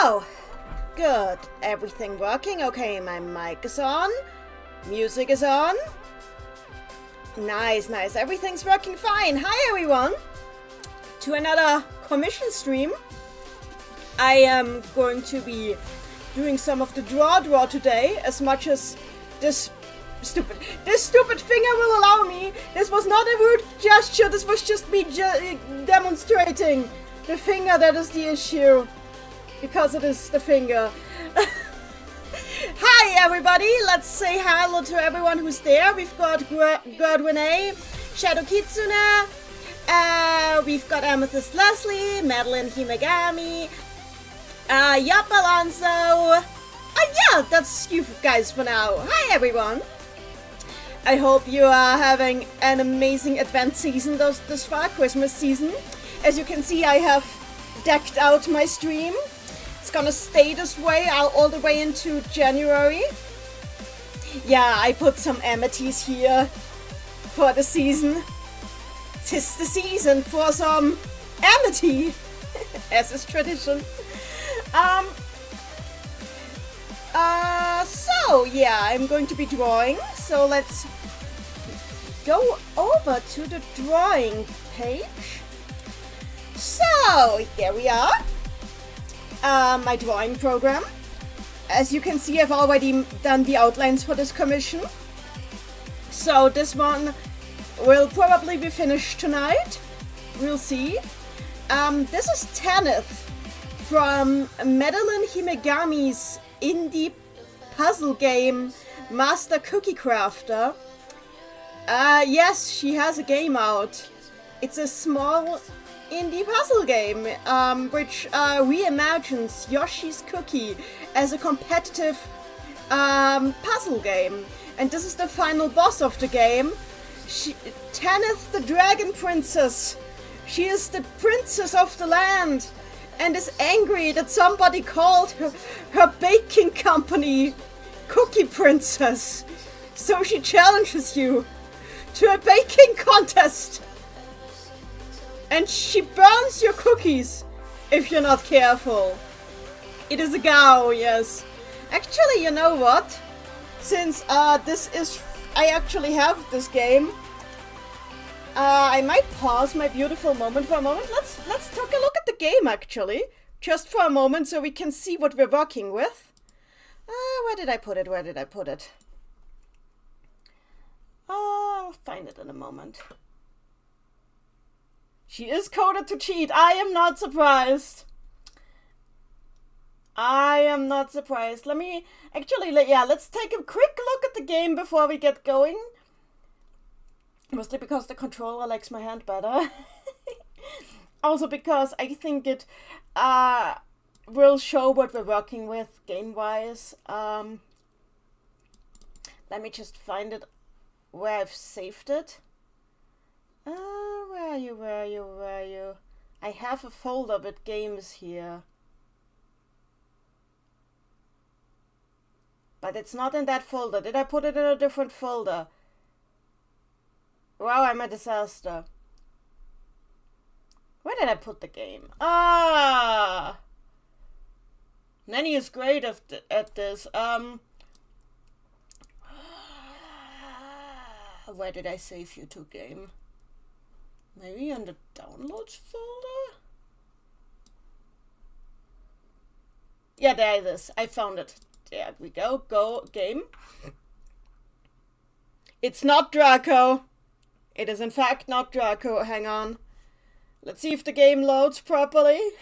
So, good. Everything working? Okay, my mic is on. Music is on. Nice, nice. Everything's working fine. Hi, everyone. To another commission stream. I am going to be doing some of the draw today, as much as this stupid finger will allow me. This was not a rude gesture. This was just me demonstrating the finger that is the issue. Because it is the finger. Hi everybody, let's say hello to everyone who's there. We've got God Renee, Shadow Kitsune, we've got Amethyst Leslie, Madeline Himegami, Yap Alonso. Yeah, that's you guys for now. Hi everyone. I hope you are having an amazing Advent season this far, Christmas season. As you can see, I have decked out my stream. It's gonna stay this way all the way into January. Yeah, I put some amethyst here for the season. 'Tis the season for some amity, as is tradition. So yeah, I'm going to be drawing. So let's go over to the drawing page. So here we are. My drawing program. As you can see, I've already done the outlines for this commission. So this one will probably be finished tonight. We'll see. This is Tanith from Madeline Himegami's indie puzzle game Master Cookie Crafter. Yes, she has a game out. It's a small indie puzzle game, which reimagines Yoshi's Cookie as a competitive puzzle game. And this is the final boss of the game. Tanith the Dragon Princess. She is the princess of the land and is angry that somebody called her baking company Cookie Princess. So she challenges you to a baking contest. And she burns your cookies if you're not careful. It is a Gao, yes. Actually, you know what? Since I actually have this game, I might pause my beautiful moment for a moment. Let's take a look at the game, actually. Just for a moment so we can see what we're working with. Where did I put it? I'll find it in a moment. She is coded to cheat. I am not surprised. Let me actually, let's take a quick look at the game before we get going. Mostly because the controller likes my hand better. Also because I think it will show what we're working with game-wise. Let me just find it where I've saved it. Where are you? I have a folder with games here. But it's not in that folder. Did I put it in a different folder? Wow, I'm a disaster. Where did I put the game? Nanny is great at this. Where did I save YouTube game? Maybe on the downloads folder? Yeah, there it is. I found it. There we go. Go, game. It's not Draco. It is in fact not Draco. Hang on. Let's see if the game loads properly.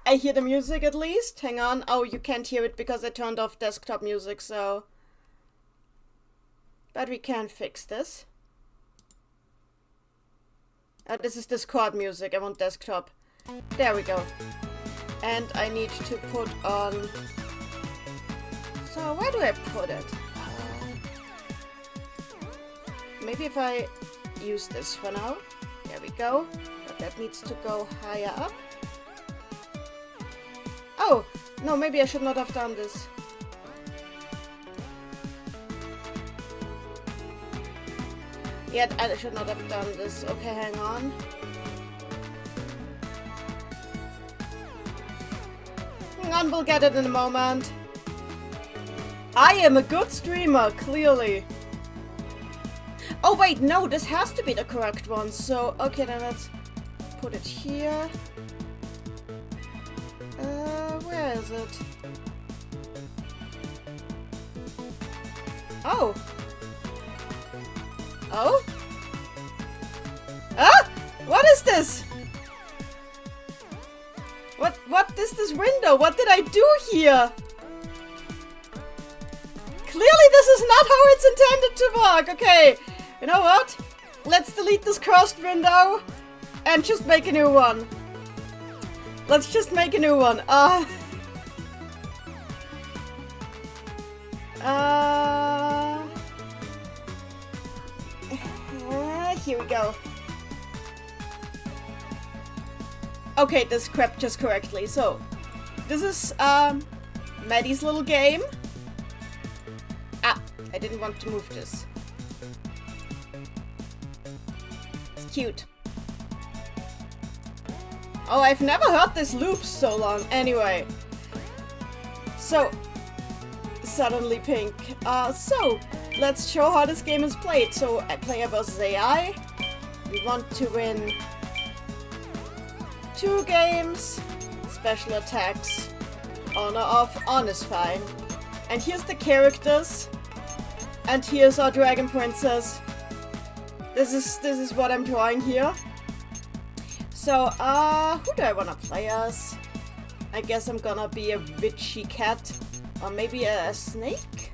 I hear the music at least. Hang on. Oh, you can't hear it because I turned off desktop music, so... But we can fix this. This is Discord music. I want desktop. There we go. And I need to put on... So, where do I put it? Maybe if I use this for now. There we go. But that needs to go higher up. Oh! No, maybe I should not have done this. Yet I should not have done this. Okay, hang on. Hang on, we'll get it in a moment. I am a good streamer, clearly. Oh wait, no, this has to be the correct one. So, okay, then let's put it here. Where is it? Oh. Oh? Ah! What is this? What is this window? What did I do here? Clearly this is not how it's intended to work. Okay, you know what? Let's delete this cursed window and just make a new one. Let's just make a new one. Here we go. Okay, this crept just correctly. So, this is Maddie's little game. Ah, I didn't want to move this. It's cute. Oh, I've never heard this loop so long. Anyway. So, suddenly pink. So, let's show how this game is played. So, player versus AI. We want to win 2 games. Special attacks. Honor off, on is fine. And here's the characters. And here's our Dragon Princess. This is what I'm drawing here. So, who do I wanna play as? I guess I'm gonna be a witchy cat. Or maybe a snake?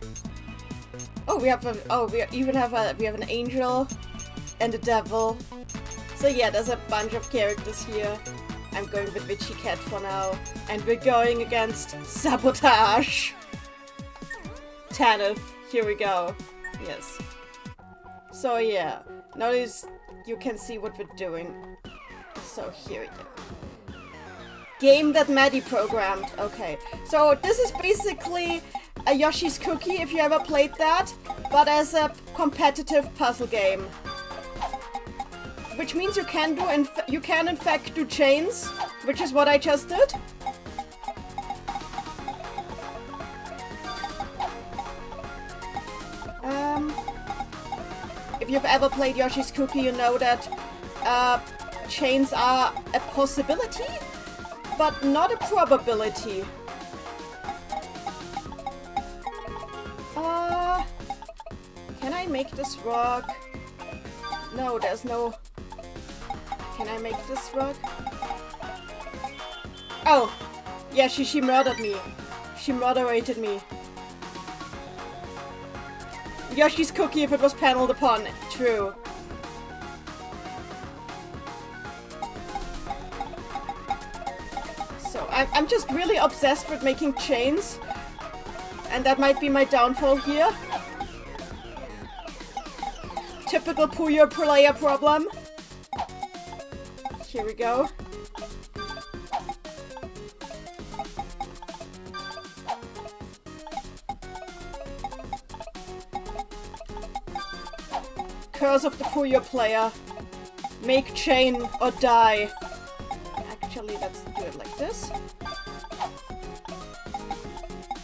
Oh, we have an angel and a devil. So yeah, there's a bunch of characters here. I'm going with witchy cat for now. And we're going against Sabotage. Tanith. Here we go. Yes. So yeah, notice you can see what we're doing. So here we go. Game that Maddie programmed. Okay, so this is basically a Yoshi's Cookie, if you ever played that, but as a competitive puzzle game. Which means you can in fact do chains, which is what I just did. If you've ever played Yoshi's Cookie, you know that chains are a possibility, but not a probability. Can I make this work? No, there's no... Can I make this work? Oh! Yeah, she murdered me. She murderated me. Yoshi's Cookie if it was paneled upon. True. So, I'm just really obsessed with making chains. And that might be my downfall here. Typical Puyo player problem. Here we go. Curse of the Puyo player. Make chain or die. Actually, let's do it like this.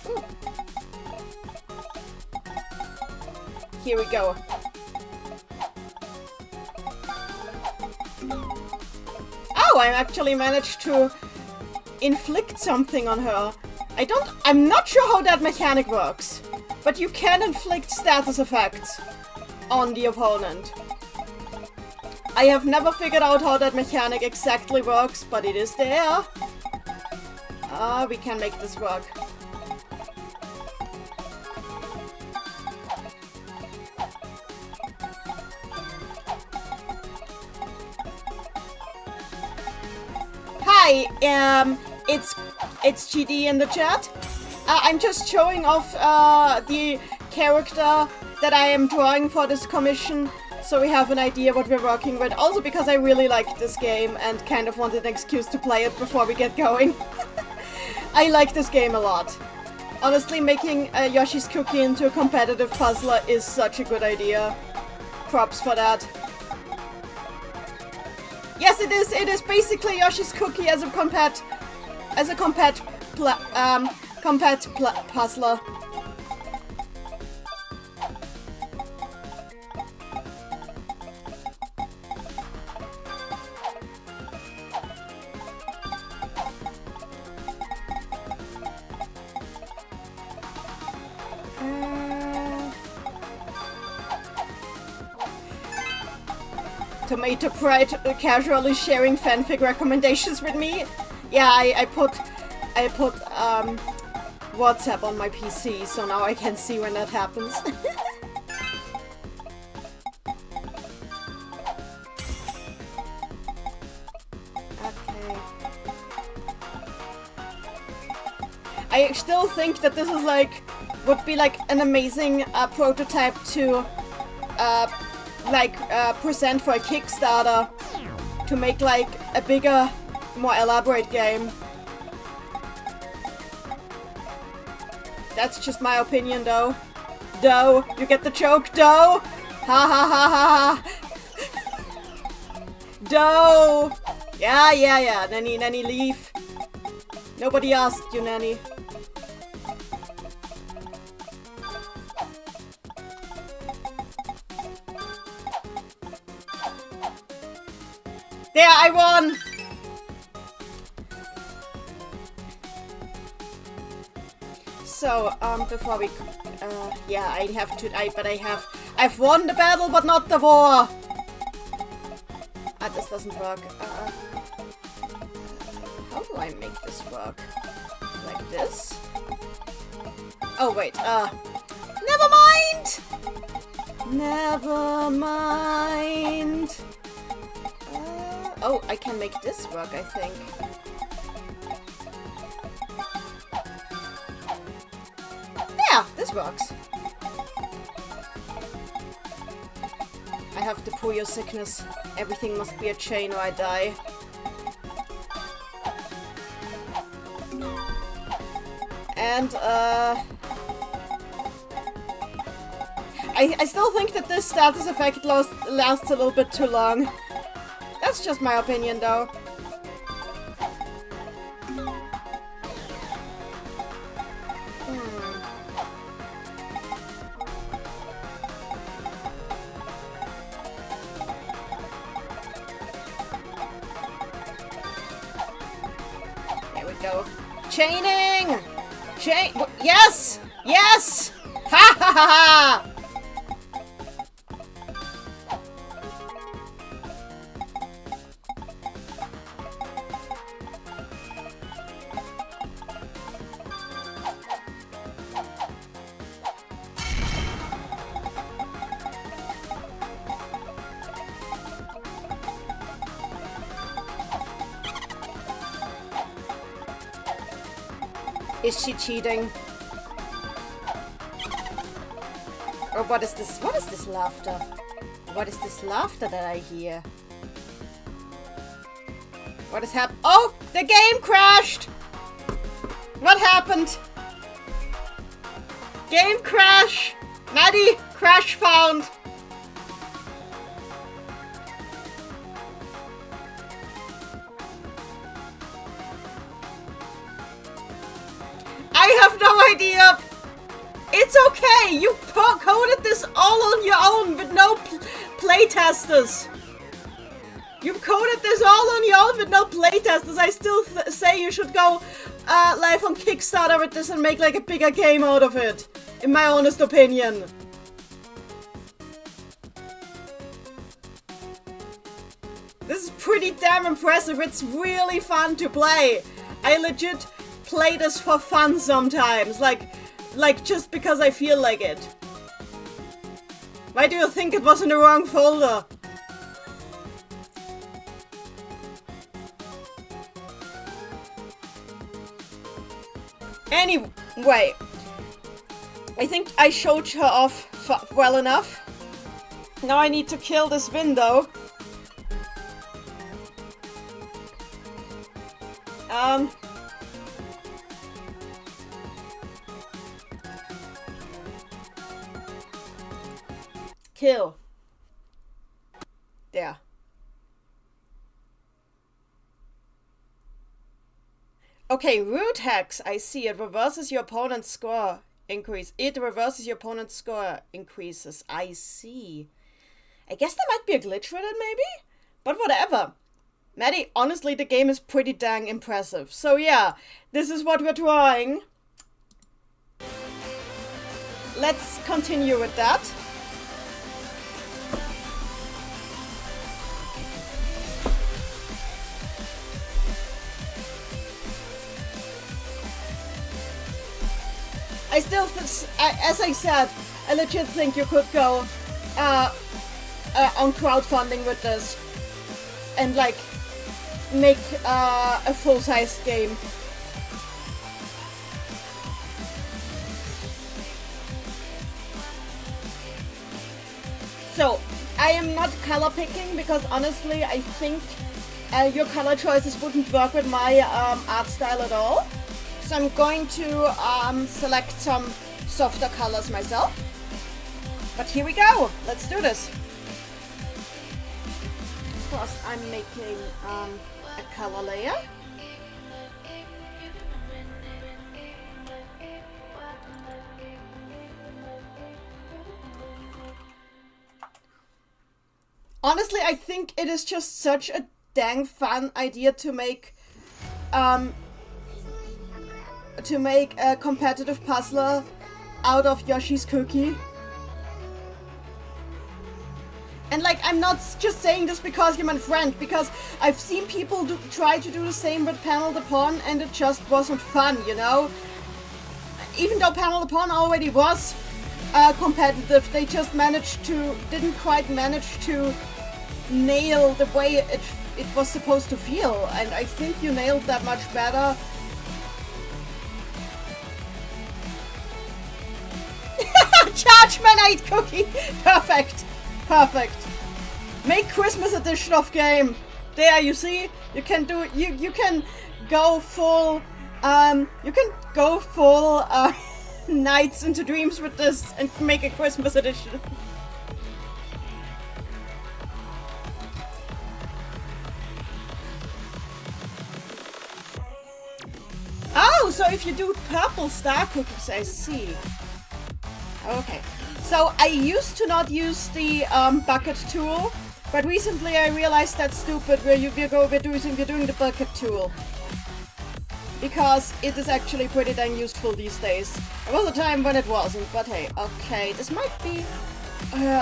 Ooh. Here we go. Oh, I actually managed to inflict something on her. I'm not sure how that mechanic works, but you can inflict status effects on the opponent. I have never figured out how that mechanic exactly works, but it is there. We can make this work. Hi, it's GD in the chat. I'm just showing off the character that I am drawing for this commission, so we have an idea what we're working with. Also because I really like this game and kind of wanted an excuse to play it before we get going. I like this game a lot. Honestly, making Yoshi's Cookie into a competitive puzzler is such a good idea. Props for that. Yes, it is basically Yoshi's Cookie as a compat puzzler. Tomato Pride casually sharing fanfic recommendations with me. Yeah, I put WhatsApp on my PC, so now I can see when that happens. Okay. I still think that this is would be like an amazing prototype to present for a Kickstarter to make like a bigger, more elaborate game. That's just my opinion, though. Dough, you get the joke, Dough? Ha ha ha ha ha. Dough. Yeah. Nanny, leave. Nobody asked you, Nanny. There, I won! So, before we, yeah, I've won the battle, but not the war! Ah, this doesn't work. How do I make this work? Like this? Oh, wait, never mind! Never mind! Oh, I can make this work, I think. Yeah, this works. I have the Puyo sickness. Everything must be a chain or I die. And, I still think that this status effect lasts a little bit too long. That's just my opinion, though. There we go. Chaining! Yes! Yes! Ha ha ha ha! Is she cheating? Or what is this? What is this laughter? What is this laughter that I hear? What is happening? Oh! The game crashed! What happened? Game crash! Maddie! Crash found! I have no idea! It's okay! You coded this all on your own with no playtesters! You coded this all on your own with no playtesters. I still say you should go live on Kickstarter with this and make like a bigger game out of it. In my honest opinion. This is pretty damn impressive. It's really fun to play. I legit play this for fun sometimes. Like just because I feel like it. Why do you think it was in the wrong folder? Anyway, I think I showed her off well enough. Now I need to kill this window. Kill. There. Okay, root hex. I see. It reverses your opponent's score increase. It reverses your opponent's score increases. I see. I guess there might be a glitch with it, maybe? But whatever. Maddie, honestly, the game is pretty dang impressive. So yeah, this is what we're drawing. Let's continue with that. I still, as I said, I legit think you could go on crowdfunding with this and like make a full-size game. So I am not color picking because honestly I think your color choices wouldn't work with my art style at all. So I'm going to select some softer colors myself. But here we go. Let's do this. First I'm making a color layer. Honestly, I think it is just such a dang fun idea to make a competitive puzzler out of Yoshi's Cookie. And like, I'm not just saying this because you're my friend, because I've seen people try to do the same with Panel the Pawn and it just wasn't fun, you know? Even though Panel the Pawn already was competitive, they just didn't quite manage to nail the way it was supposed to feel, and I think you nailed that much better. Judgment Cookie! Perfect! Perfect. Make Christmas edition of game. There, you see? You can do you can go full Nights into Dreams with this and make a Christmas edition. Oh, so if you do purple star cookies, I see. Okay, so I used to not use the bucket tool, but recently I realized that's stupid. We're doing the bucket tool because it is actually pretty dang useful these days. There was a time when it wasn't, but hey, okay, this might be,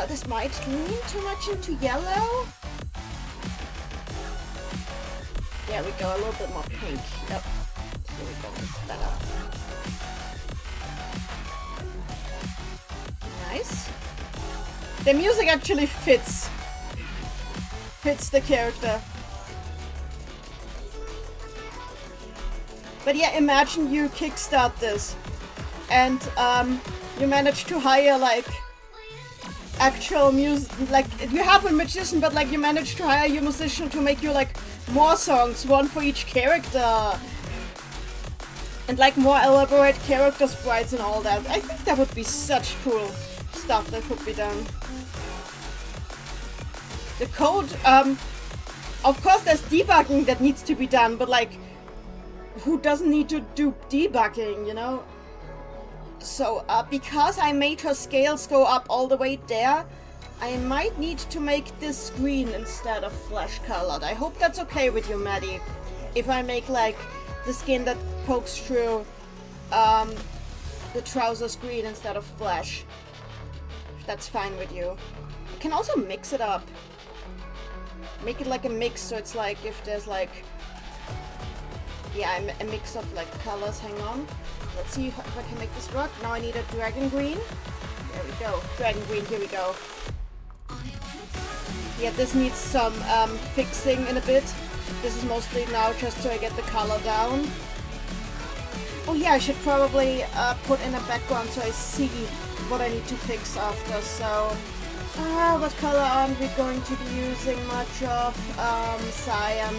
this might lean too much into yellow. There we go, a little bit more pink. Yep. Here we go, it's better. Nice. The music actually fits the character. But yeah, imagine you kickstart this and you manage to hire like actual music, like you have a magician, but like you manage to hire your musician to make you like more songs, one for each character. And like more elaborate character sprites and all that. I think that would be such cool stuff that could be done. The code, of course there's debugging that needs to be done, but like, who doesn't need to do debugging, you know? So, because I made her scales go up all the way there, I might need to make this green instead of flesh colored. I hope that's okay with you, Maddie. If I make like the skin that pokes through the trousers green instead of flesh. If that's fine with you. I can also mix it up. Make it like a mix, so it's like if there's like, yeah, a mix of like colors. Hang on. Let's see if I can make this work. Now I need a dragon green. There we go. Dragon green, here we go. Yeah, this needs some fixing in a bit. This is mostly now just so I get the color down. Oh yeah, I should probably put in a background so I see what I need to fix after. So, what color aren't we going to be using much of? Cyan.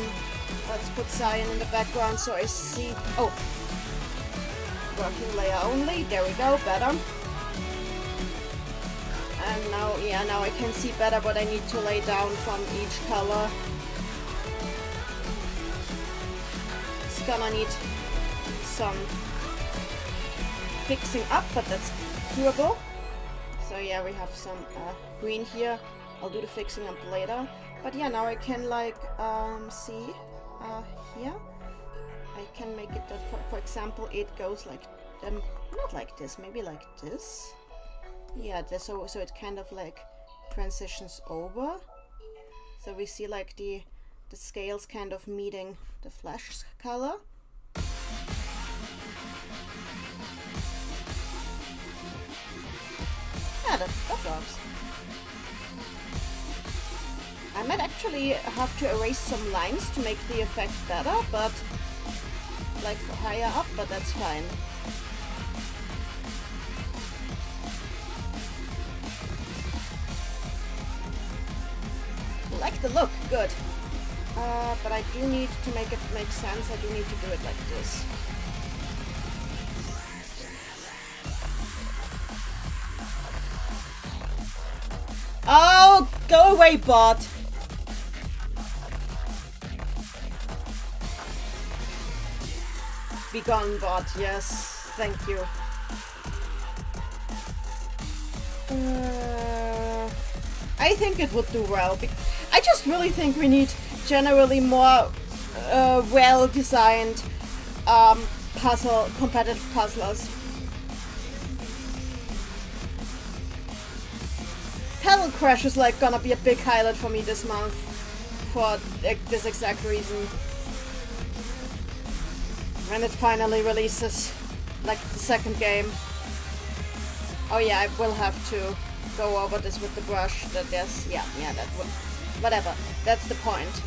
Let's put cyan in the background so I see. Oh, working layer only. There we go, better. And now, yeah, now I can see better what I need to lay down from each color. It's gonna need some fixing up, but that's doable. So yeah, we have some green here. I'll do the fixing up later. But yeah, now I can like see here. I can make it that, for example, it goes like not like this, maybe like this. Yeah, so it kind of like transitions over. So we see like the scales kind of meeting the flash color. Yeah, that works. I might actually have to erase some lines to make the effect better, but like higher up, but that's fine. Like the look, good. But I do need to make it make sense. I do need to do it like this. Oh, go away, bot. Be gone, bot. Yes, thank you. I think it would do well. I just really think we need generally more well-designed competitive puzzlers. Pedal Crash is like gonna be a big highlight for me this month for this exact reason. When it finally releases, like the second game. Oh yeah, I will have to go over this with the brush. That yes, yeah, that would, whatever. That's the point.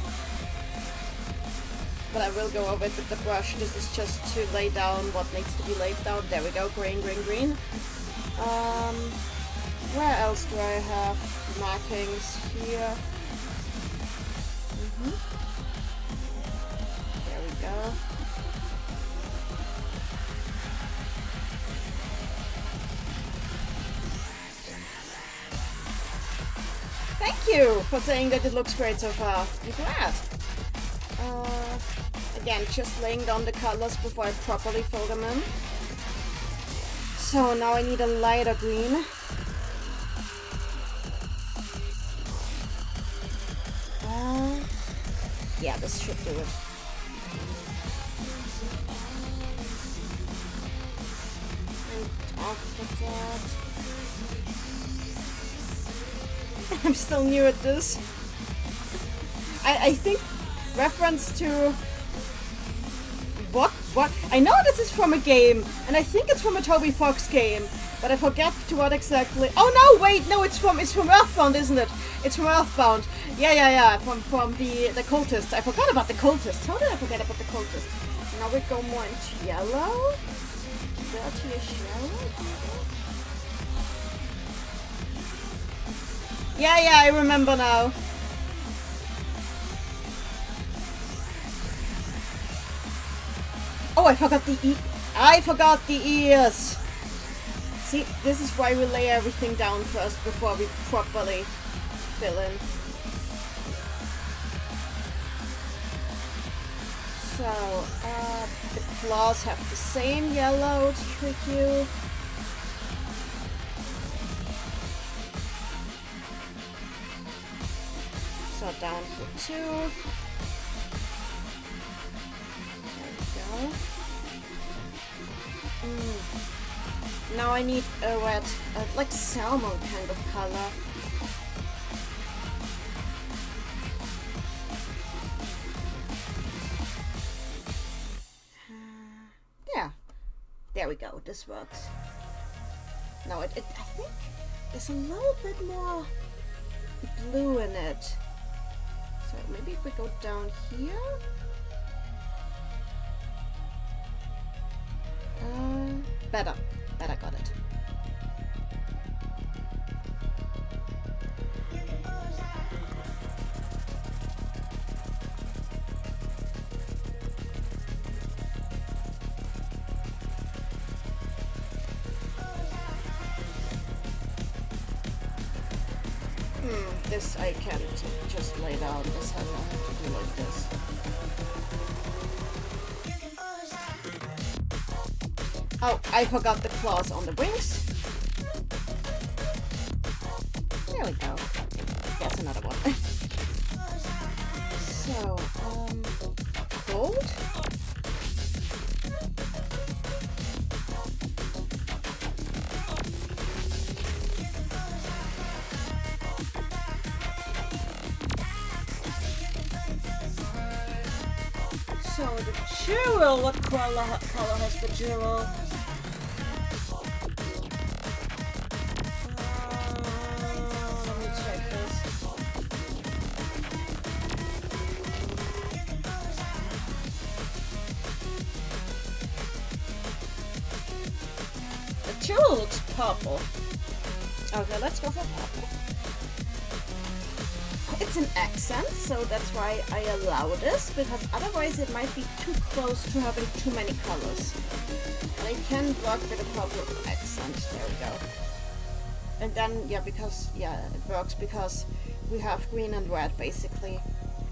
But I will go over it with the brush. This is just to lay down what needs to be laid down. There we go. Green, green, green. Where else do I have markings? Here. There we go. Thank you for saying that it looks great so far. I'm glad. Again, just laying down the colors before I properly fill them in. So now I need a lighter green. Yeah, this should do it. And after that... I'm still new at this. I think reference to... What? I know this is from a game, and I think it's from a Toby Fox game, but I forget to what exactly. Oh no, wait, no, it's from Earthbound, isn't it? It's from Earthbound. Yeah, from the cultists. I forgot about the cultists. How did I forget about the cultists? Now we go more into yellow. Dirtyish yellow. Yeah, I remember now. Oh, I forgot the ears. See, this is why we lay everything down first before we properly fill in. So, the claws have the same yellow to trick you. So down for 2. There we go. Now I need a red, like salmon kind of color. Yeah, there we go. This works. Now I think there's a little bit more blue in it. So maybe if we go down here. Better, got it. This I can't just lay down. This I have to do like this. Oh, I forgot the claws on the wings. There we go. That's another one. So, gold. So the jewel, what color has the jewel? Let me check this. The jewel looks purple. Okay, let's go for purple. It's an accent, so that's why I allow this, because otherwise it might be too close to having too many colors. But I can work with a purple accent. There we go. And then, yeah, it works because we have green and red, basically.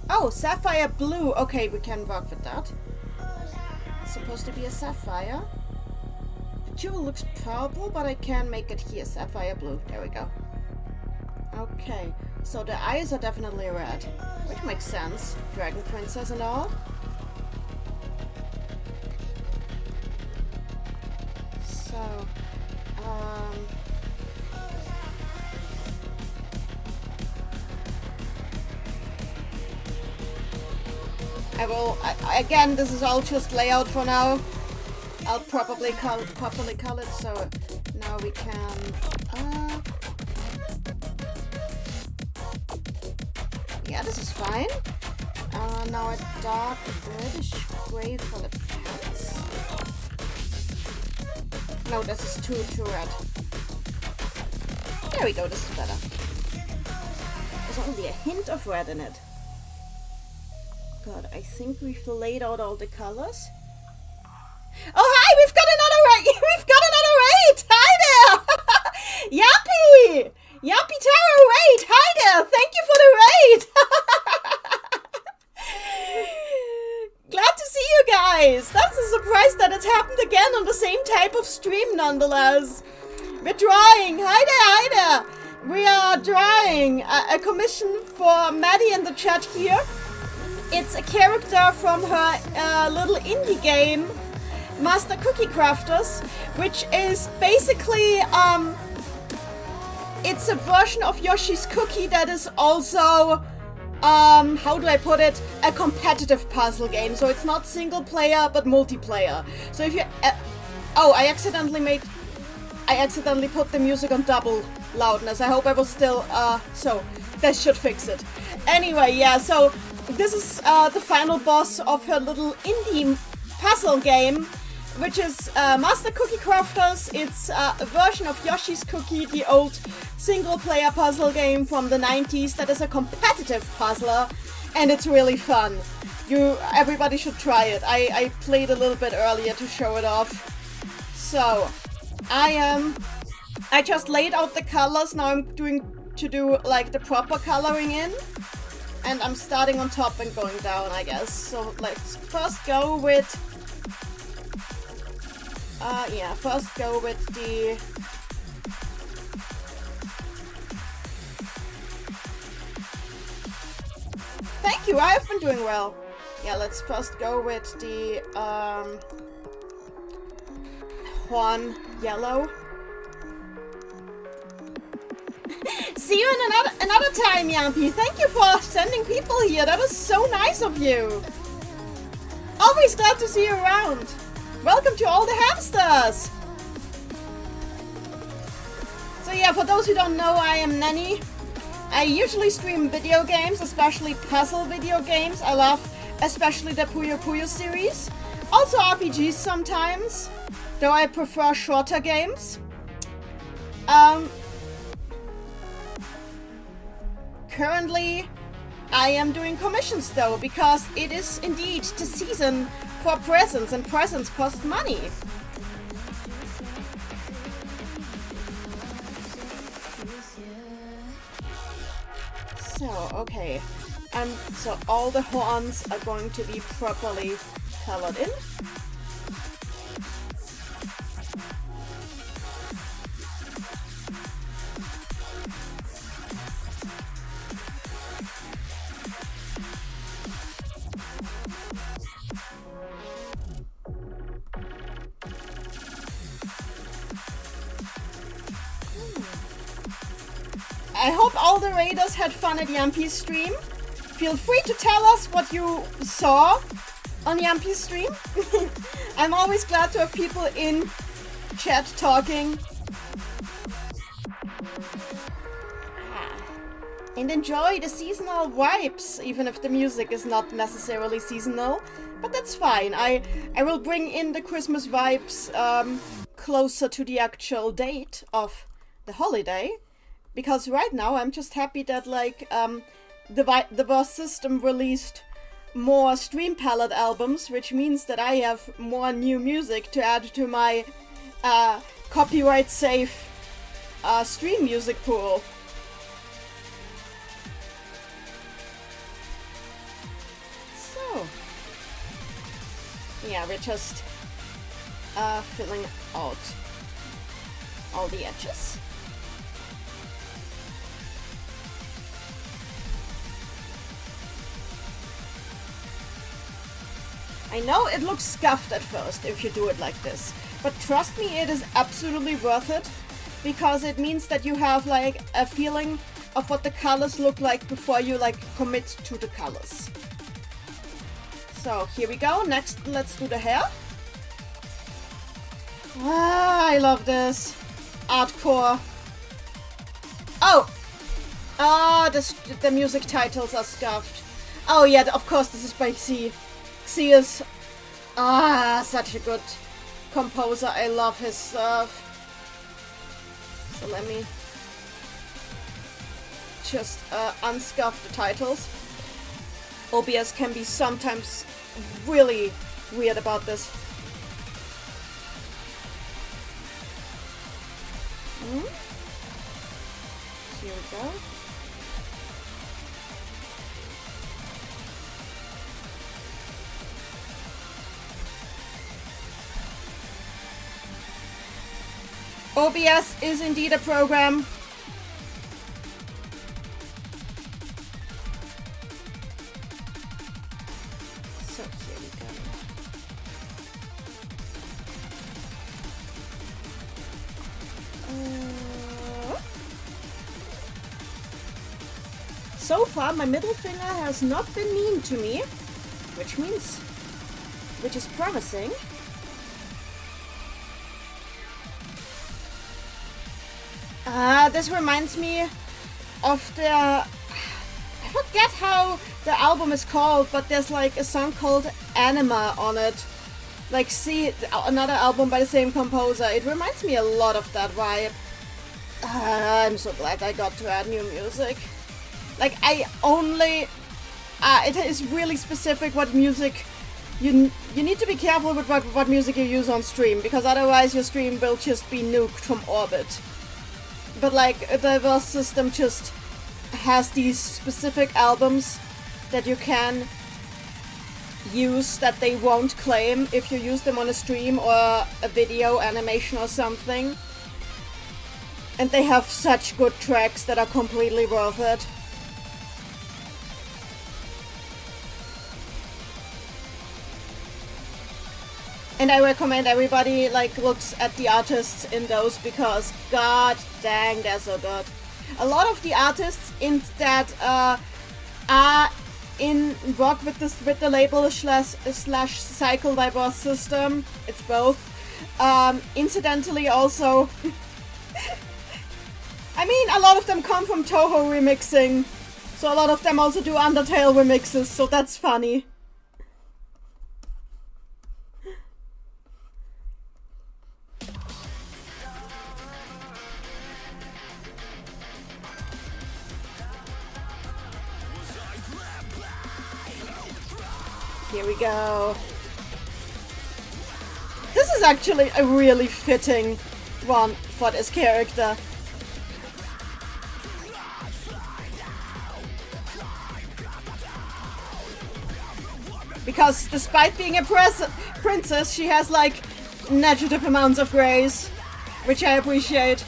Oh, sapphire blue. Okay, we can work with that. It's supposed to be a sapphire. The jewel looks purple, but I can make it here, sapphire blue. There we go. Okay. So the eyes are definitely red, which makes sense. Dragon Princess and all. So, again, this is all just layout for now. I'll properly call it, so now we can, yeah, this is fine. Now a dark reddish gray for the pants. No, this is too red. There we go, this is better. There's only a hint of red in it. God, I think we've laid out all the colors. Oh, hi! We've got another raid! We've got another raid! Hi there! Yappy! Yappy Tarot raid! Hi there! Thank you for the raid! Glad to see you guys! That's a surprise that it happened again on the same type of stream nonetheless. We're drawing! Hi there, hi there! We are drawing a commission for Maddie in the chat here. It's a character from her little indie game, Master Cookie Crafters, which is basically, it's a version of Yoshi's Cookie that is also, how do I put it, a competitive puzzle game. So it's not single player, but multiplayer. So if you, oh, I accidentally put the music on double loudness. I hope I will still, so that should fix it. Anyway, yeah, so this is the final boss of her little indie puzzle game, which is Master Cookie Crafters. It's a version of Yoshi's Cookie, the old single-player puzzle game from the 90s that is a competitive puzzler, and it's really fun. Everybody should try it. I played a little bit earlier to show it off. So, I just laid out the colors. Now I'm to do like the proper coloring in. And I'm starting on top and going down, I guess. So let's first go with... first go with the... Thank you, I've been doing well. Yeah, let's first go with the horn yellow. See you in another time, Yampi. Thank you for sending people here. That is so nice of you. Always glad to see you around. Welcome to all the hamsters. So yeah, for those who don't know, I am Nanny. I usually stream video games, especially puzzle video games. I love especially the Puyo Puyo series. Also RPGs sometimes, though I prefer shorter games. Currently, I am doing commissions though, because it is indeed the season for presents, and presents cost money. So, okay. So all the horns are going to be properly colored in. I hope all the raiders had fun at Yampi's stream. Feel free to tell us what you saw on Yampi's stream. I'm always glad to have people in chat talking. And enjoy the seasonal vibes, even if the music is not necessarily seasonal. But that's fine. I will bring in the Christmas vibes closer to the actual date of the holiday. Because right now I'm just happy that like the Boss System released more Stream Palette albums, which means that I have more new music to add to my copyright safe stream music pool. So yeah, we're just filling out all the edges. I know it looks scuffed at first if you do it like this, but trust me, it is absolutely worth it, because it means that you have like a feeling of what the colors look like before you like commit to the colors. So here we go. Next, let's do the hair. Ah, I love this. Artcore. Oh! Ah, the music titles are scuffed. Oh yeah, of course this is by Xi. Xi is such a good composer. I love his stuff. So let me just unscuff the titles. OBS can be sometimes really weird about this. Here we go. OBS is indeed a program. So here we go. So far, my middle finger has not been mean to me, which is promising. This reminds me of the... I forget how the album is called, but there's like a song called Anima on it. Like, see, another album by the same composer. It reminds me a lot of that vibe. I'm so glad I got to add new music. Like, it is really specific what music... You need to be careful with what music you use on stream, because otherwise your stream will just be nuked from orbit. But like, the Verse System just has these specific albums that you can use that they won't claim if you use them on a stream or a video, animation or something. And they have such good tracks that are completely worth it. And I recommend everybody like looks at the artists in those, because god dang, they're so good. A lot of the artists in that are in rock with the label slash Cycle Diverse System. It's both. Incidentally, also, I mean, a lot of them come from Toho remixing, so a lot of them also do Undertale remixes. So that's funny. Here we go. This is actually a really fitting one for this character. Because despite being a princess, she has like negative amounts of grace, which I appreciate.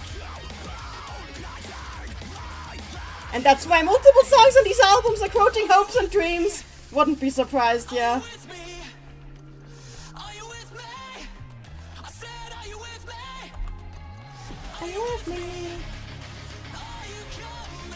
And that's why multiple songs on these albums are quoting hopes and dreams. Wouldn't be surprised, yeah. Are you with me? I said, are you with me? Are you with me? Are you coming?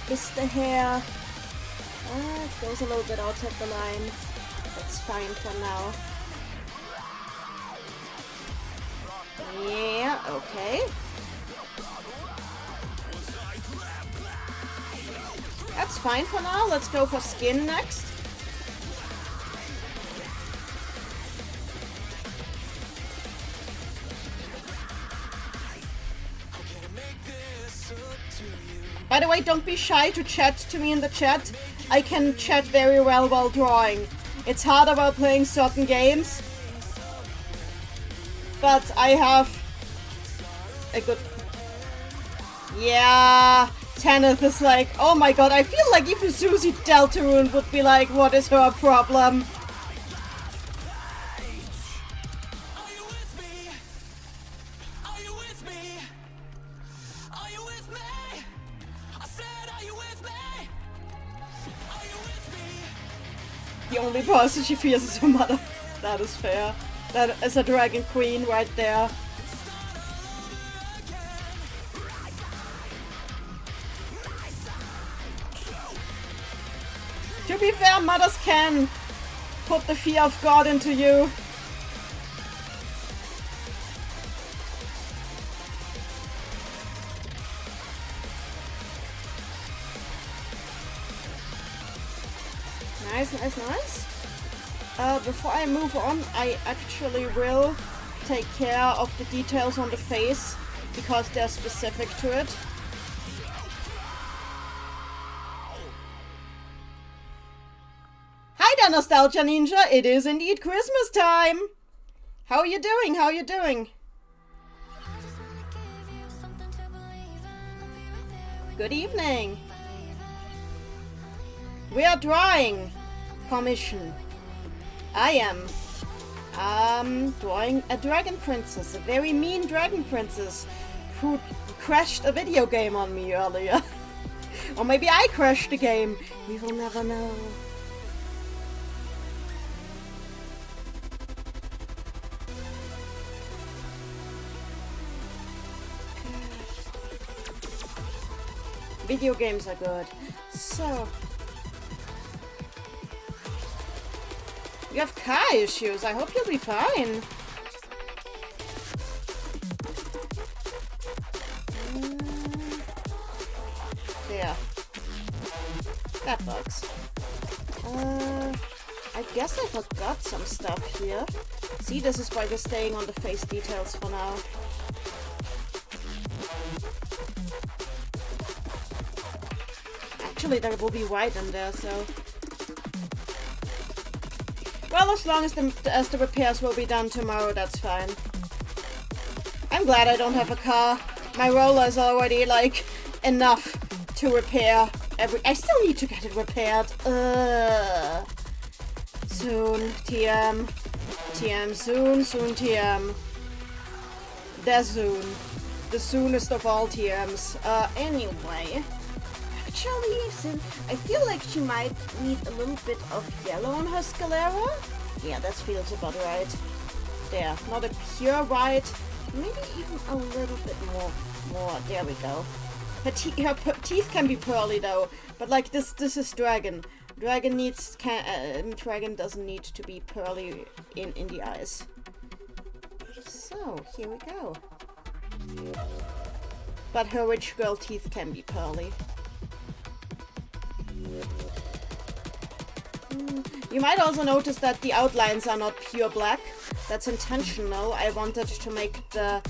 Is the hair... it goes a little bit outside the line. That's fine for now. Yeah, okay. That's fine for now. Let's go for skin next. By the way, don't be shy to chat to me in the chat. I can chat very well while drawing. It's harder while playing certain games. But I have a good... Yeah, Tanith is like, oh my god, I feel like even Susie Deltarune would be like, what is her problem? The only person she fears is her mother. That is fair. That is a dragon queen right there. To be fair, mothers can put the fear of God into you. Nice, nice, nice. Before I move on, I actually will take care of the details on the face because they're specific to it. Hi there, Nostalgia Ninja! It is indeed Christmas time! How are you doing? How are you doing? Good evening! We are drawing commission. I am drawing a dragon princess, a very mean dragon princess who crashed a video game on me earlier. Or maybe I crashed the game. We will never know. Video games are good. So... You have car issues. I hope you'll be fine. There. That works. I guess I forgot some stuff here. See, this is why we're staying on the face details for now. Actually, there will be white in there, so... Well, as long as the repairs will be done tomorrow, that's fine. I'm glad I don't have a car. My roller is already, like, enough to repair every... I still need to get it repaired. Soon, TM. TM, soon, soon, TM. There's soon. The soonest of all TMs. Anyway... Actually, I feel like she might need a little bit of yellow on her sclera. Yeah, that feels about right. There, not a pure white, maybe even a little bit more. There we go. Her teeth can be pearly though, but like this is dragon. Dragon doesn't need to be pearly in the eyes. So here we go. But her rich girl teeth can be pearly. You might also notice that the outlines are not pure black. That's intentional. I wanted to make the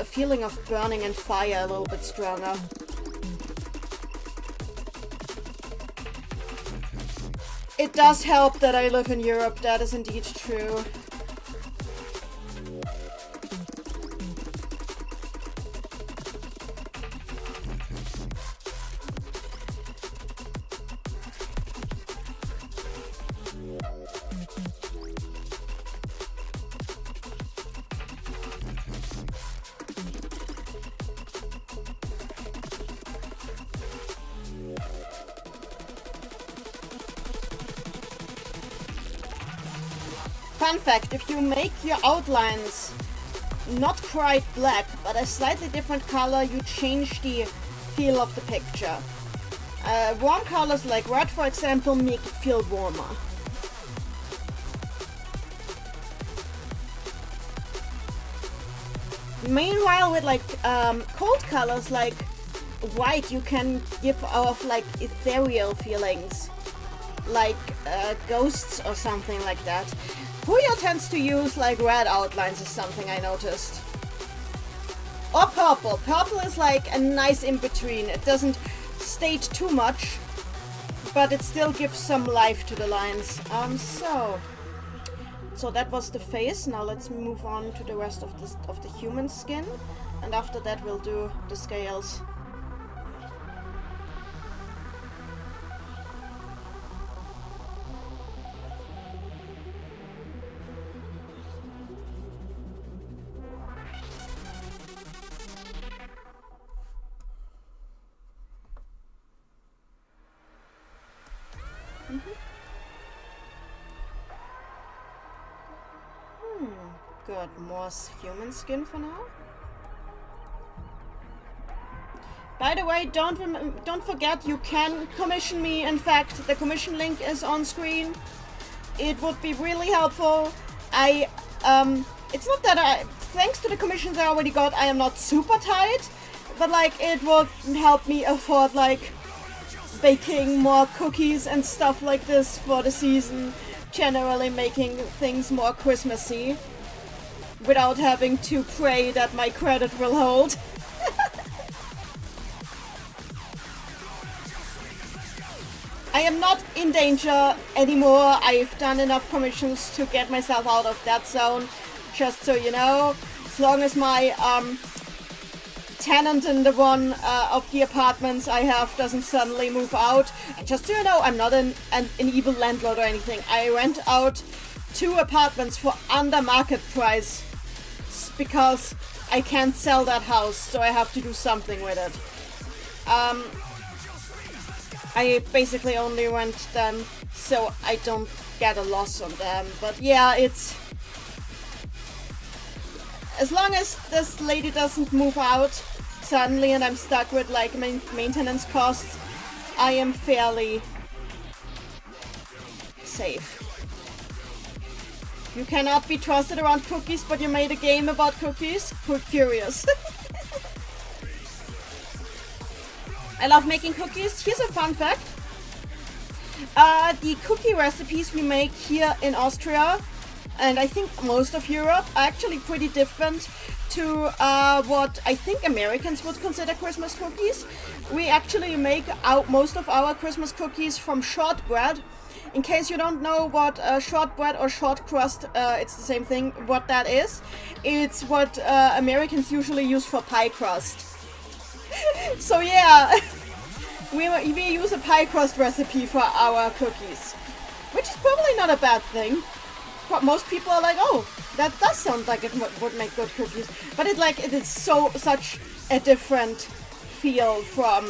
feeling of burning and fire a little bit stronger. It does help that I live in Europe. That is indeed true. Fun fact, if you make your outlines not quite black, but a slightly different color, you change the feel of the picture. Warm colors like red, for example, make it feel warmer. Meanwhile, with like cold colors like white, you can give off like ethereal feelings, like ghosts or something like that. Puyo tends to use like red outlines or something, I noticed. Or purple. Purple is like a nice in-between. It doesn't state too much, but it still gives some life to the lines. So that was the face. Now let's move on to the rest of the human skin, and after that we'll do the scales. Good, more human skin for now. By the way, don't forget you can commission me. In fact, the commission link is on screen. It would be really helpful. It's not that thanks to the commissions I already got, I am not super tight, but like it will help me afford like baking more cookies and stuff like this for the season, generally making things more Christmassy without having to pray that my credit will hold. I am not in danger anymore. I've done enough commissions to get myself out of that zone, just so you know. As long as my tenant in the one of the apartments I have doesn't suddenly move out. And just so you know, I'm not an evil landlord or anything. I rent out 2 apartments for under market price because I can't sell that house, so I have to do something with it. I basically only rent them so I don't get a loss on them. But yeah, it's... as long as this lady doesn't move out suddenly and I'm stuck with like maintenance costs, I am fairly safe. You cannot be trusted around cookies, but you made a game about cookies? Curious. I love making cookies. Here's a fun fact. The cookie recipes we make here in Austria, and I think most of Europe, are actually pretty different to what I think Americans would consider Christmas cookies. We actually make most of our Christmas cookies from shortbread. In case you don't know what shortbread or short crust, it's the same thing, what that is. It's what Americans usually use for pie crust. So yeah, we use a pie crust recipe for our cookies, which is probably not a bad thing. Most people are like, oh, that does sound like it would make good cookies, but it is such a different feel from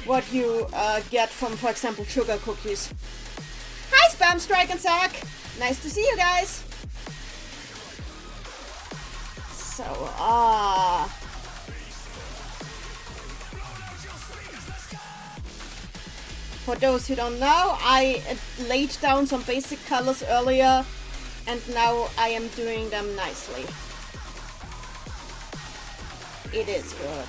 what you get from, for example, sugar cookies. Hi, Spam Strike and Sack! Nice to see you guys! So, for those who don't know, I laid down some basic colors earlier, and now I am doing them nicely. It is good.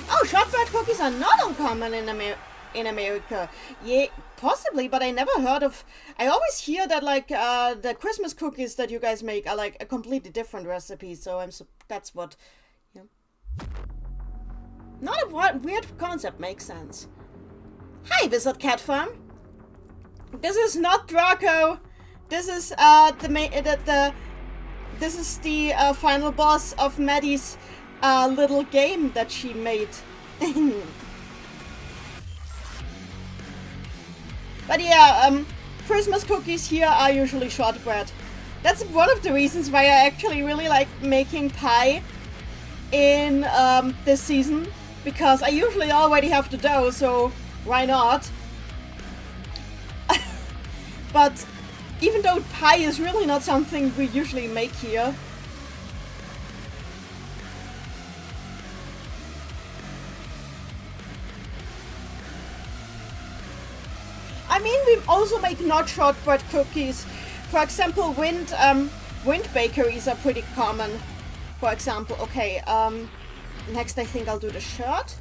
Oh, shortbread cookies are not uncommon in America. Yeah, possibly, but I never heard of... I always hear that, like, the Christmas cookies that you guys make are, like, a completely different recipe, so that's what... Yeah. Not a weird concept, makes sense. Hi, Wizard Cat Farm. This is not Draco. This is this is the final boss of Maddie's little game that she made. But yeah, Christmas cookies here are usually shortbread. That's one of the reasons why I actually really like making pie in this season, because I usually already have the dough, so why not? But even though pie is really not something we usually make here, I mean, we also make not shortbread cookies. For example, Wind bakeries are pretty common. For example, okay, next I think I'll do the shirt.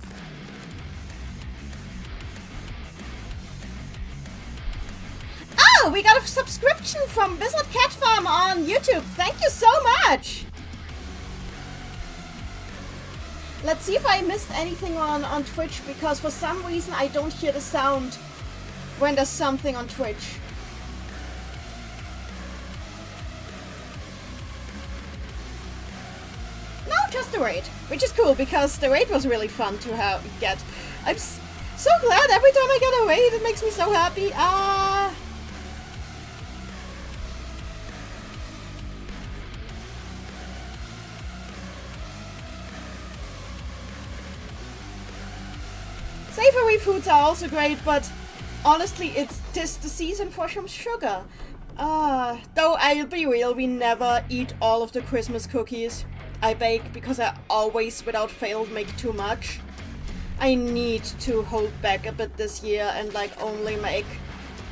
Oh, we got a subscription from Wizard Cat Farm on YouTube. Thank you so much. Let's see if I missed anything on Twitch, because for some reason I don't hear the sound when there's something on Twitch. No, just the raid, which is cool because the raid was really fun to get. I'm so glad every time I get a raid, it makes me so happy. Savory foods are also great, but honestly, it's just the season for some sugar. Though I'll be real, we never eat all of the Christmas cookies I bake because I always, without fail, make too much. I need to hold back a bit this year and like only make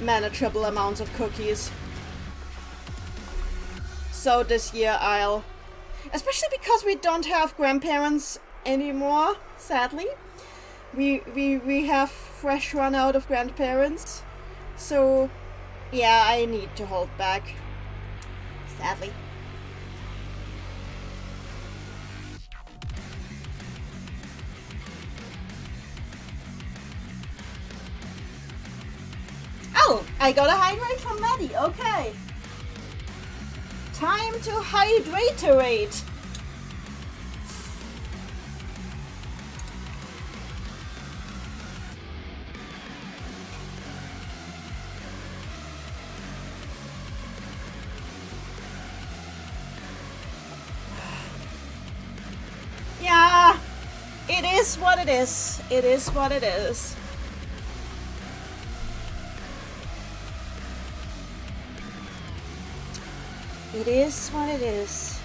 manageable amounts of cookies. So this year especially because we don't have grandparents anymore, sadly. We have fresh run out of grandparents, so yeah, I need to hold back, sadly. Oh, I got a hydrate from Maddie, okay. Time to hydraterate. Yeah, it is what it is. It is what it is. It is what it is.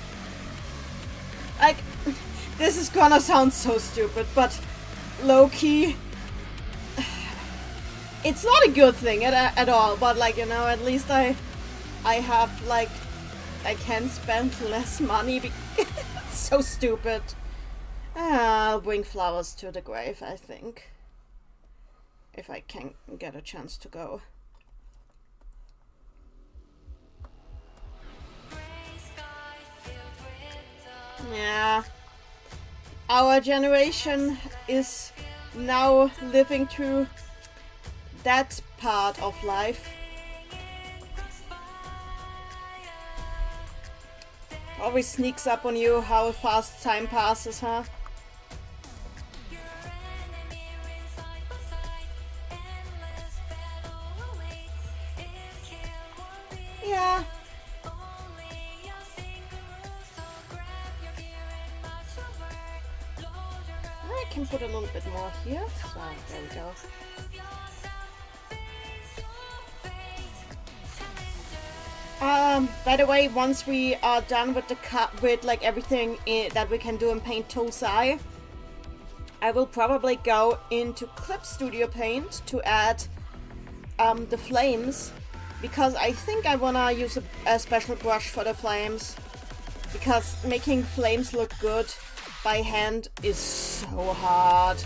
Like, this is gonna sound so stupid, but low-key, it's not a good thing at all, but like, you know, at least I have, like, I can spend less money because it's so stupid. I'll bring flowers to the grave, I think. If I can get a chance to go. Yeah. Our generation is now living through that part of life. Always sneaks up on you how fast time passes, huh? Yeah. I can put a little bit more here. So, there we go. By the way, once we are done with with like everything that we can do in Paint Tools I will probably go into Clip Studio Paint to add the flames, because I think I wanna use a special brush for the flames, because making flames look good by hand is so hard.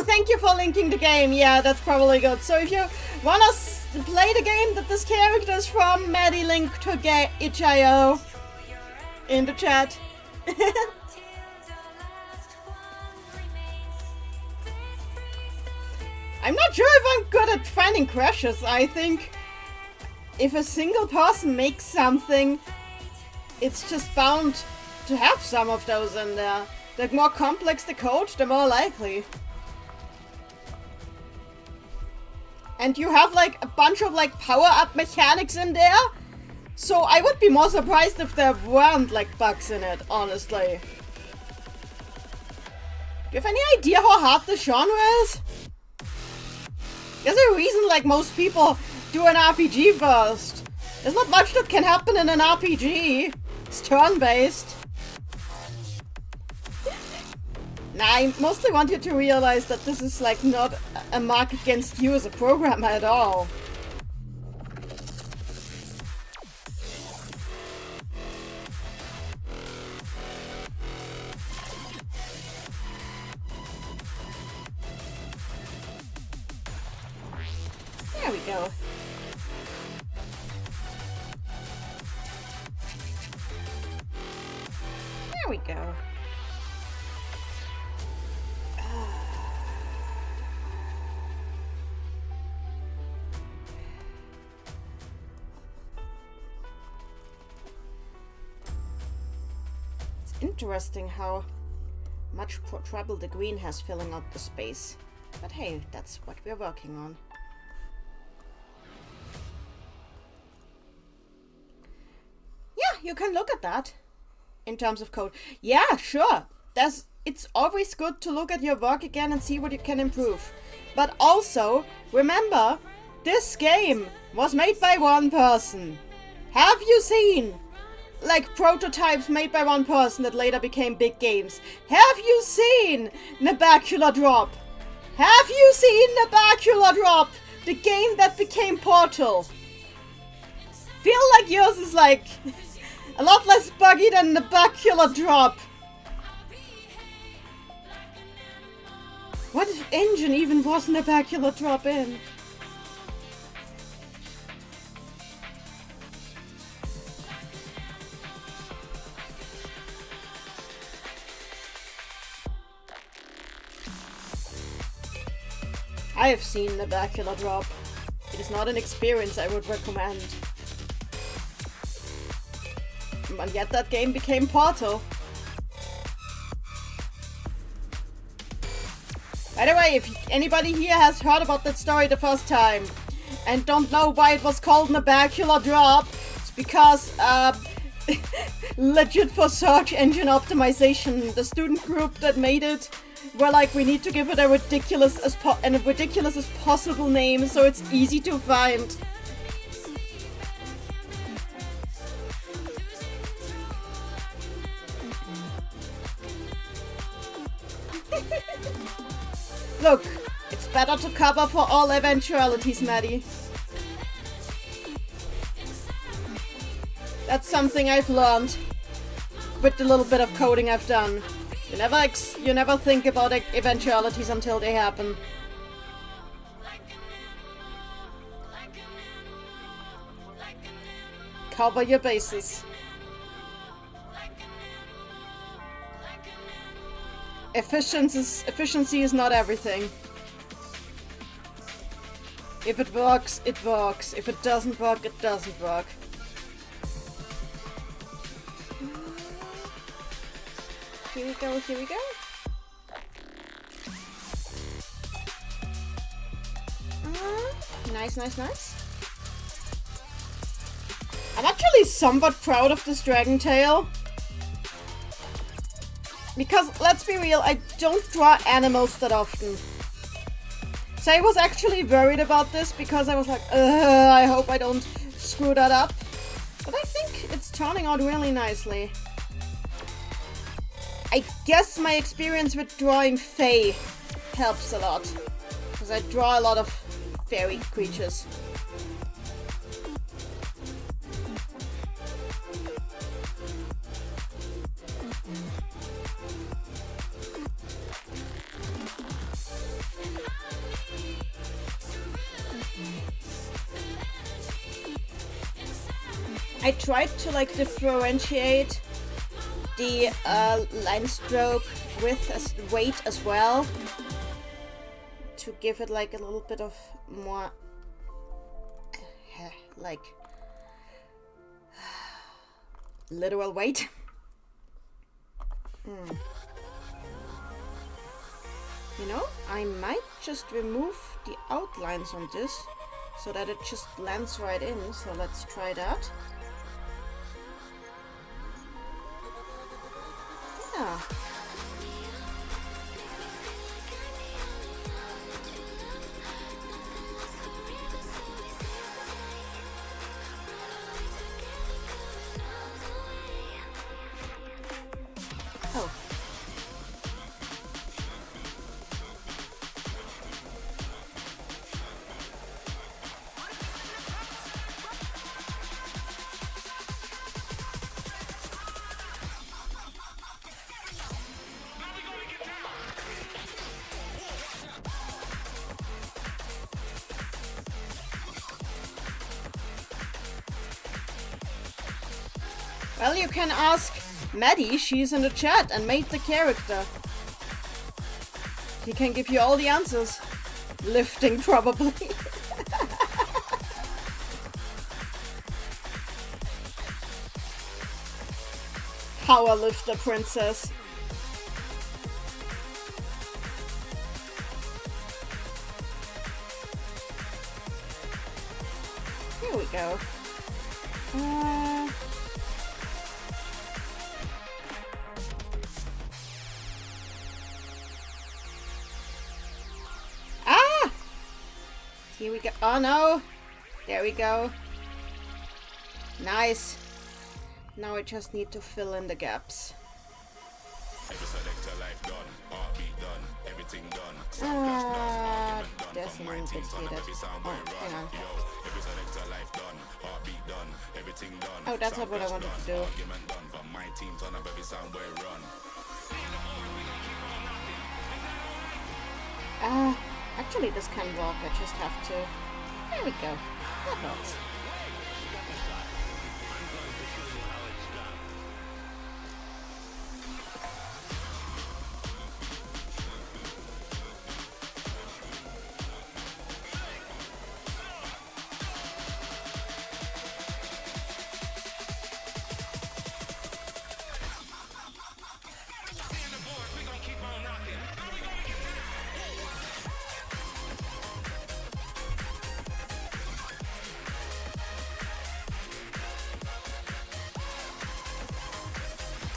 Thank you for linking the game. Yeah, that's probably good. So if you want us to play the game that this character is from, Maddie linked to itch.io in the chat. I'm not sure if I'm good at finding crashes. I think if a single person makes something, it's just bound to have some of those in there. The more complex the code, the more likely. And you have like a bunch of like power-up mechanics in there. So I would be more surprised if there weren't like bugs in it, honestly. Do you have any idea how hard the genre is? There's a reason like most people do an RPG first. There's not much that can happen in an RPG. It's turn-based. Nah, I mostly want you to realize that this is like not a mark against you as a programmer at all. There we go. There we go. Interesting how much trouble the green has filling up the space. But hey, that's what we're working on. Yeah, you can look at that in terms of code. Yeah, sure. It's always good to look at your work again and see what you can improve. But also, remember, this game was made by one person. Have you seen like prototypes made by one person that later became big games? Have you seen Nabacula Drop? Have you seen Nabacula Drop? The game that became Portal. Feel like yours is like a lot less buggy than Nabacula Drop. What engine even was Nabacula Drop in? I have seen Nabacula Drop. It is not an experience I would recommend. And yet that game became Portal. By the way, if anybody here has heard about that story the first time and don't know why it was called Nabacula Drop, it's because legit for search engine optimization, the student group that made it were like, we need to give it a ridiculous as possible name so it's easy to find. Look, it's better to cover for all eventualities, Maddie. That's something I've learned with the little bit of coding I've done. You never think about eventualities until they happen. Cover your bases. Efficiency is not everything. If it works, it works. If it doesn't work, it doesn't work. Here we go, here we go. Nice, nice, nice. I'm actually somewhat proud of this Dragon Tail. Because, let's be real, I don't draw animals that often. So I was actually worried about this because I was like, I hope I don't screw that up. But I think it's turning out really nicely. I guess my experience with drawing Fae helps a lot. Because I draw a lot of fairy creatures. I tried to like differentiate the line stroke width as weight as well to give it like a little bit of more like literal weight. You know, I might just remove the outlines on this so that it just blends right in. So let's try that. Yeah. Oh. Well, you can ask Maddie, she's in the chat and made the character. He can give you all the answers. Lifting, probably. Power lifter princess. Here we go. Here we go. Oh no! There we go. Nice. Now I just need to fill in the gaps. There's a little bit here that... Oh, hang on. Oh, that's not what I wanted to do. Actually, this can work. I just have to... There we go. That works.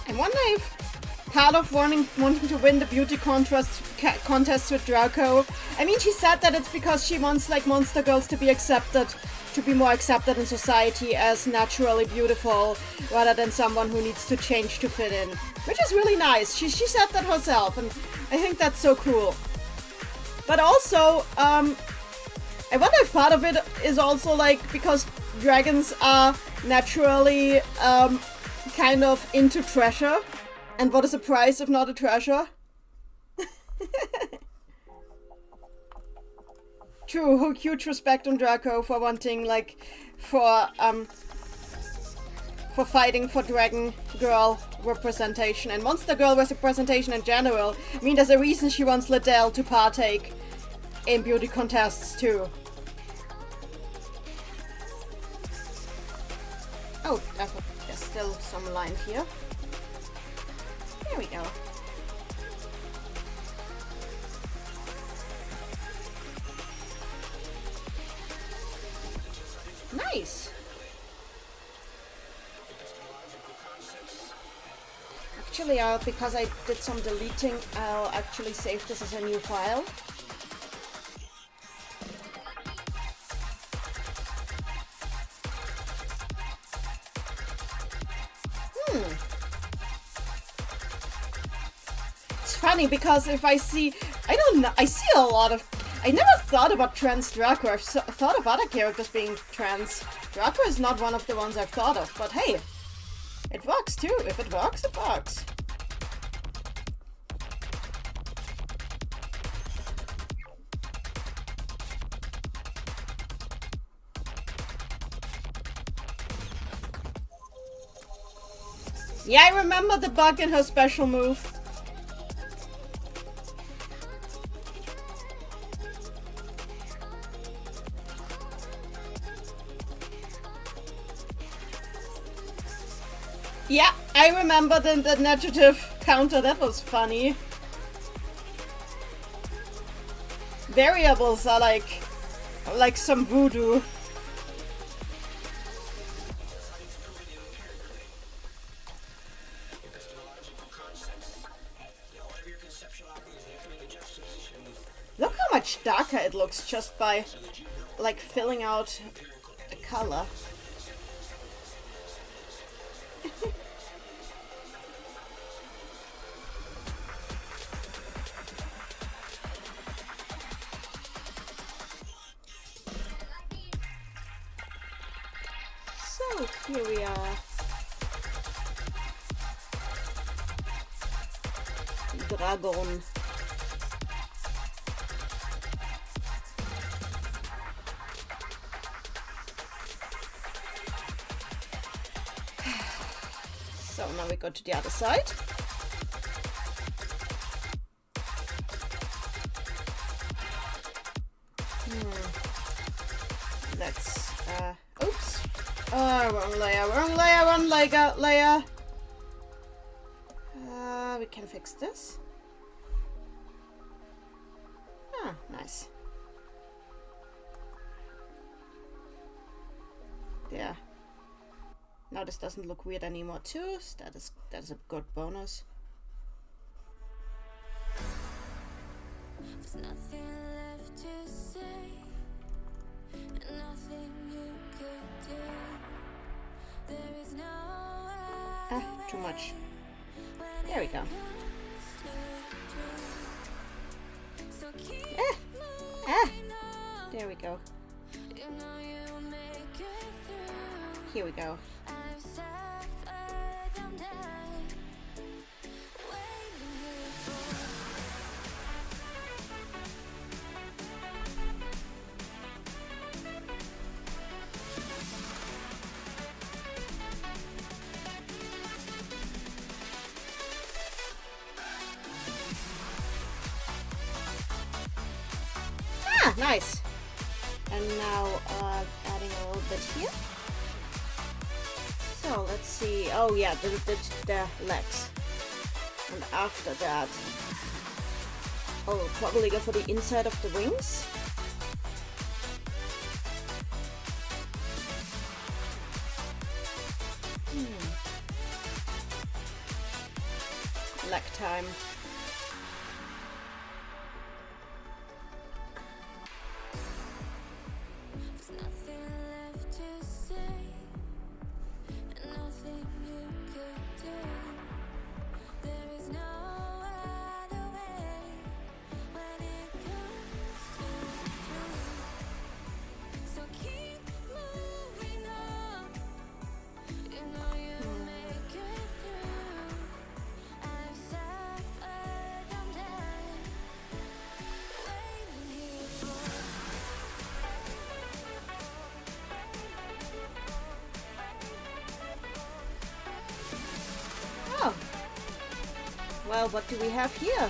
I wonder if part of wanting to win the beauty contest with Draco, I mean, she said that it's because she wants like monster girls to be accepted, to be more accepted in society as naturally beautiful, rather than someone who needs to change to fit in, which is really nice. She said that herself, and I think that's so cool. But also, I wonder if part of it is also like because dragons are naturally kind of into treasure, and what is a prize if not a treasure? True, huge respect on Draco for wanting, like, for fighting for dragon girl representation and monster girl representation in general. I mean, there's a reason she wants Liddell to partake in beauty contests too. Oh, there's still some line here. There we go. Nice. Actually, because I did some deleting, I'll actually save this as a new file. It's funny because if I see, I don't know, I see a lot of, I never thought about trans Draco. I've thought of other characters being trans. Draco is not one of the ones I've thought of, but hey, it works too. If it works, it works. Yeah, I remember the bug in her special move. Yeah, I remember the negative counter. That was funny. variables are like some voodoo. Look how much darker it looks just by like filling out a color. So here we are. Dragon. So now we go to the other side. Let's, oops. Oh, wrong layer. We can fix this. Ah, nice. There. Now this doesn't look weird anymore too. So that is a good bonus. There's nothing left to say, nothing you could do. There is no Too much. There we go. There we go. Here we go. Ah, nice. And now adding a little bit here. So let's see. Oh yeah, the legs. And after that, I'll probably go for the inside of the wings. Leg time. Oh. Well, what do we have here?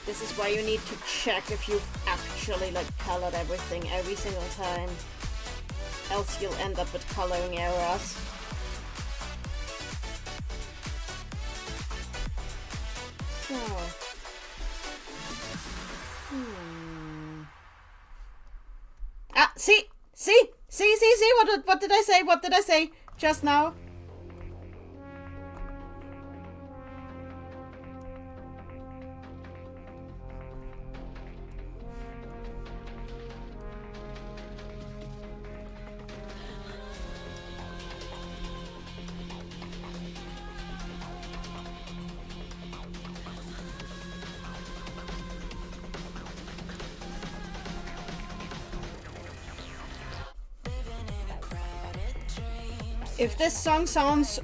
This is why you need to check if you've actually like colored everything every single time. Else you'll end up with coloring errors. So, Ah, see, what did I say? What did I say just now? If this song sounds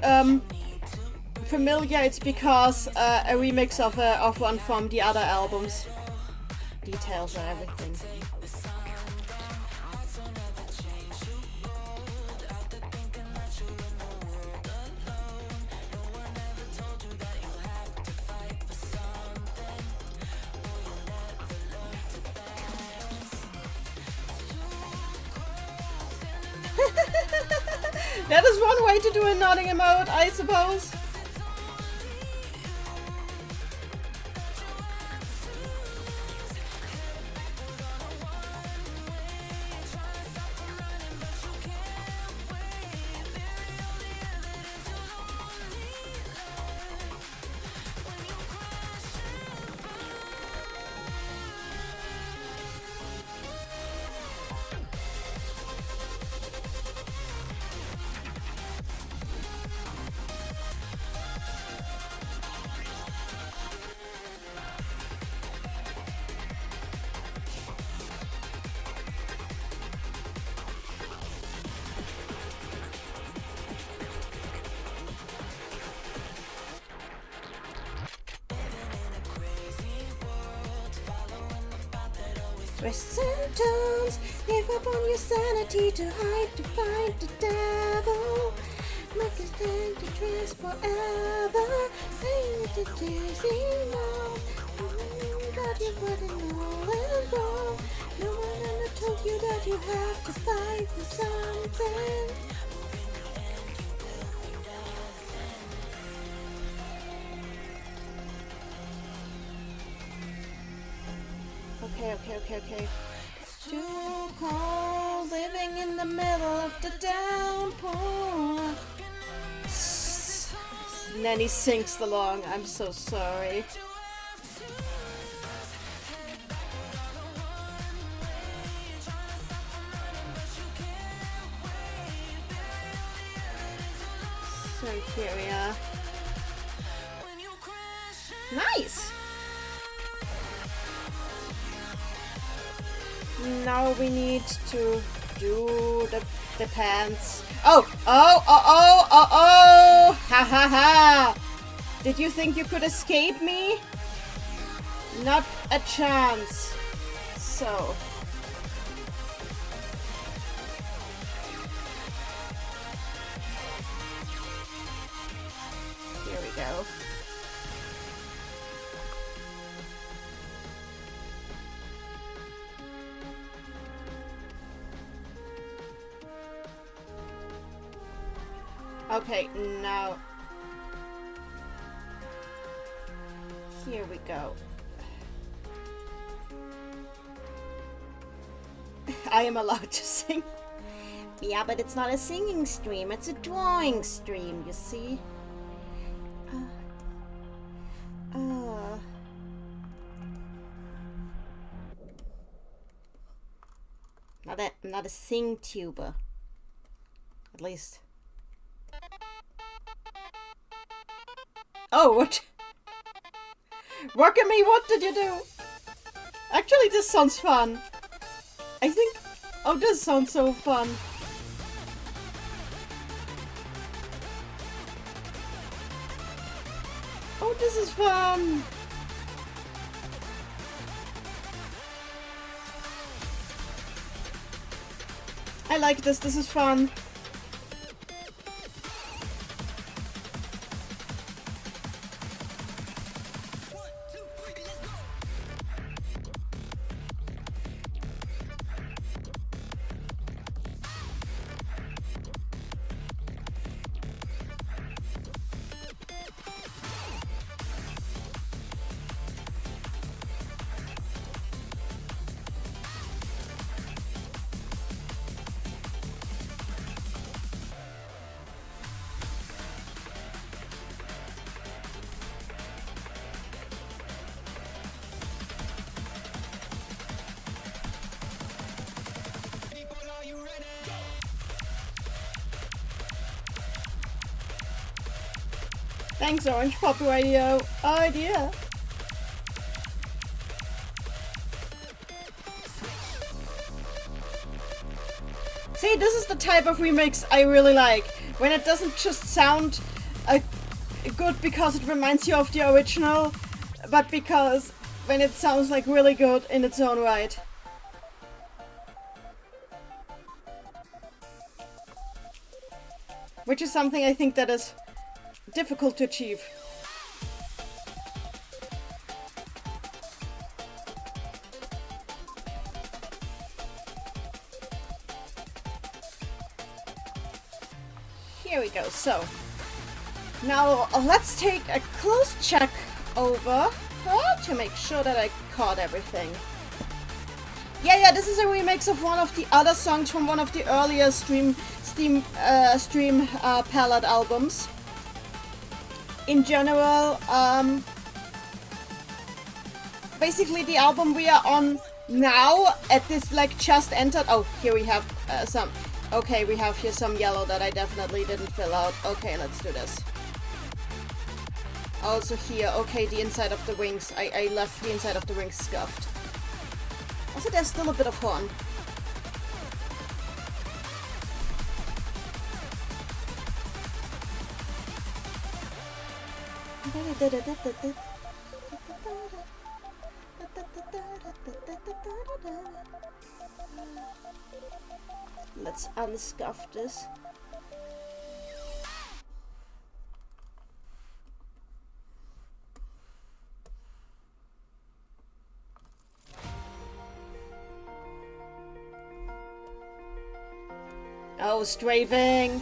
familiar, it's because a remix of one from the other albums. Details and everything. That is one way to do a nodding emote, I suppose. Twists and turns, give up on your sanity to hide to find the devil. Make us stand to trust forever. Saying it to dizzy now. That you wouldn't know and wrong. No one ever told you that you have to fight for something. Okay. Too cold, living in the middle of the downpour. Nanny sings along. I'm so sorry. So here we are. Nice! Now we need to do the pants. Oh! Ha ha ha! Did you think you could escape me? Not a chance. So. Here we go. Okay, now here we go. I am allowed to sing. Yeah, but it's not a singing stream, it's a drawing stream, you see. I'm not a sing tuber. At least. Oh, what? Rockamy, what did you do? Actually, this sounds fun. I think... Oh, this sounds so fun. Oh, this is fun. I like this. This is fun. Thanks, Orange Pop Radio. Oh dear. See, this is the type of remix I really like. When it doesn't just sound good because it reminds you of the original, but because when it sounds like really good in its own right. Which is something I think that is difficult to achieve. here we go. So now let's take a close check over to make sure that I caught everything. Yeah, this is a remix of one of the other songs from one of the earlier Stream Palette albums. In general, basically the album we are on now at this like just entered. Oh, here we have some. Okay, we have here some yellow that I definitely didn't fill out. Okay, let's do this. Also here, okay, the inside of the wings. I left the inside of the wings scuffed. Also, there's still a bit of horn. Let's unscuff this. Oh, strafing!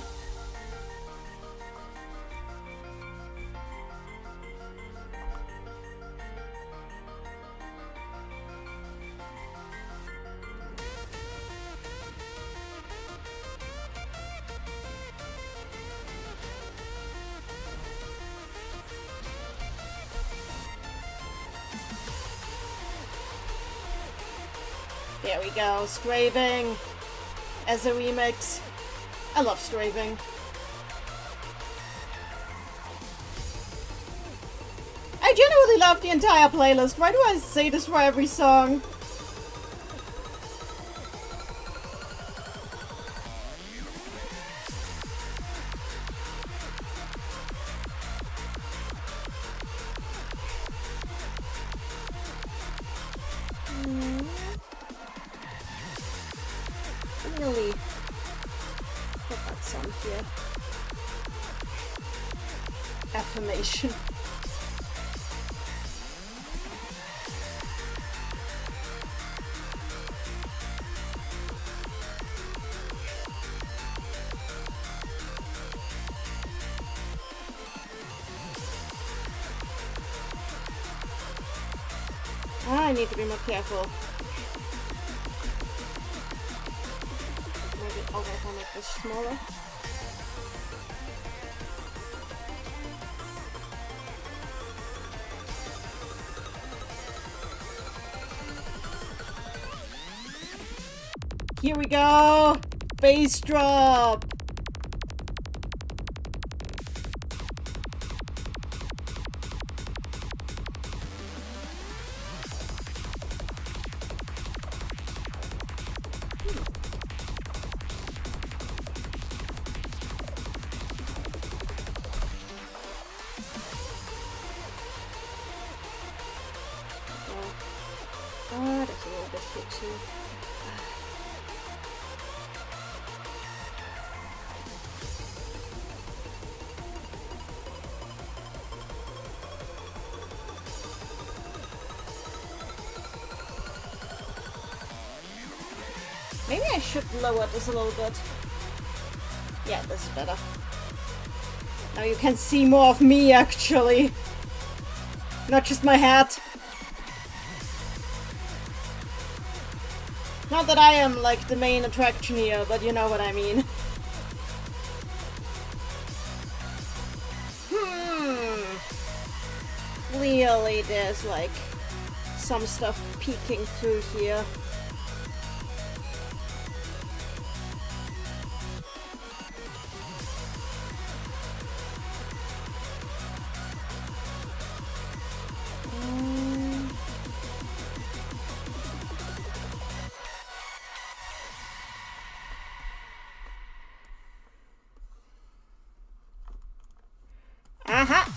There we go, strafing as a remix. I love strafing. I genuinely love the entire playlist. Why do I say this for every song? Really? Put that song here. Affirmation. I need to be more careful. Maybe I'll make this smaller. Here we go! Bass drop! Oh, that's a little bit here too. Maybe I should lower this a little bit. Yeah, this is better. Now you can see more of me, actually. Not just my hat. Not that I am, like, the main attraction here, but you know what I mean. Clearly there's, like, some stuff peeking through here. Aha!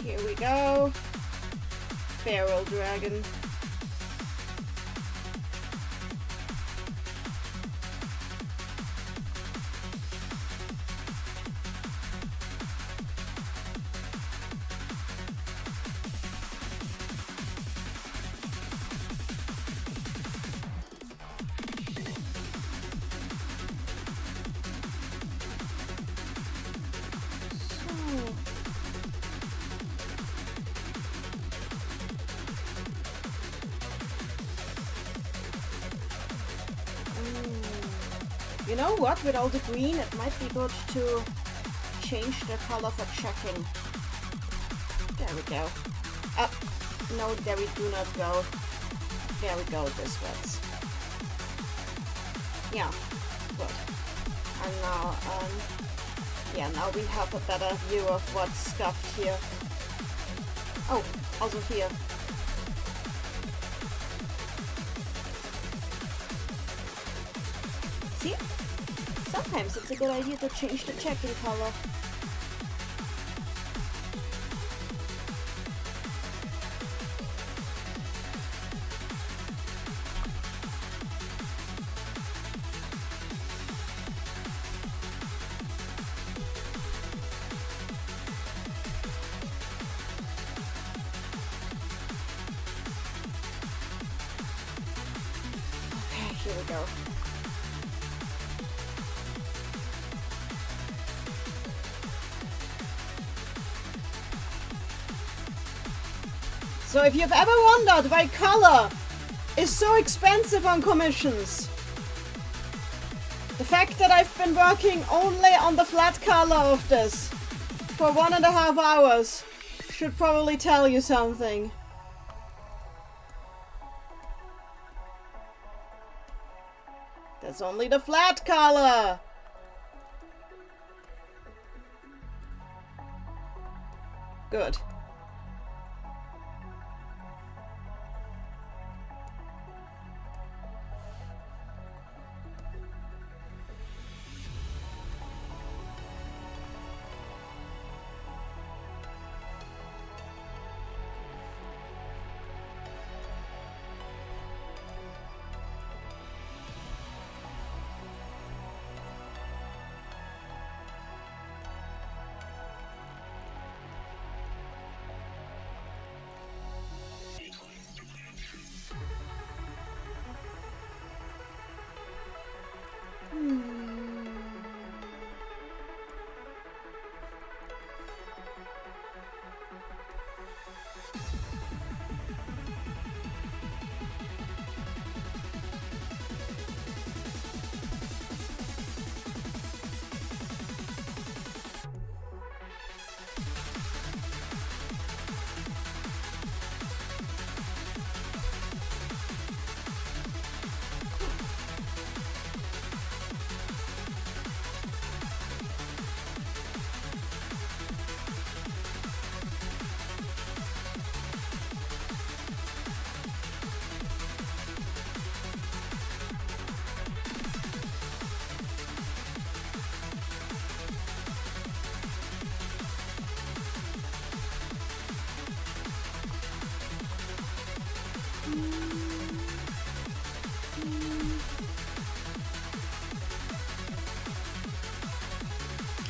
Here we go. feral dragon. You know what? With all the green, it might be good to change the color for checking. There we go. Up. No, there we do not go. There we go, this works. Yeah, good. And now, yeah, now we have a better view of what's scuffed here. Oh, also here. See? Sometimes it's a good idea to change the checking color. Okay, here we go. So if you've ever wondered why color is so expensive on commissions, the fact that I've been working only on the flat color of this for 1.5 hours should probably tell you something. That's only the flat color. Good.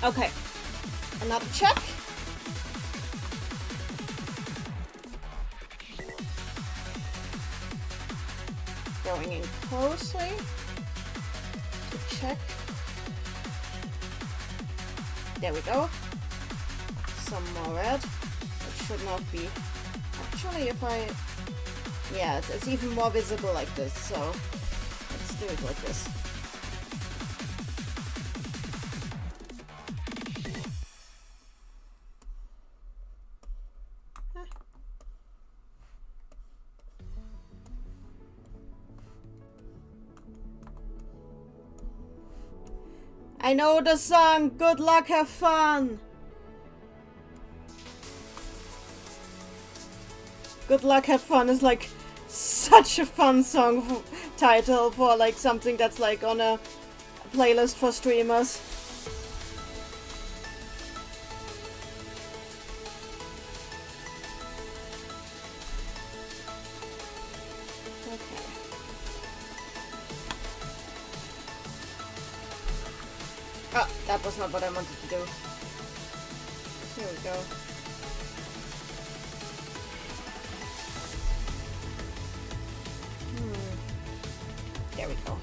Okay, another check. Going in closely to check. There we go. Some more red. It should not be. Actually, if I... Yeah, it's even more visible like this, so let's do it like this. I know the song. Good luck, have fun. Good luck, have fun is like such a fun song title for like something that's like on a playlist for streamers. That was not what I wanted to do. Here we go. There we go.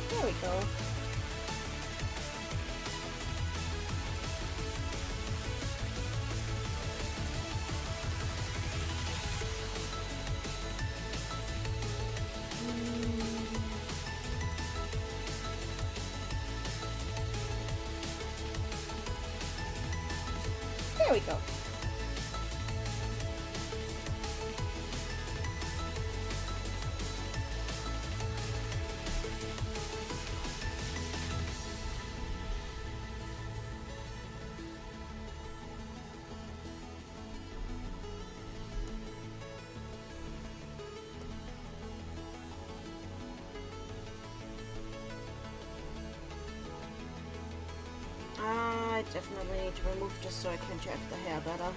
There we go. There we go. I definitely need to remove this so I can check the hair better.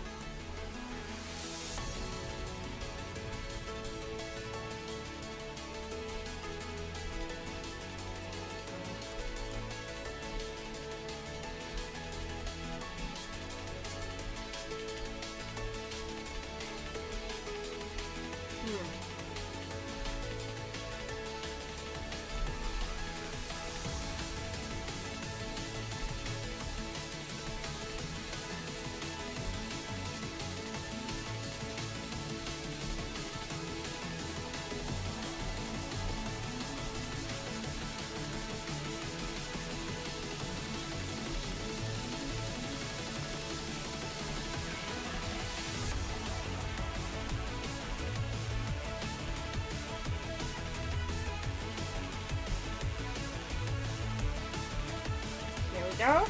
Go.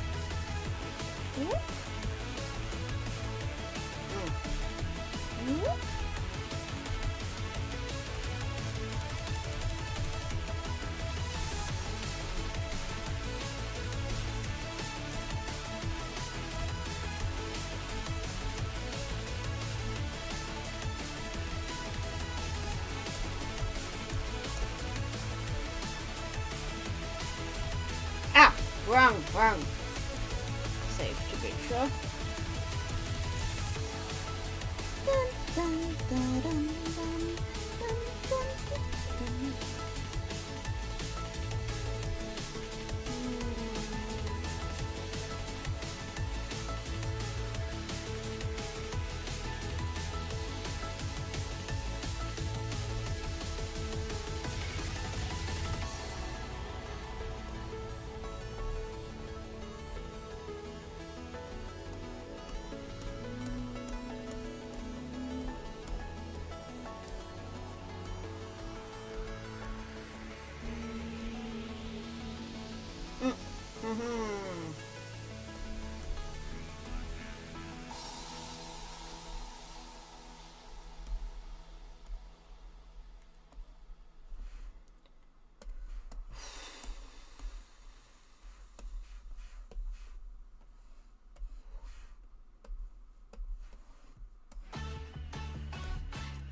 Ah, wrong. Safe to be sure.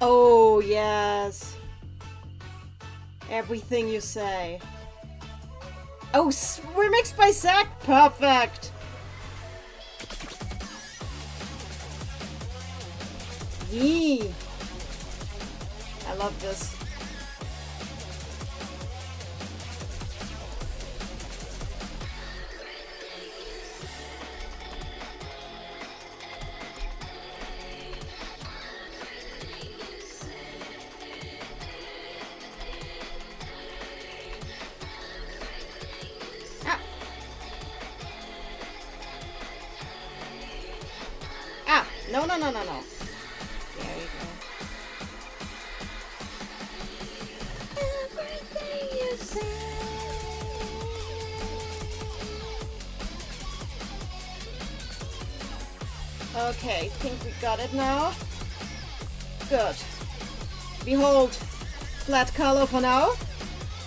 Oh, yes. Everything you say. Oh, remixed by Zach. Perfect. Yee. I love this. No. There we go. Everything you say. Okay, think we got it now. Good. Behold, flat color for now.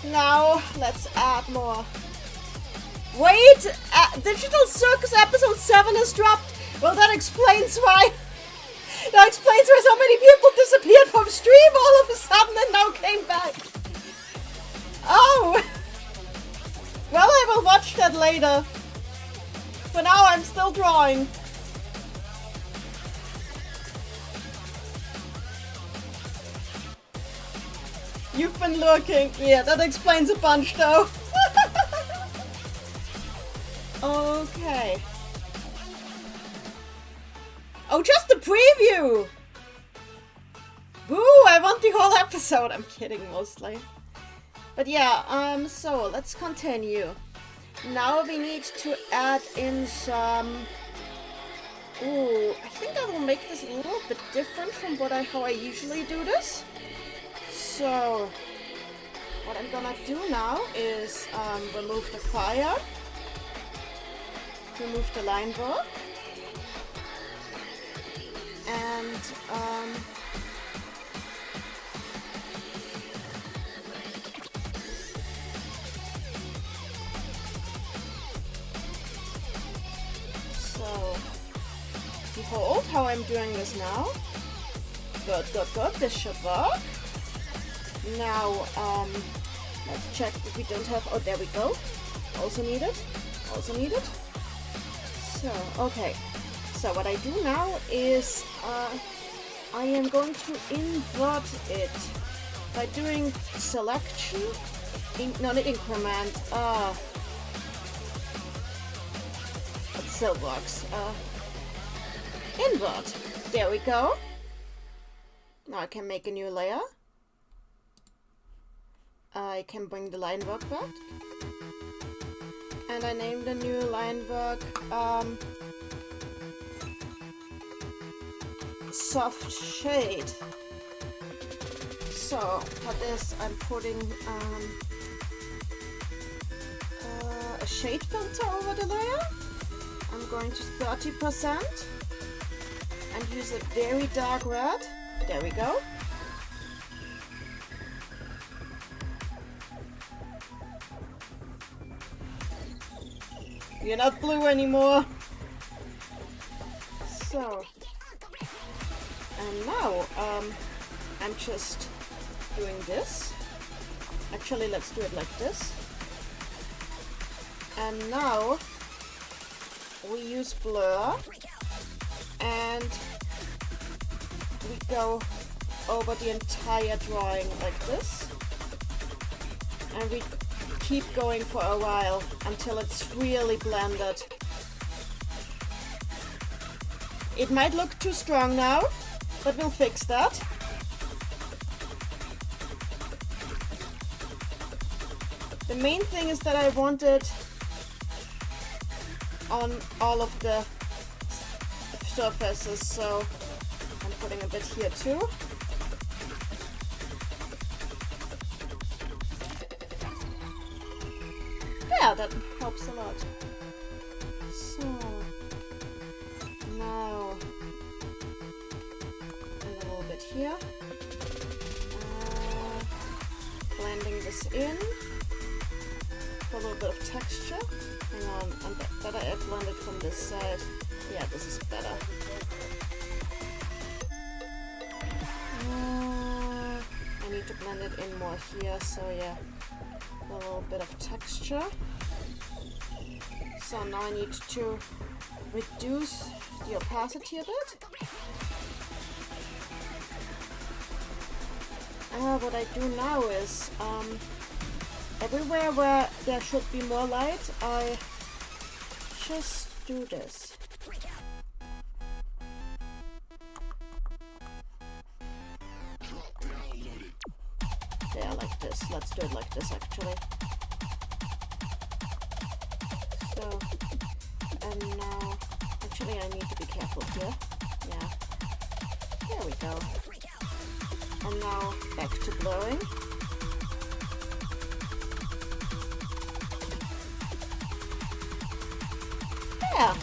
Now, let's add more. Wait! Digital Circus episode 7 is dropped. Well, that explains why. That explains why so many people disappeared from stream all of a sudden and now came back. Oh! Well, I will watch that later. For now, I'm still drawing. You've been lurking. Yeah, that explains a bunch though. Okay. Oh, just the preview! Woo, I want the whole episode. I'm kidding mostly. But yeah, so let's continue. Now we need to add in some... Ooh, I think I will make this a little bit different from how I usually do this. So, what I'm gonna do now is remove the fire, remove the line work, and so behold how I'm doing this now. Good, good, good. This should work. Now, let's check if we don't have... Oh, there we go. Also need it. Also need it. So, okay. So what I do now is I am going to invert it by doing selection. No, not increment. It still works. Invert. There we go. Now I can make a new layer. I can bring the line work back. And I named the new line work soft shade. So for this I'm putting a shade filter over the layer. I'm going to 30% and use a very dark red. There we go. You're not blue anymore. So, and now I'm just doing this. Actually, let's do it like this. And now we use blur and we go over the entire drawing like this. And we keep going for a while until it's really blended. It might look too strong now, but we'll fix that. The main thing is that I want it on all of the surfaces, so I'm putting a bit here too. Yeah, that helps a lot. So, now a little bit here. Blending this in for a little bit of texture. Hang on, I'm better I blend it from this side. Yeah, this is better. I need to blend it in more here, so yeah. A little bit of texture. So now I need to reduce the opacity a bit. What I do now is everywhere where there should be more light, I just do this. Yeah, like this. Let's do it like this actually. So, and now, actually I need to be careful here. Yeah. There we go. And now back to blurring. Yeah.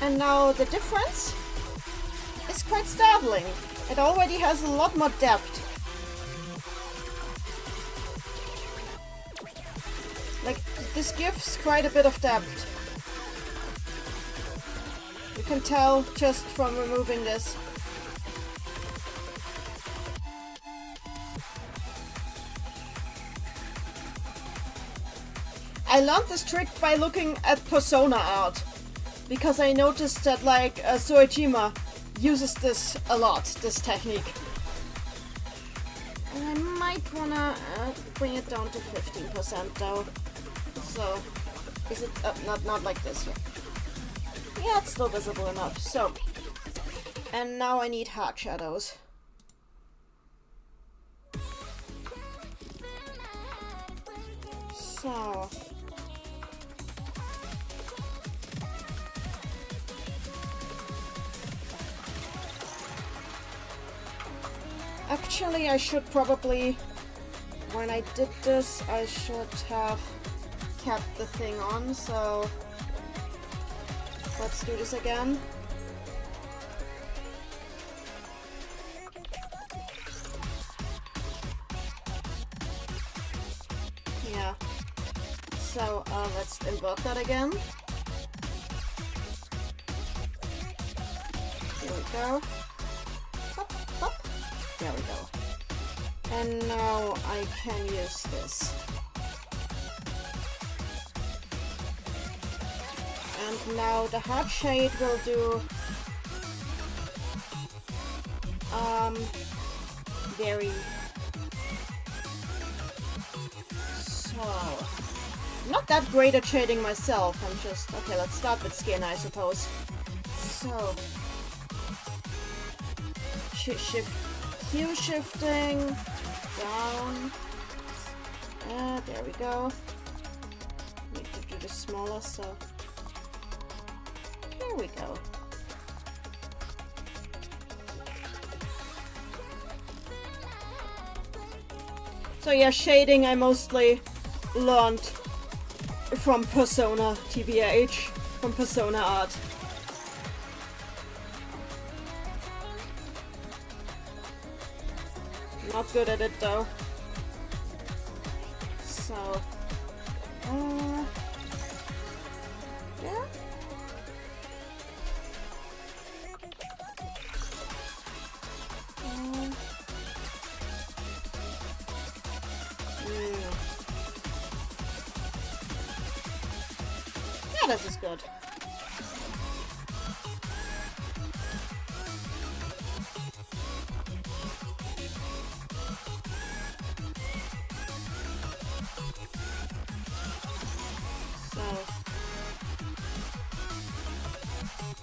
And now the difference is quite startling. It already has a lot more depth. Like, this gives quite a bit of depth. You can tell just from removing this. I learned this trick by looking at Persona art, because I noticed that like Soejima uses this a lot, this technique. And I might wanna bring it down to 15% though. So, is it not like this yet? Yeah, it's still visible enough. So, and now I need hard shadows. So. Actually, I should probably, when I did this, I should have kept the thing on, so let's do this again. Yeah. So, let's invert that again. Here we go. Hop, hop. There we go. And now I can use this. And now the hard shade will do very so not that great at shading myself. I'm just okay, let's start with skin, I suppose. So shift hue shifting down. There we go. Need to do this smaller, so here we go. So yeah, shading I mostly learned from Persona TBH, from Persona art. Not good at it though. So, yeah. Yeah, this is good.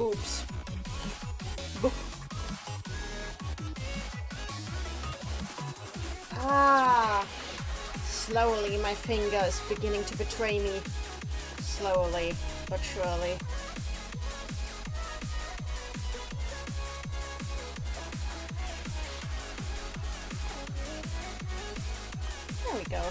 Oops. Boop. Ah! Slowly, my finger is beginning to betray me. Slowly, but surely. There we go.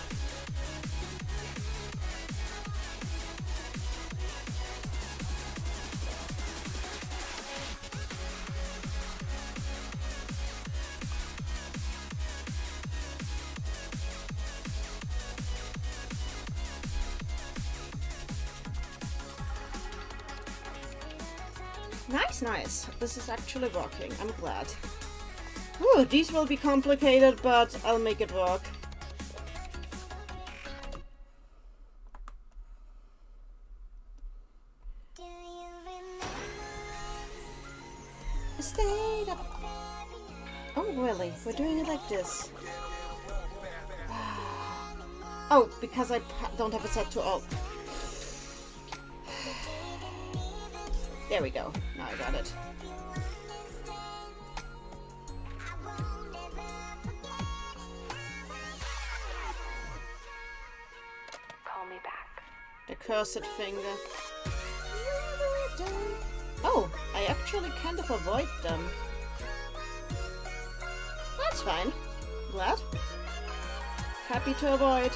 Nice, nice. This is actually working. I'm glad. Ooh, these will be complicated, but I'll make it work. Stayed up. Oh, really? We're doing it like this. Oh, because I don't have it set to all. There we go. Now I got it. Call me back. The cursed finger. Oh, I actually kind of avoid them. That's fine. Glad. Happy to avoid.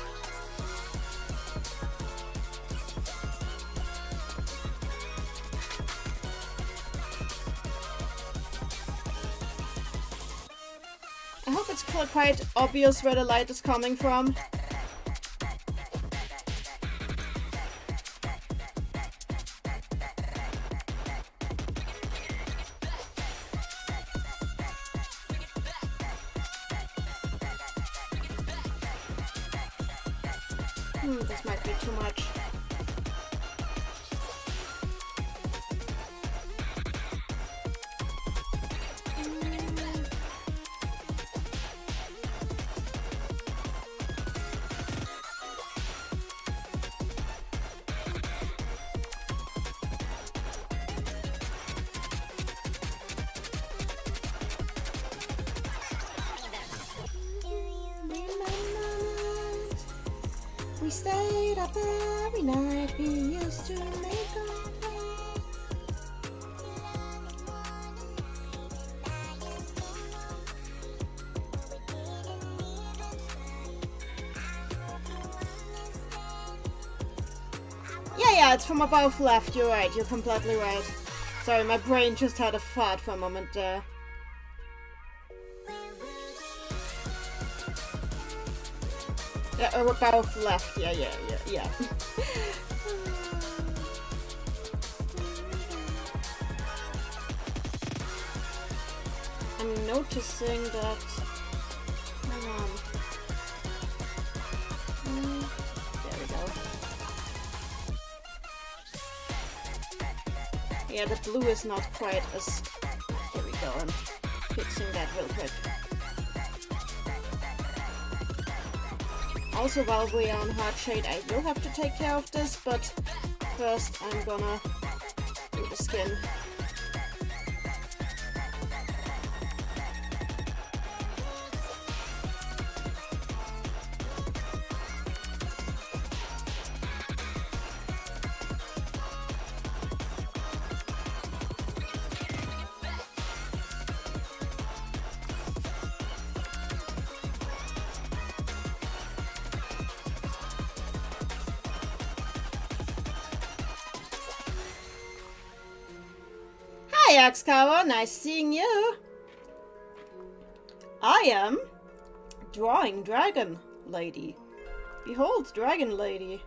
quite obvious where the light is coming from. This might be too much. We stayed up every night, we used to make our plans. Yeah, it's from above left, you're right, you're completely right. Sorry, my brain just had a fart for a moment there. Yeah, above left, yeah. I'm noticing that... Hang on. There we go. Yeah, the blue is not quite as... Here we go, I'm fixing that real quick. Also, while we are on hard shade, I will have to take care of this, but first I'm gonna do the skin. Hi, Axkawa, nice seeing you. I am drawing Dragon Lady. Behold, Dragon Lady.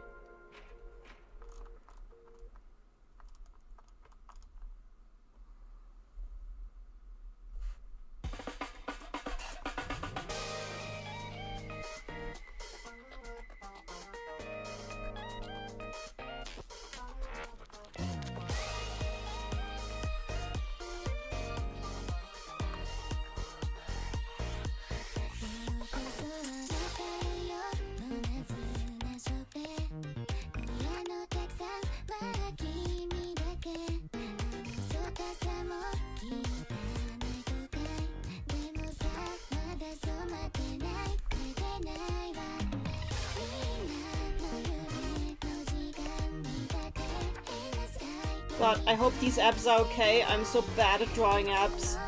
God, I hope these apps are okay. I'm so bad at drawing apps.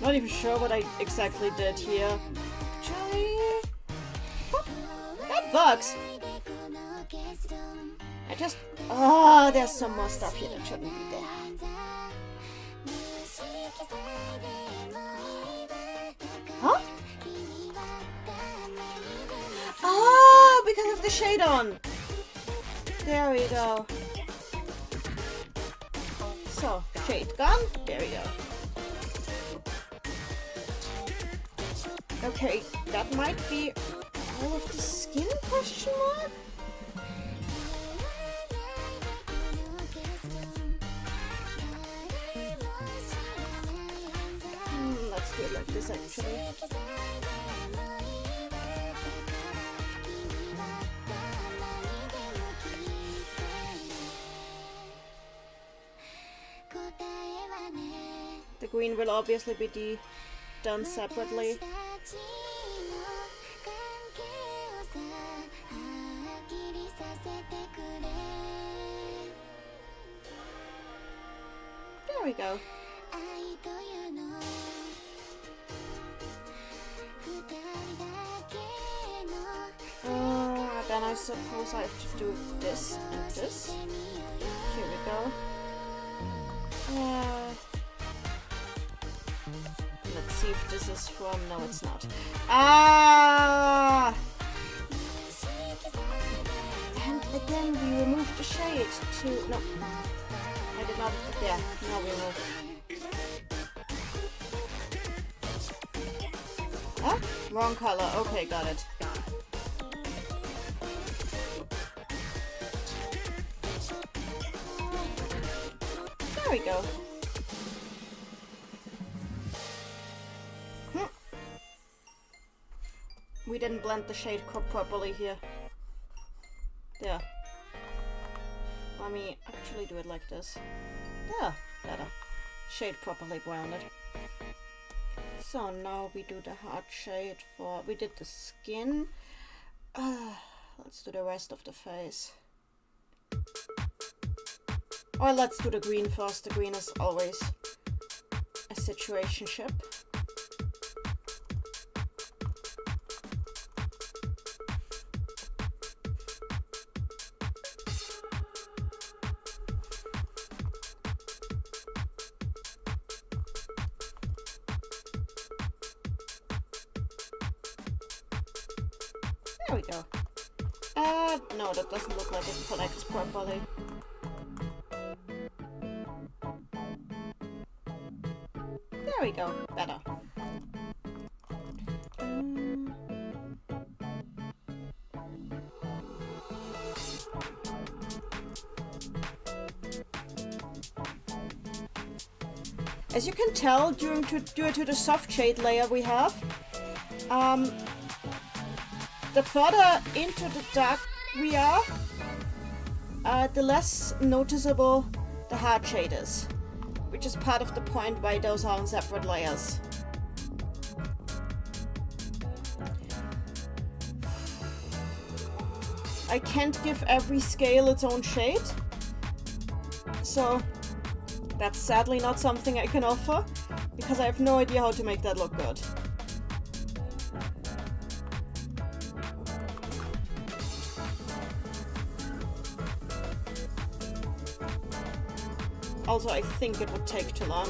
Not even sure what I exactly did here. Charlie? Oh, that works! I just... Oh, there's some more stuff here that shouldn't be there. Huh? Oh, because of the shade on! There we go. So, shade gone. There we go. Okay, that might be all of the skin, question mark? Let's do it like this actually. The green will obviously be done separately. There we go. Then I suppose I have to do this and this. Here we go. Let's see if this is from... No, it's not. Ah! And again, we removed the shade to... No. I did not... Yeah, no, we removed. Huh? Wrong color. Okay, got it. There we go. We didn't blend the shade properly here. There. Let me actually do it like this. Yeah, better. Shade properly browted. So now we do the hard shade for... We did the skin. Let's do the rest of the face. Or let's do the green first. The green is always a situationship. There we go. No, that doesn't look like it connects properly. There we go. Better. As you can tell, due to the soft shade layer we have, the further into the dark we are, the less noticeable the hard shade is, which is part of the point why those are on separate layers. I can't give every scale its own shade, so that's sadly not something I can offer, because I have no idea how to make that look good. Also, I think it would take too long.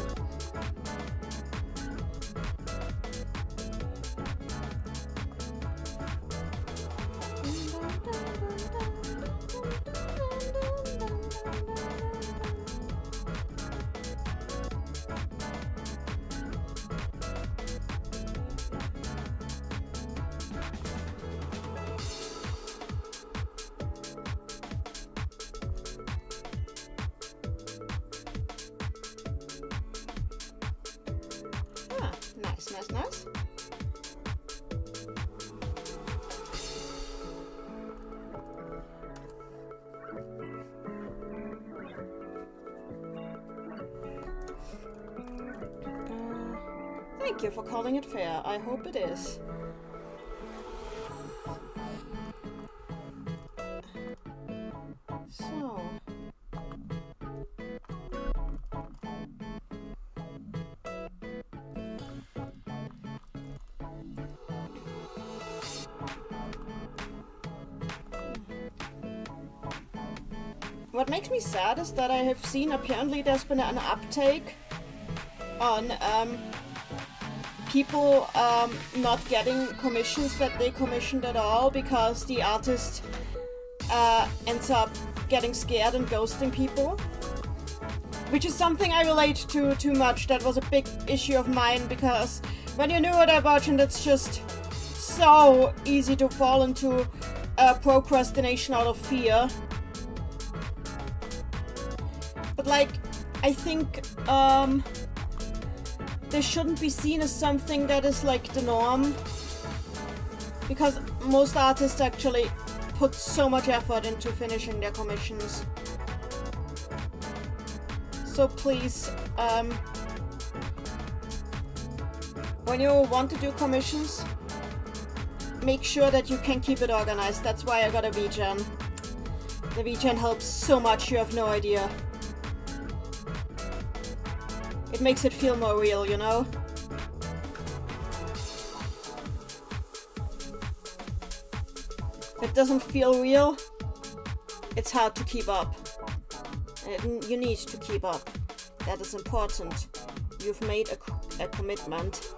Nice. Thank you for calling it fair. I hope it is. So... What makes me sad is that I have seen apparently there's been an uptake on people not getting commissions that they commissioned at all because the artist ends up getting scared and ghosting people. Which is something I relate to too much. That was a big issue of mine because when you're new at a merchant, it's just so easy to fall into procrastination out of fear. But like, I think this shouldn't be seen as something that is like the norm, because most artists actually put so much effort into finishing their commissions. So please, when you want to do commissions, make sure that you can keep it organized. That's why I got a VGen. The VGen helps so much, you have no idea. It makes it feel more real, you know? If it doesn't feel real, it's hard to keep up. You need to keep up. That is important. You've made a commitment.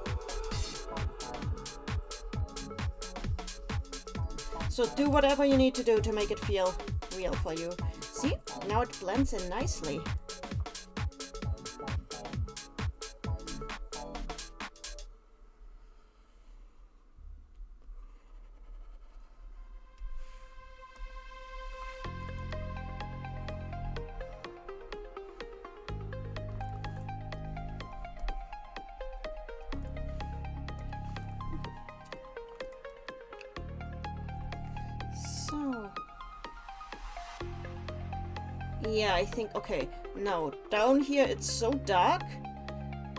So do whatever you need to do to make it feel real for you. See? Now it blends in nicely. Yeah, I think, okay, no, down here it's so dark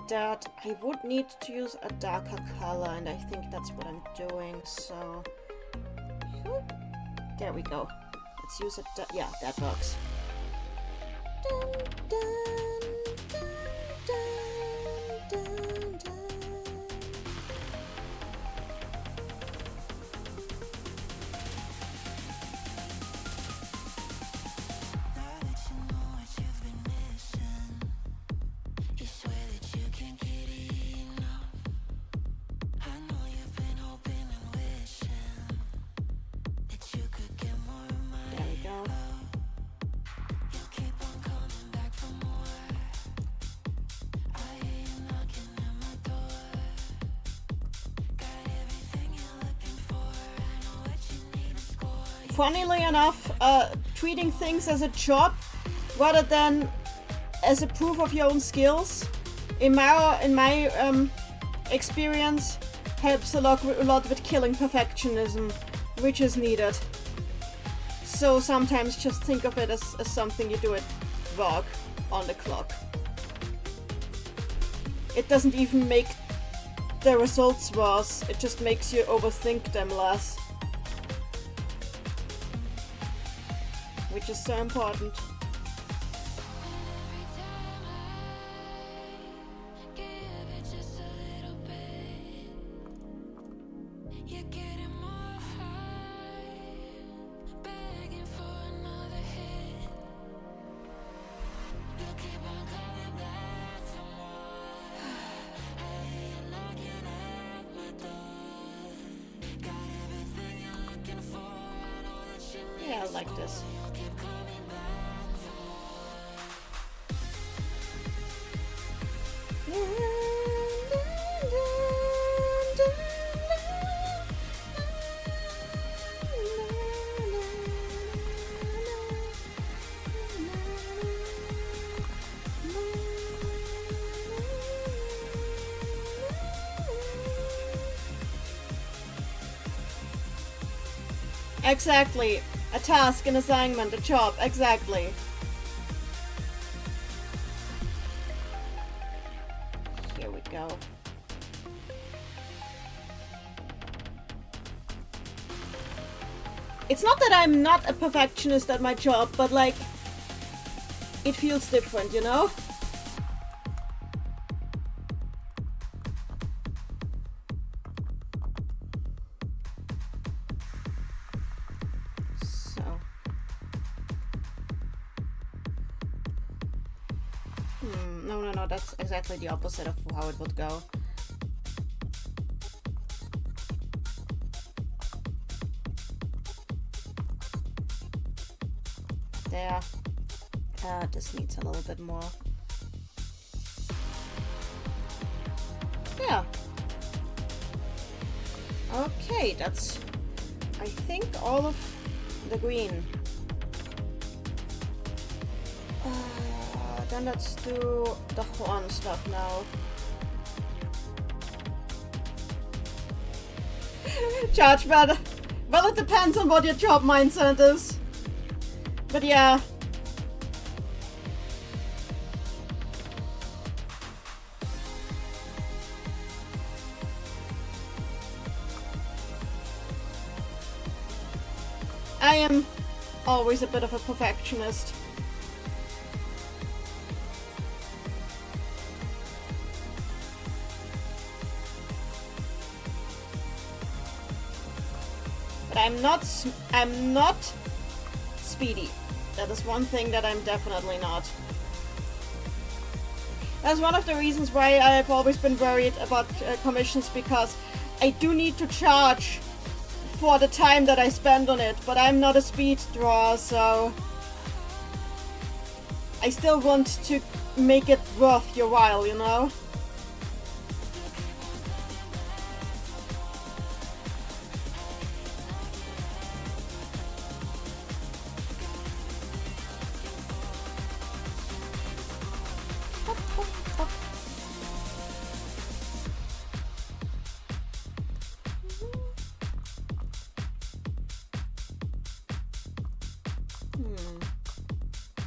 that I would need to use a darker color, and I think that's what I'm doing, so... There we go. Let's use it, yeah, that works. Dun, dun, dun, dun, dun, dun. Funnily enough, treating things as a job rather than as a proof of your own skills, in my experience, helps a lot with killing perfectionism, which is needed. So sometimes just think of it as something you do at work on the clock. It doesn't even make the results worse, it just makes you overthink them less. Which is so important. Yeah, I like this. Exactly. A task, an assignment, a job. Exactly. Here we go. It's not that I'm not a perfectionist at my job, but like, it feels different, you know? No, that's exactly the opposite of how it would go. There. This needs a little bit more. Yeah. Okay, that's, I think, all of the green. Then let's do the horn stuff now. Judgment. Well, it depends on what your job mindset is. But yeah. I am always a bit of a perfectionist. But I'm not speedy. That is one thing that I'm definitely not. That's one of the reasons why I've always been worried about commissions, because I do need to charge for the time that I spend on it, but I'm not a speed drawer, so I still want to make it worth your while, you know?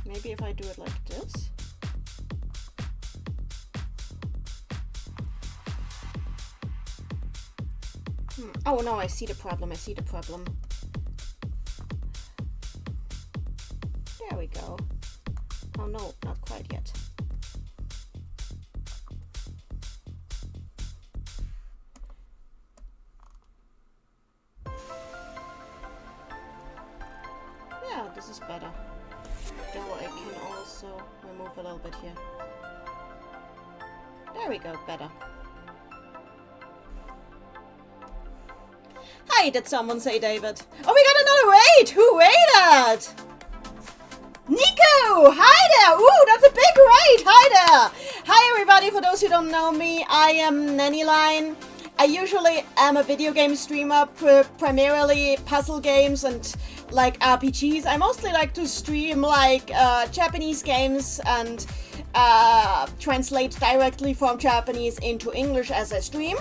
Maybe if I do it like this. Oh no, I see the problem, I see the problem. There we go. Oh no, not quite yet. Yeah, this is better. Though I can also remove a little bit here. There we go, better. Hi, did someone say David? Oh, we got another raid! Who raided? Nico! Hi there! Ooh, that's a big raid! Hi there! Hi everybody, for those who don't know me, I am Nannyline. I usually am a video game streamer, primarily puzzle games and like RPGs. I mostly like to stream like Japanese games and translate directly from Japanese into English as I stream.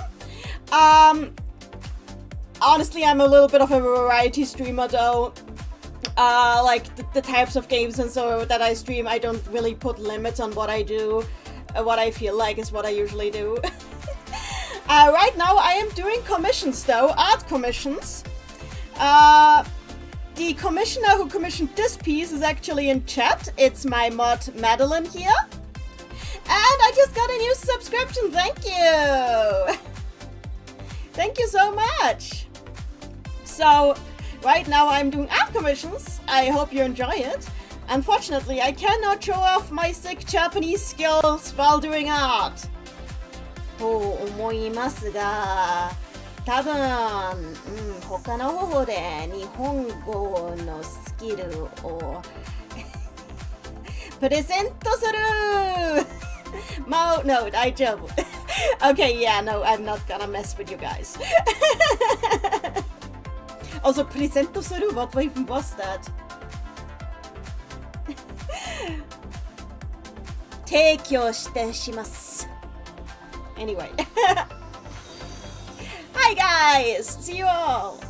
Honestly, I'm a little bit of a variety streamer though. Like the types of games and so that I stream, I don't really put limits on what I do. What I feel like is what I usually do. Right now I am doing commissions though, art commissions. The commissioner who commissioned this piece is actually in chat. It's my mod Madeline here. And I just got a new subscription, thank you! Thank you so much! So, right now I'm doing art commissions. I hope you enjoy it. Unfortunately, I cannot show off my sick Japanese skills while doing art. と思いますが、多分、他の方法で日本語のスキルをプレゼントするNo, 大丈夫 Okay, yeah, no, I'm not gonna mess with you guys. Also, プレゼントする What even was that? 提供してします Anyway. Hi guys! See you all!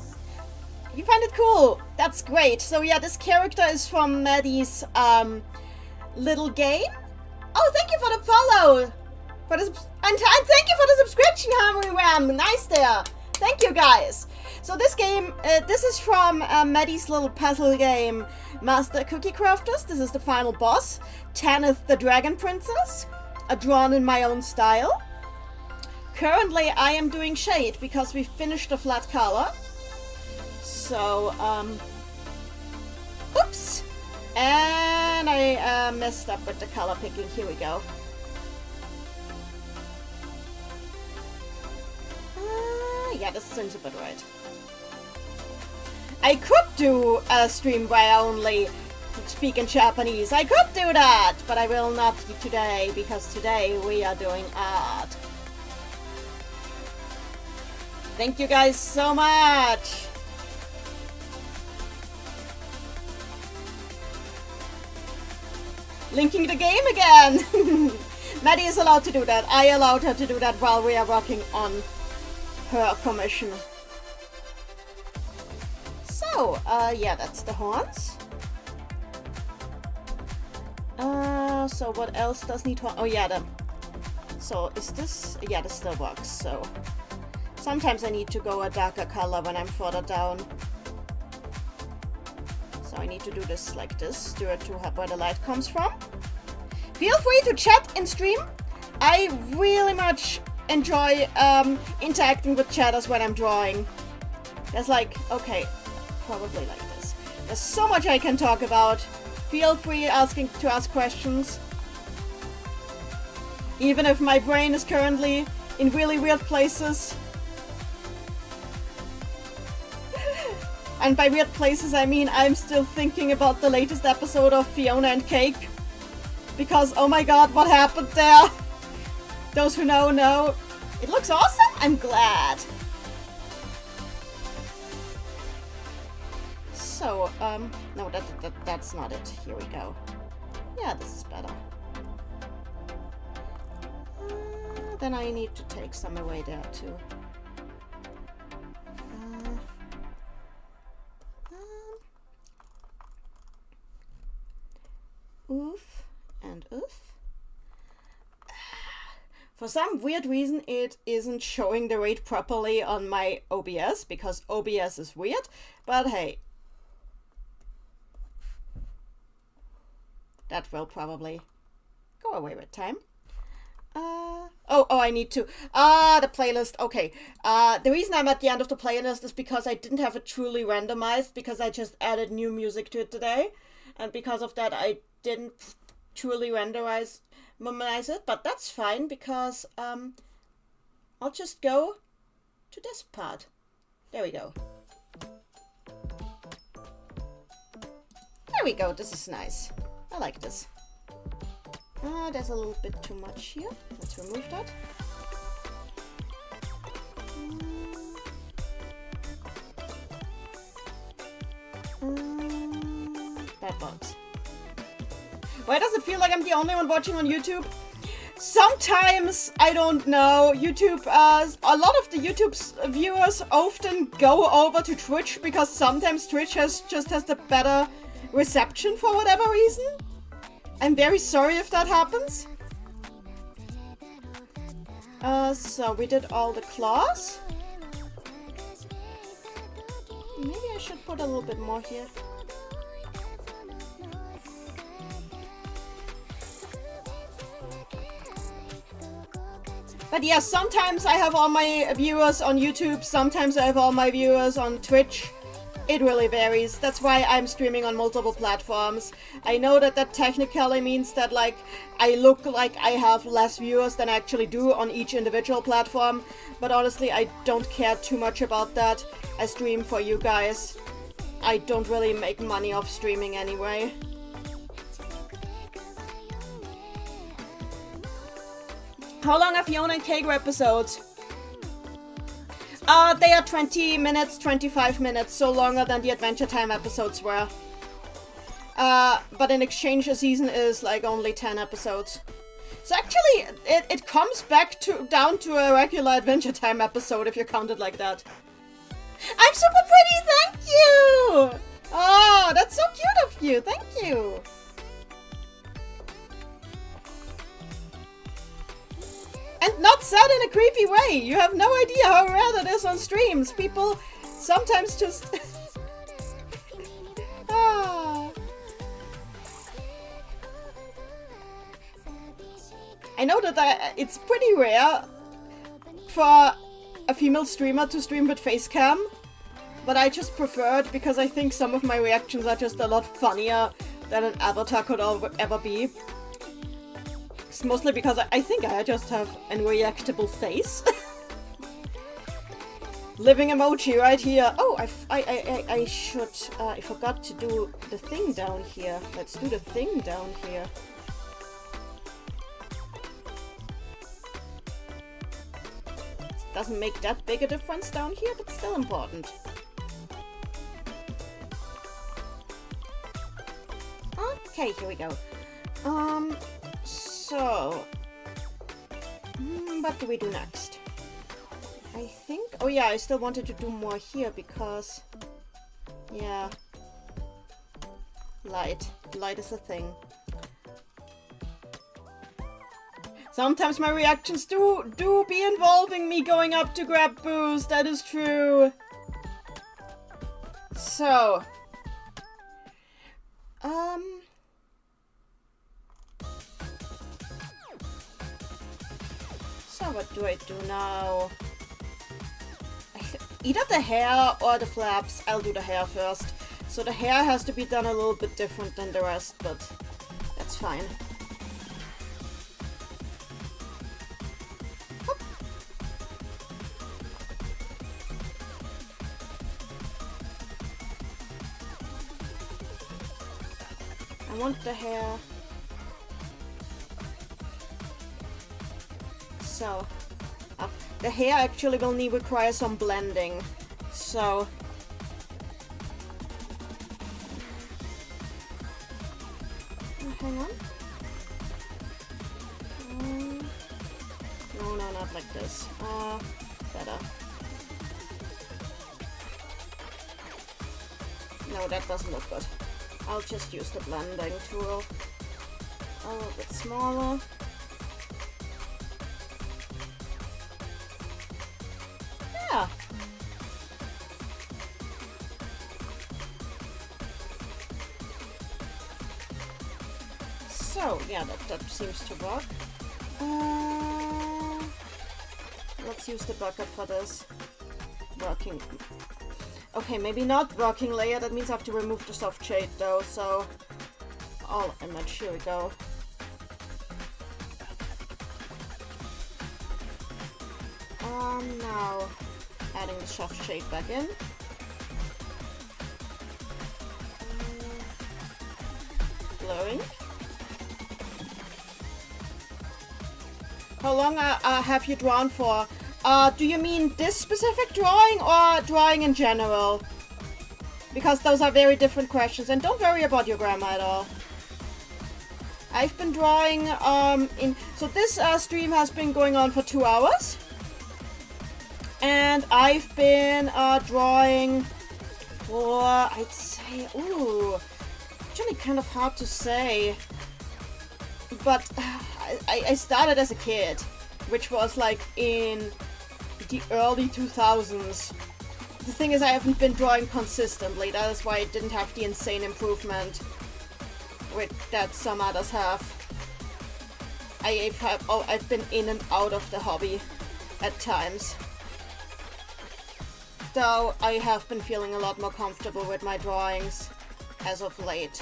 You find it cool? That's great. So yeah, this character is from Maddie's little game. Oh, thank you for the follow! And thank you for the subscription, Harmony Ram! Nice there! Thank you guys! So this game, this is from Maddie's little puzzle game, Master Cookie Crafters. This is the final boss. Tanith the Dragon Princess. Drawn in my own style. Currently, I am doing shade because we finished the flat color. So, oops! And I messed up with the color picking. Here we go. Yeah, this seems a bit right. I could do a stream where I only speak in Japanese. I could do that, but I will not today because today we are doing art. Thank you guys so much! Linking the game again! Maddie is allowed to do that. I allowed her to do that while we are working on her commission. So, yeah, that's the horns. So what else does need horns? Oh yeah, so is this? Yeah, this still works, so. Sometimes I need to go a darker color when I'm further down. So I need to do this like this, do it to where the light comes from. Feel free to chat in stream. I really much enjoy interacting with chatters when I'm drawing. There's like, okay, probably like this. There's so much I can talk about. Feel free to ask questions. Even if my brain is currently in really weird places. And by weird places, I mean I'm still thinking about the latest episode of Fiona and Cake. Because, oh my god, what happened there? Those who know. It looks awesome? I'm glad. So, no, that's not it. Here we go. Yeah, this is better. Then I need to take some away there too. Oof and oof. For some weird reason, it isn't showing the rate properly on my OBS because OBS is weird, but hey. That will probably go away with time. Oh, I need to. The playlist. Okay. The reason I'm at the end of the playlist is because I didn't have it truly randomized because I just added new music to it today. And because of that, I didn't truly memorize it. But that's fine because I'll just go to this part. There we go. There we go. This is nice. I like this. There's a little bit too much here. Let's remove that. Bad bugs. Why does it feel like I'm the only one watching on YouTube? Sometimes, I don't know, YouTube, a lot of the YouTube's viewers often go over to Twitch because sometimes Twitch just has the better reception for whatever reason. I'm very sorry if that happens. So we did all the claws. Maybe I should put a little bit more here. But yeah, sometimes I have all my viewers on YouTube, sometimes I have all my viewers on Twitch. It really varies. That's why I'm streaming on multiple platforms. I know that technically means that, like, I look like I have less viewers than I actually do on each individual platform. But honestly, I don't care too much about that. I stream for you guys. I don't really make money off streaming anyway. How long are Fiona and Cake episodes? They are 20 minutes, 25 minutes, so longer than the Adventure Time episodes were. But in exchange, a season is like only 10 episodes. So actually, it comes back down to a regular Adventure Time episode if you count it like that. I'm super pretty, thank you! Oh, that's so cute of you, thank you! And not said in a creepy way. You have no idea how rare that is on streams. People sometimes just... I know that it's pretty rare for a female streamer to stream with facecam, but I just prefer it because I think some of my reactions are just a lot funnier than an avatar could ever be. It's mostly because I think I just have a reactable face. Living emoji right here. Oh, I should... I forgot to do the thing down here. Let's do the thing down here. Doesn't make that big a difference down here, but still important. Okay, here we go. So, what do we do next? I think... Oh yeah, I still wanted to do more here because... Yeah. Light. Light is a thing. Sometimes my reactions do be involving me going up to grab booze. That is true. So... So what do I do now? Either the hair or the flaps. I'll do the hair first. So the hair has to be done a little bit different than the rest, but that's fine. Hop. Okay, I want the hair. So, the hair actually will require some blending. So, hang on. No, not like this. Better. No, that doesn't look good. I'll just use the blending tool. A little bit smaller. Yeah. So, yeah, that seems to work. Let's use the bucket for this. Working. Okay, maybe not working layer. That means I have to remove the soft shade though, so... Oh, image. Here we go. Now, adding the soft shade back in. Blurring. How long have you drawn for? Do you mean this specific drawing or drawing in general? Because those are very different questions, and don't worry about your grammar at all. I've been drawing so this stream has been going on for 2 hours. And I've been drawing for, I'd say, actually kind of hard to say. But I started as a kid, which was like in the early 2000s. The thing is, I haven't been drawing consistently. That is why I didn't have the insane improvement that some others have. I've been in and out of the hobby at times. Though I have been feeling a lot more comfortable with my drawings as of late.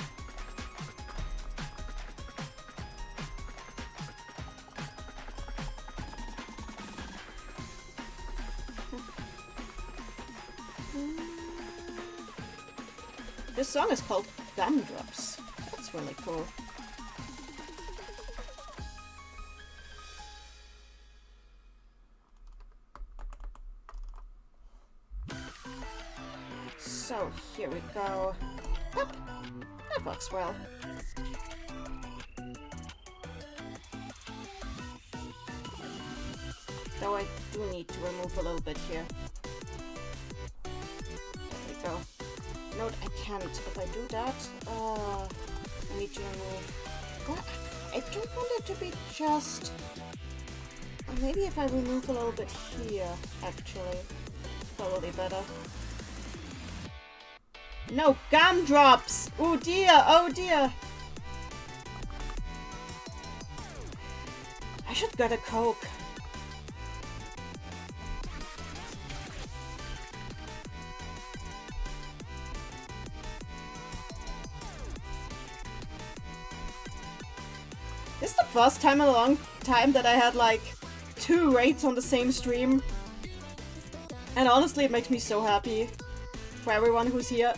This song is called Gumdrops. That's really cool. So, here we go. Oh, that works well. Though I do need to remove a little bit here. There we go. Note, I can't. If I do that, I need to remove... Well, I don't want it to be just... Maybe if I remove a little bit here, actually. Probably better. No, gumdrops! Oh dear, oh dear! I should get a Coke. This is the first time in a long time that I had like 2 raids on the same stream. And honestly, it makes me so happy for everyone who's here.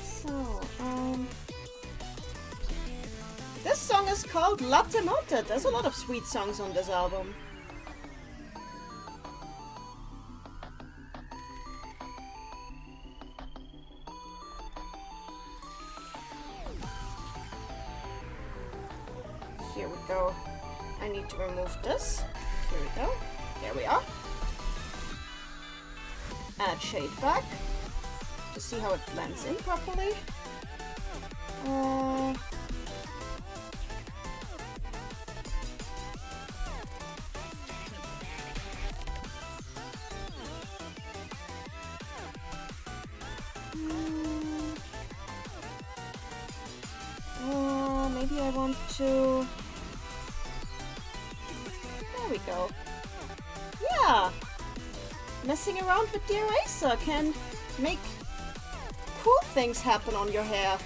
So, this song is called Latte Motte. There's a lot of sweet songs on this album. Here we go. I need to remove this. Here we go. There we are. Add shade back to see how it blends in properly. Maybe I want to... There we go. Yeah! Messing around with the eraser can make cool things happen on your hair.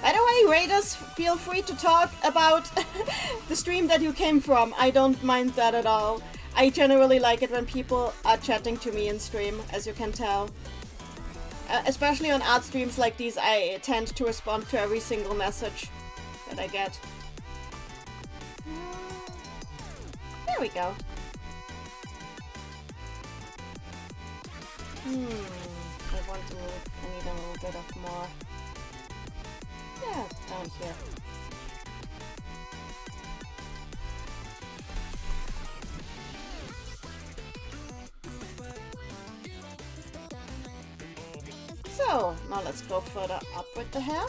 By the way, Raiders, feel free to talk about the stream that you came from. I don't mind that at all. I generally like it when people are chatting to me in stream, as you can tell. Especially on art streams like these, I tend to respond to every single message that I get. There we go. I want to move. I need a little bit of more. Yeah, down here. So, now let's go further up with the hair.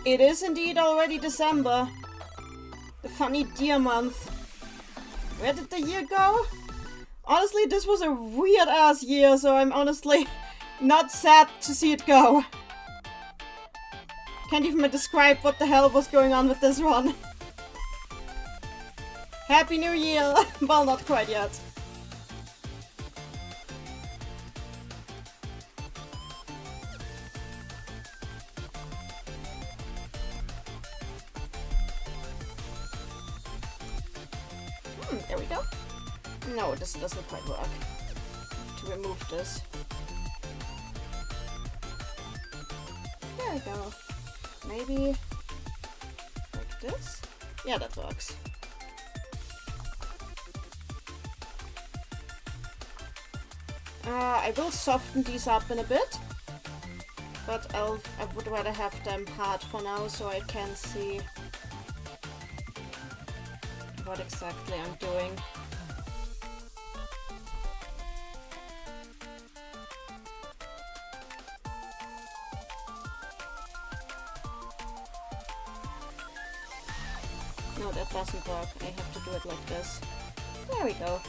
It is indeed already December. The funny deer month. Where did the year go? Honestly, this was a weird ass year, so I'm honestly not sad to see it go. Can't even describe what the hell was going on with this one. Happy New Year! Well, not quite yet. There we go. No, this doesn't quite work. To remove this. There we go. Maybe like this? Yeah, that works. I will soften these up in a bit, but I would rather have them hard for now so I can see what exactly I'm doing. No, that doesn't work. I have to do it like this. There we go.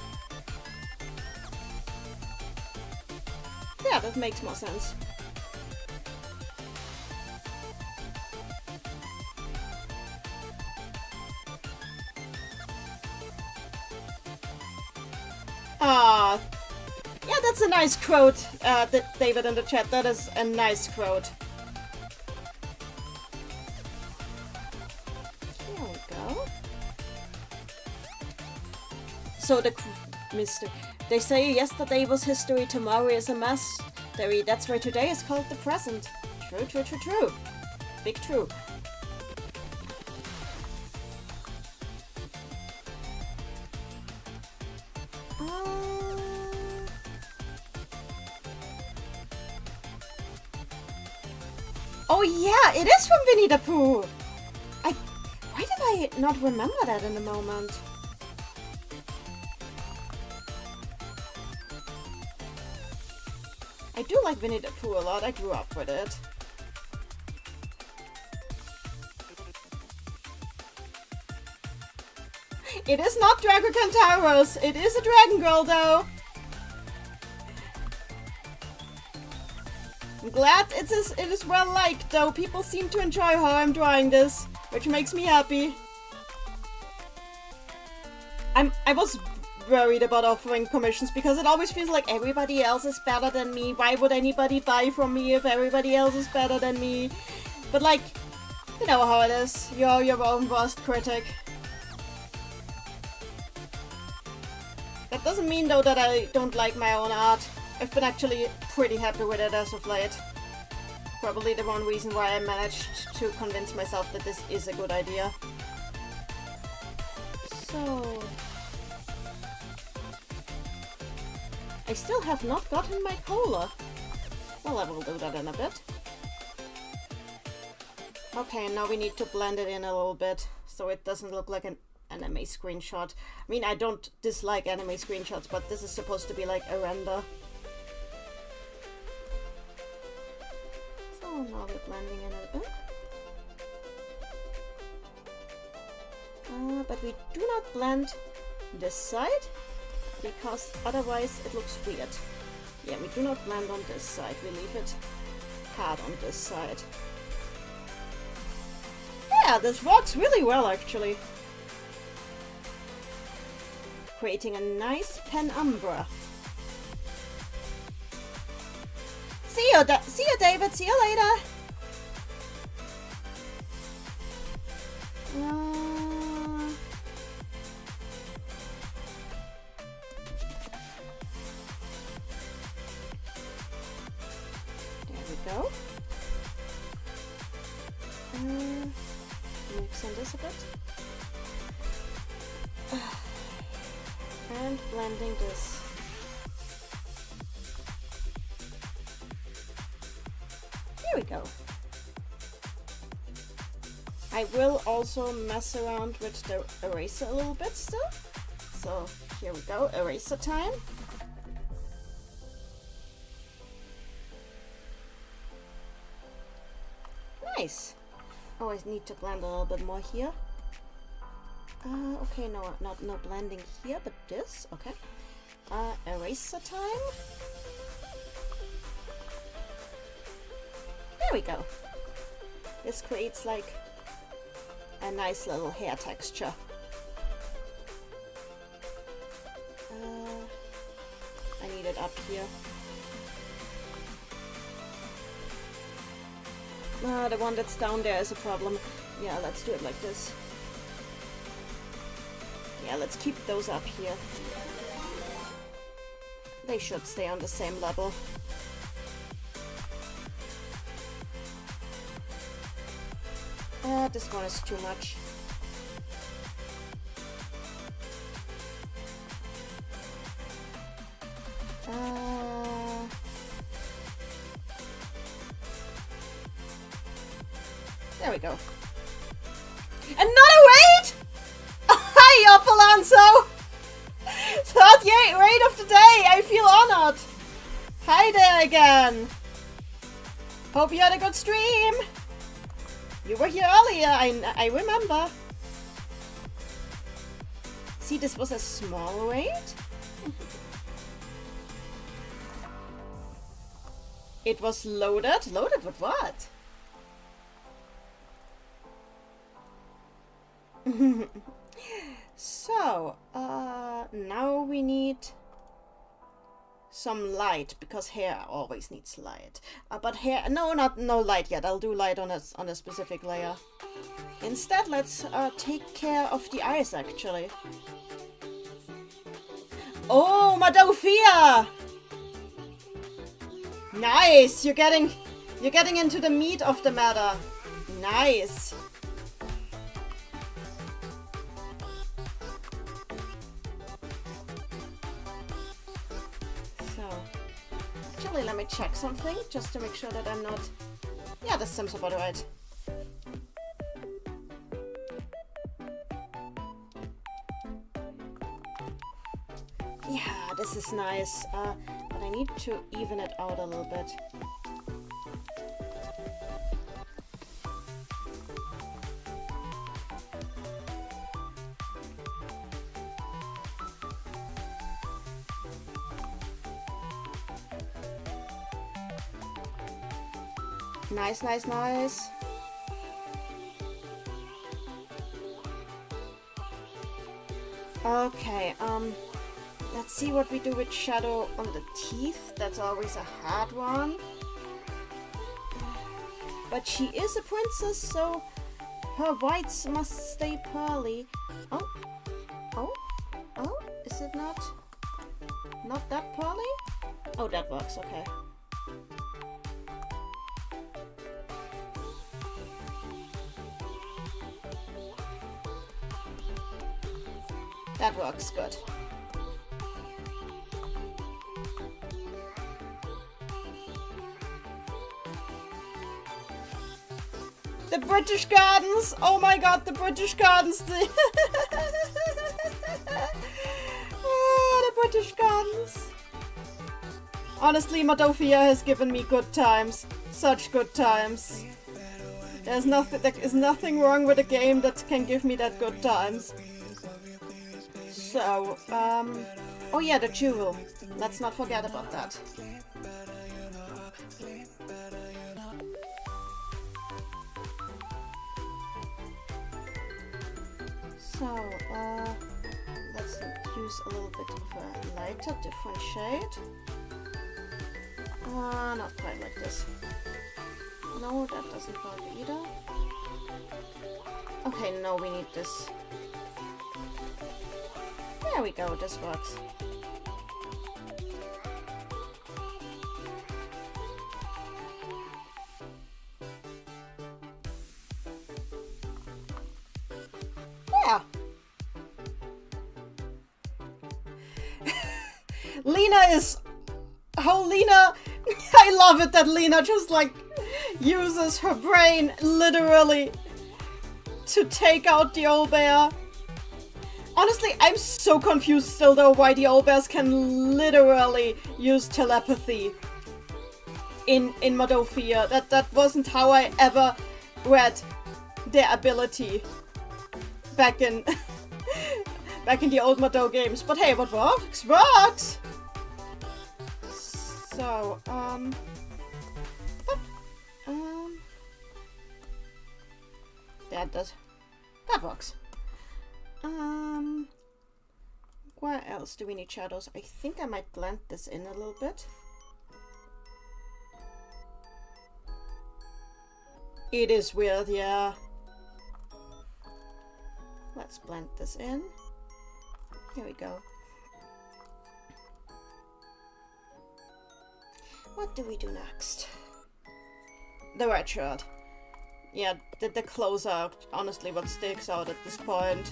Yeah, that makes more sense. Ah, yeah, that's a nice quote, David in the chat. That is a nice quote. Here we go. So they say yesterday was history, tomorrow is a mystery. That's why today is called the present. True, true, true, true. Big true. Oh yeah, it is from Winnie the Pooh! Why did I not remember that in the moment? I do like Winnie the Pooh a lot, I grew up with it. It is not Drago Cantaros, it is a Dragon Girl though! I'm glad it is well liked though, people seem to enjoy how I'm drawing this, which makes me happy. I was worried about offering commissions because it always feels like everybody else is better than me. Why would anybody buy from me if everybody else is better than me? But like, you know how it is. You're your own worst critic. That doesn't mean though that I don't like my own art. I've been actually pretty happy with it as of late. Probably the one reason why I managed to convince myself that this is a good idea. So... I still have not gotten my cola. Well, I will do that in a bit. Okay, now we need to blend it in a little bit so it doesn't look like an anime screenshot. I mean, I don't dislike anime screenshots, but this is supposed to be like a render. So now we're blending in a bit. But we do not blend this side, because otherwise it looks weird. Yeah, we do not blend on this side. We leave it hard on this side. Yeah, this works really well, actually. Creating a nice penumbra. See you, David. See you later. There we go. Mixing this a bit. And blending this. There we go. I will also mess around with the eraser a little bit still. So here we go, eraser time. Nice. Oh, I need to blend a little bit more here. Okay, no blending here, but this, okay. Eraser time. There we go. This creates like a nice little hair texture. I need it up here. The one that's down there is a problem. Yeah, let's do it like this. Yeah, let's keep those up here. They should stay on the same level. This one is too much. There we go. Another raid! Hi, Opalanzo! 38 raid of the day! I feel honored! Hi there again! Hope you had a good stream! You were here earlier, I remember. See, this was a small raid. It was loaded. Loaded with what? So, now we need some light, because hair always needs light. But hair, no light yet. I'll do light on a specific layer. Instead, let's take care of the eyes, actually. Oh, Madofia! Nice! You're getting into the meat of the matter. Nice. Actually, let me check something just to make sure that I'm not. Yeah, this seems about right. Yeah, this is nice, but I need to even it out a little bit. Nice, nice, nice. Okay, let's see what we do with shadow on the teeth. That's always a hard one. But she is a princess, so her whites must stay pearly. Oh, is it not that pearly? Oh, that works, okay. That works good. The British Gardens! Oh my god, the British Gardens! Oh, the British Gardens! Honestly, Madofia has given me good times. Such good times. There is nothing wrong with a game that can give me that good times. So, oh yeah, the jewel. Let's not forget about that. So, let's use a little bit of a lighter, different shade. Not quite like this. No, that doesn't work either. Okay, no, we need this. There we go, this works. Yeah. Lena is... Oh, Lena... I love it that Lena just, like, uses her brain, literally, to take out the owlbear. Honestly, I'm so confused still, though, why the owlbears can literally use telepathy in Modophia. That wasn't how I ever read their ability back in the old Modo games. But hey, what works, works! So, that works. Where else do we need shadows? I think I might blend this in a little bit. It is weird, yeah. Let's blend this in. Here we go. What do we do next? The red shirt. Yeah, the clothes are honestly what sticks out at this point.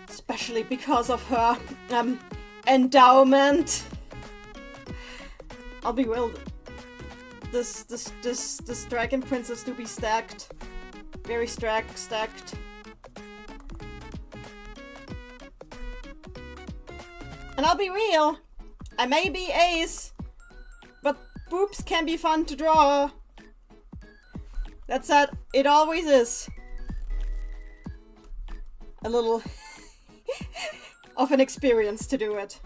Especially because of her endowment. I'll be real. This dragon princess do be stacked. Very stacked. And I'll be real. I may be ace, but boobs can be fun to draw. That's that. It always is. A little of an experience to do it.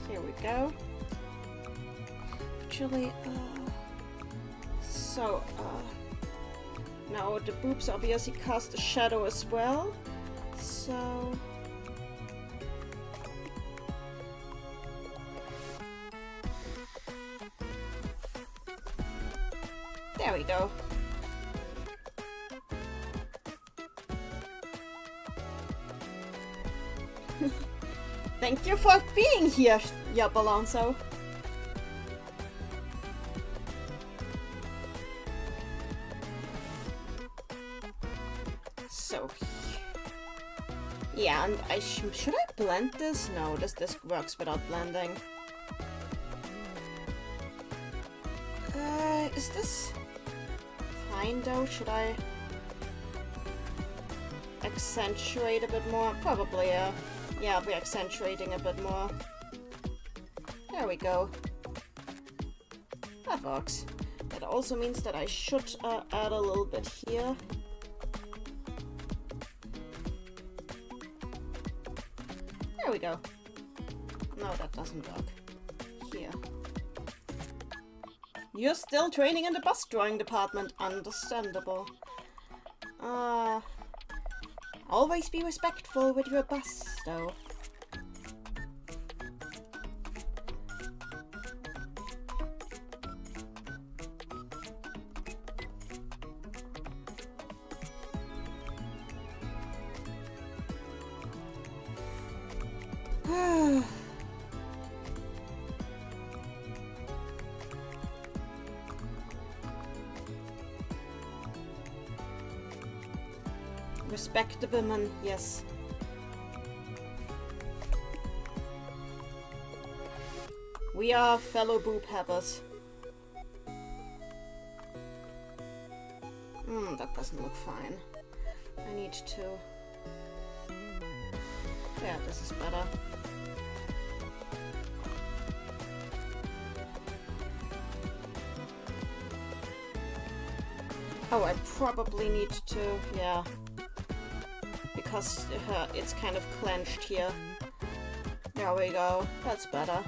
Here we go. Actually, now the boobs obviously cast a shadow as well. So there we go. Thank you for being here, Yup Alonso. So, yeah, and should I blend this? No, this works without blending. Is this fine though? Should I accentuate a bit more? Probably, yeah. Yeah, we're accentuating a bit more. There we go. That works. That also means that I should add a little bit here. There we go. No, that doesn't work. Here. You're still training in the bust drawing department. Understandable. Always be respectful with your bust, though. Respect the women, yes. We are fellow boob havers. That doesn't look fine. I need to Yeah, this is better. Oh, I probably need to, yeah. Because it's kind of clenched here. There we go. That's better.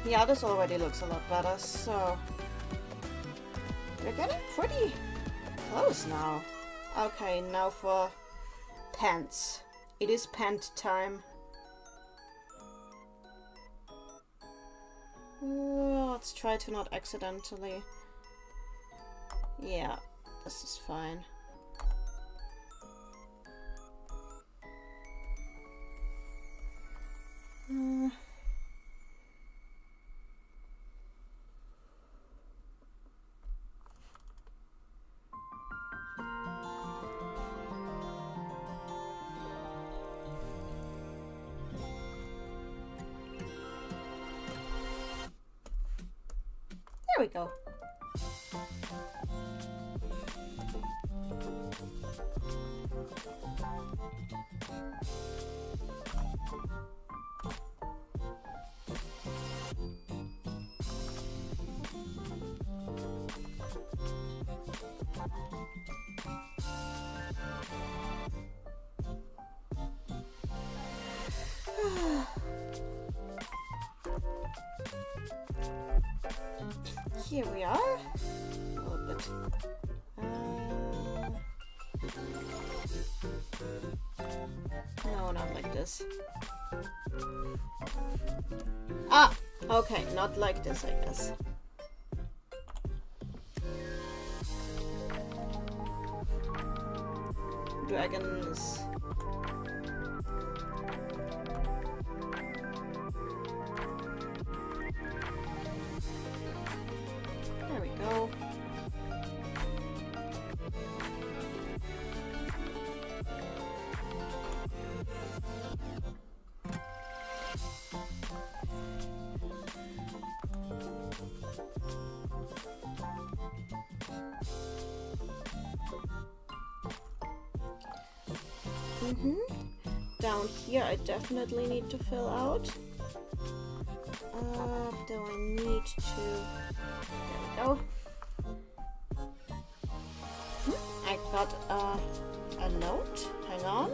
Yeah, this already looks a lot better, so... We're getting pretty close now. Okay, now for pants. It is pant time. Let's try to not accidentally... Yeah, this is fine. There we go. Here we are. A little bit. No, not like this. Ah! Okay, not like this, I guess. Dragons. There we go. Down here I definitely need to fill out. Do I need to... There we go. I got a note. Hang on.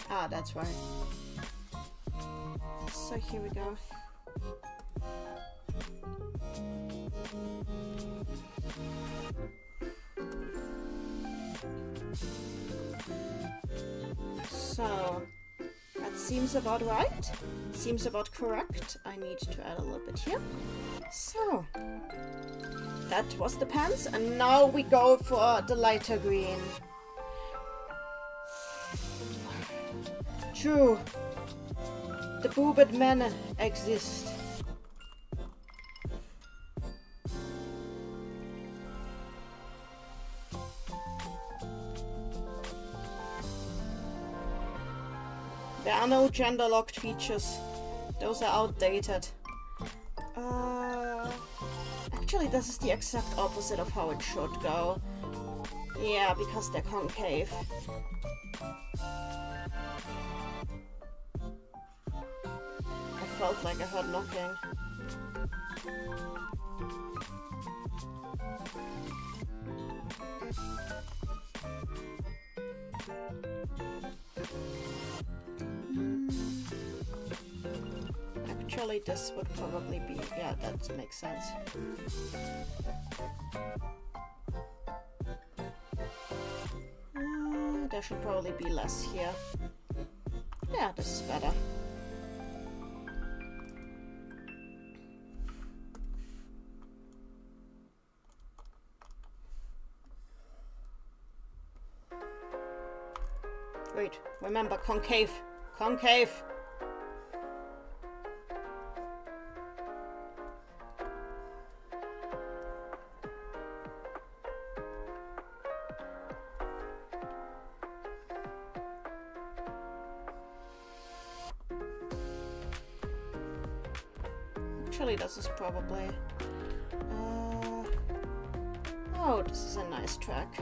Ah, that's right. So here we go. So, that seems about right. Seems about correct. I need to add a little bit here. So, that was the pants, and now we go for the lighter green. True. The boobed men exist. There are no gender-locked features. Those are outdated. Actually, this is the exact opposite of how it should go. Yeah, because they're concave. I felt like I heard knocking. Actually, this would probably be... Yeah, that makes sense. There should probably be less here. Yeah, this is better. Wait, remember, concave. Concave! Actually, this is probably... oh, this is a nice track.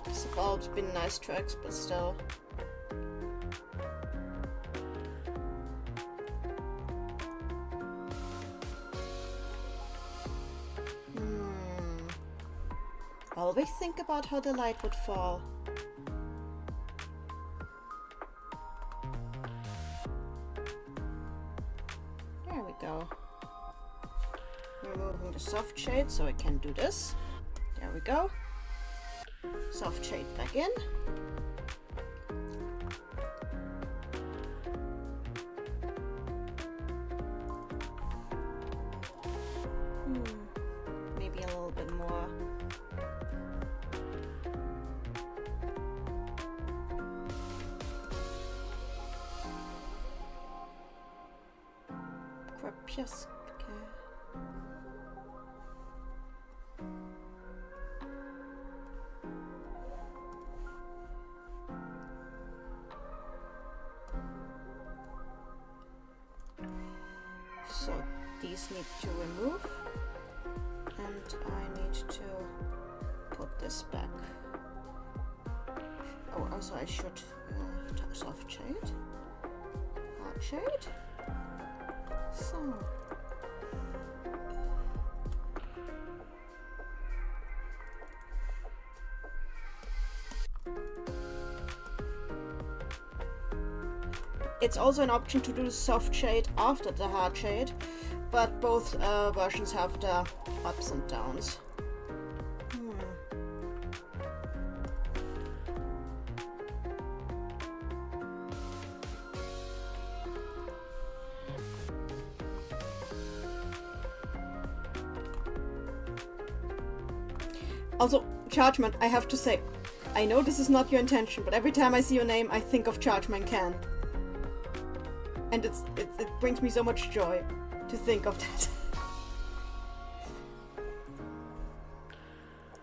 These have all been nice tracks, but still. Always think about how the light would fall. There we go. Removing the soft shade so I can do this. There we go. Soft shade back in. Maybe a little bit more. Krapieski. So these need to remove, and I need to put this back. Oh, also I should soft shade, hard shade. So. It's also an option to do the soft shade after the hard shade, but both versions have the ups and downs. Also, Chargeman, I have to say, I know this is not your intention, but every time I see your name, I think of Chargeman Can. And it brings me so much joy to think of that.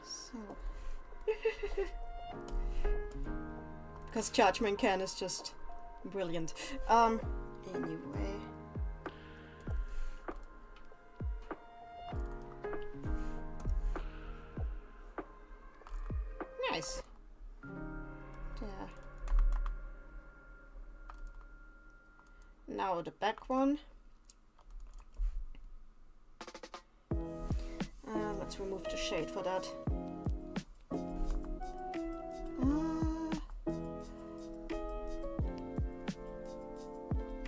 So. Because Chargeman Can is just brilliant. Anyway. Nice. There. Now the back one. Let's remove the shade for that.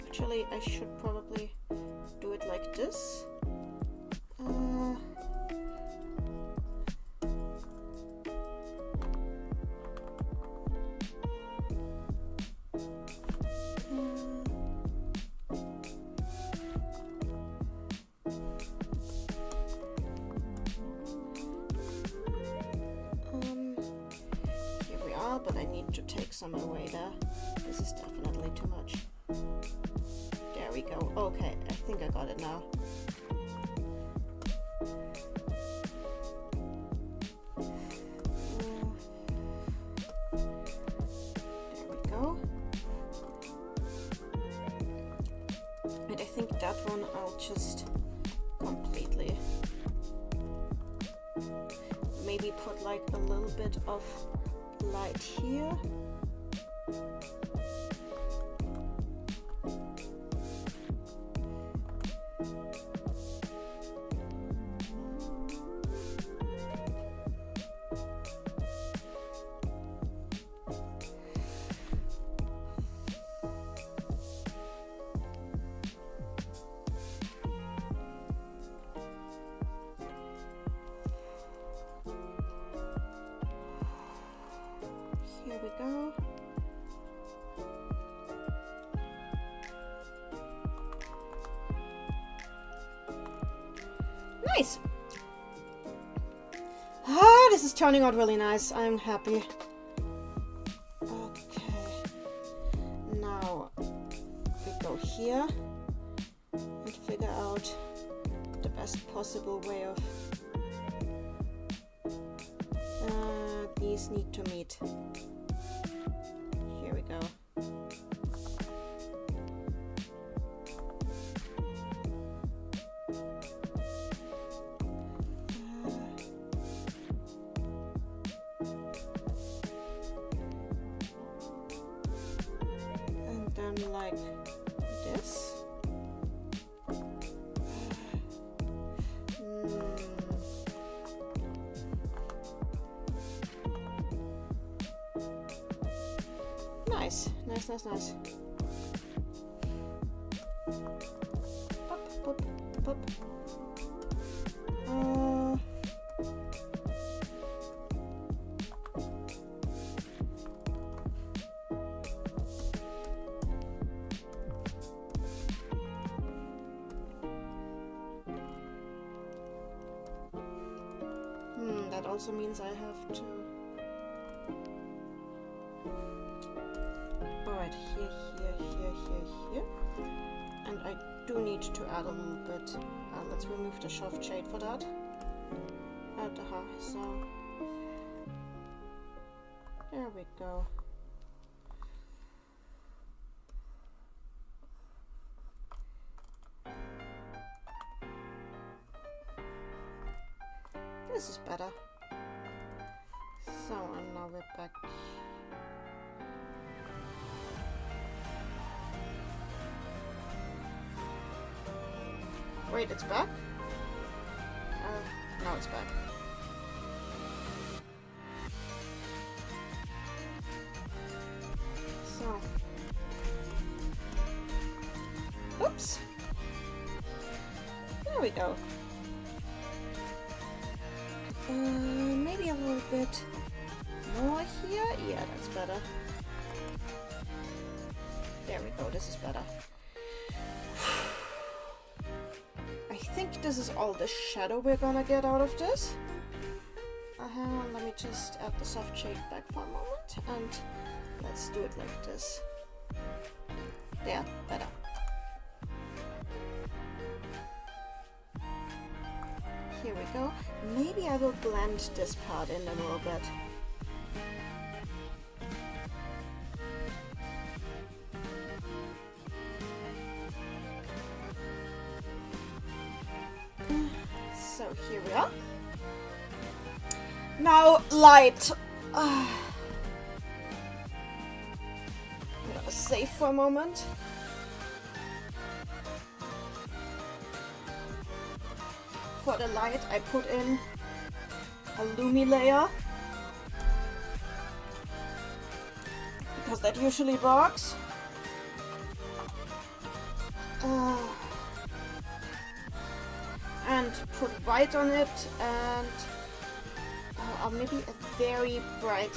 Actually, I should probably do it like this. But I need to take some away there. This is definitely too much. There we go. Okay, I think I got it now. There we go. And I think that one I'll just completely maybe put like a little bit of light here. Here we go. Nice! Ah, this is turning out really nice. I'm happy. Okay. Now we go here and figure out the best possible way of these need to meet. Here we go. like this. Nice. Pop. That also means I have to... Alright, here. And I do need to add a little bit. Let's remove the soft shade for that. So... There we go. This is better. So, and now we're back. Wait, it's back? Now it's back. So. Oops. There we go. Maybe a little bit more here. Yeah, that's better. There we go, this is better. I think this is all the shadow we're gonna get out of this. Let me just add the soft shade back for a moment, and let's do it like this. There, better. Here we go. Maybe I will blend this part in a little bit. So here we are. Now light. I'm gonna save for a moment. For the light, I put in a Lumi layer because that usually works. And put white on it, and or maybe a very bright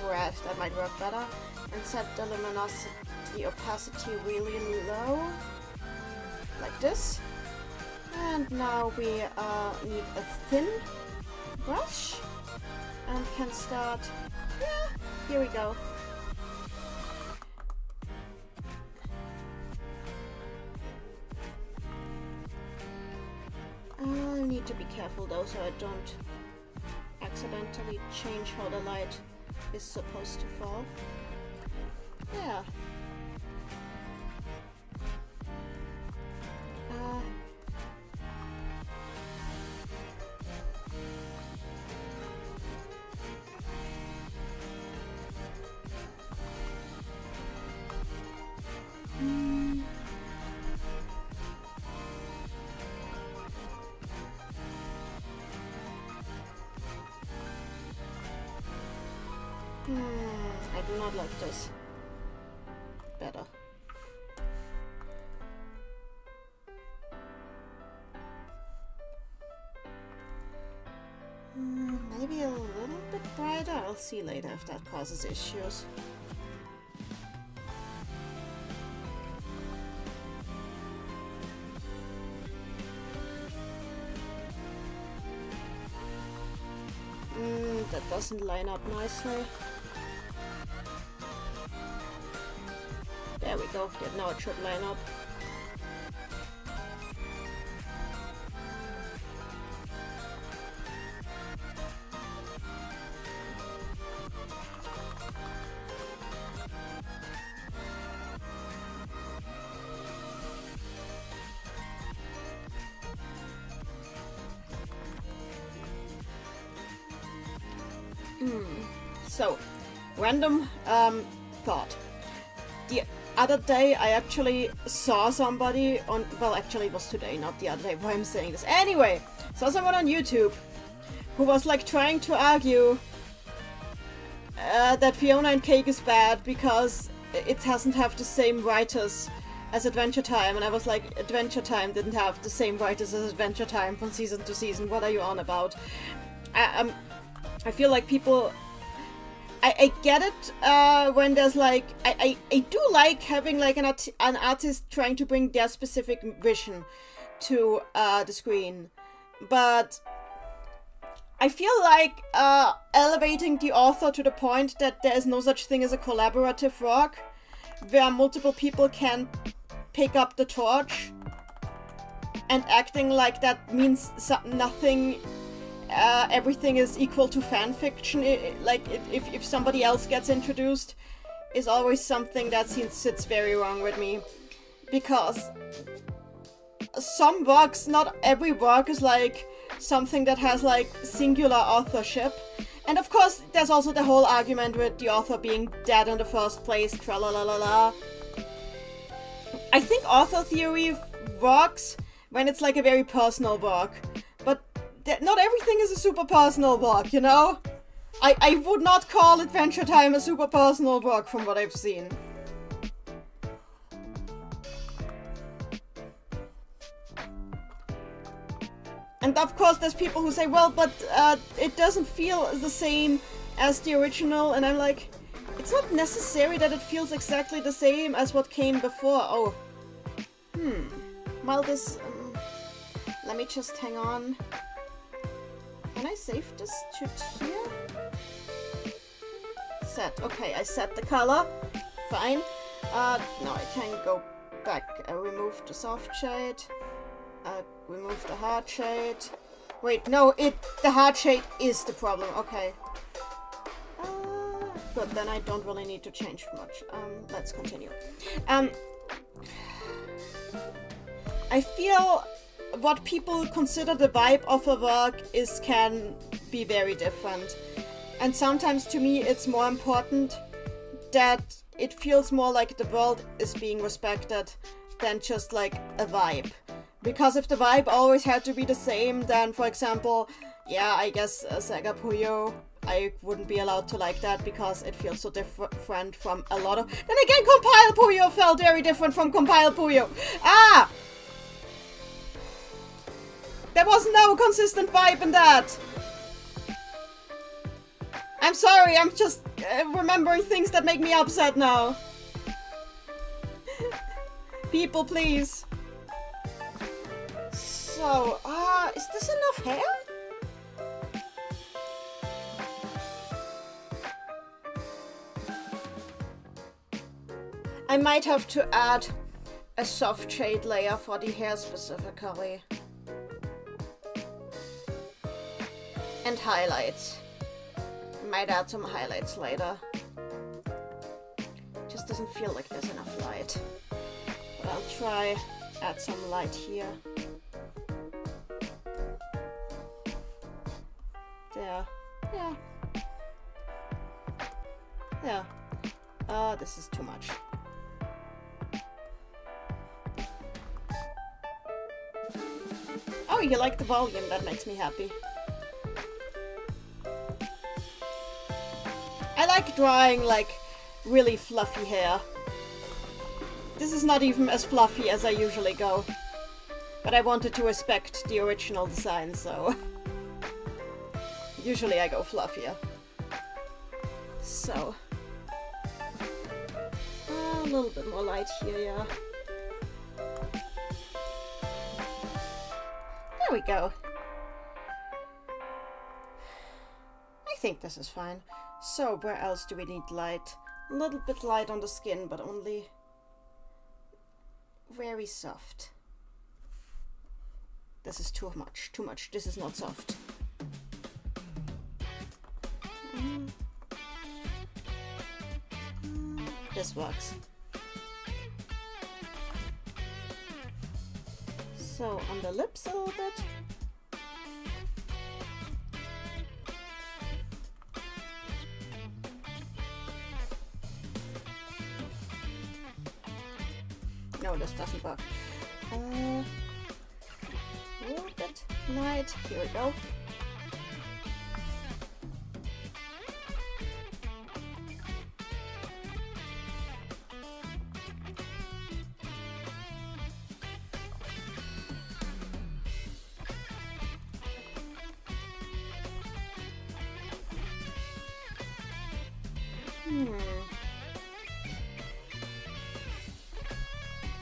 red, that might work better, and set the luminosity opacity really low, like this. And now we need a thin brush and can start, here we go. I need to be careful though, so I don't accidentally change how the light is supposed to fall. Yeah. I do not like this. Better. Maybe a little bit brighter. I'll see later if that causes issues. That doesn't line up nicely. There we go. Yeah, now it should line up. So, random thought. other day I actually saw somebody on, well, actually it was today, not the other day, why I'm saying this. Anyway, saw someone on YouTube who was like trying to argue that Fiona and Cake is bad because it doesn't have the same writers as Adventure Time, and I was like, Adventure Time didn't have the same writers as Adventure Time from season to season. What are you on about? I feel like people... I get it when there's like... I do like having like an artist trying to bring their specific vision to the screen. But I feel like elevating the author to the point that there is no such thing as a collaborative work, where multiple people can pick up the torch, and acting like that means nothing... everything is equal to fan fiction. If somebody else gets introduced, is always something that sits very wrong with me. Because some works, not every work is like something that has like singular authorship. And of course, there's also the whole argument with the author being dead in the first place, tra-la-la-la-la. I think author theory works when it's like a very personal work. But not everything is a super personal work, you know? I would not call Adventure Time a super personal work from what I've seen. And of course there's people who say, well, but it doesn't feel the same as the original, and I'm like, it's not necessary that it feels exactly the same as what came before. Oh. Well, this... let me just hang on. Can I save this to here? Set. Okay, I set the color. Fine. Now I can go back. I removed the soft shade. Remove the hard shade. Wait, no, the hard shade is the problem. Okay. Good, then I don't really need to change much. Let's continue. I feel what people consider the vibe of a work can be very different. And sometimes to me it's more important that it feels more like the world is being respected than just like a vibe. Because if the vibe always had to be the same, then for example, yeah, I guess Saga Puyo, I wouldn't be allowed to like that because it feels so different from a lot of... Then again, Compile Puyo felt very different from Compile Puyo. Ah! There was no consistent vibe in that. I'm sorry, I'm just remembering things that make me upset now. People, please. So, is this enough hair? I might have to add a soft shade layer for the hair specifically. And highlights. Might add some highlights later. Just doesn't feel like there's enough light. But I'll try add some light here. There. Yeah. Yeah. This is too much. Oh, you like the volume, that makes me happy. I like drawing, like, really fluffy hair. This is not even as fluffy as I usually go. But I wanted to respect the original design, so... Usually I go fluffier. So... a little bit more light here, yeah. There we go. I think this is fine. So, where else do we need light? A little bit light on the skin, but only very soft. This is too much, too much. This is not soft. This works. So, on the lips a little bit. No, this doesn't work. A little bit light. Here we go.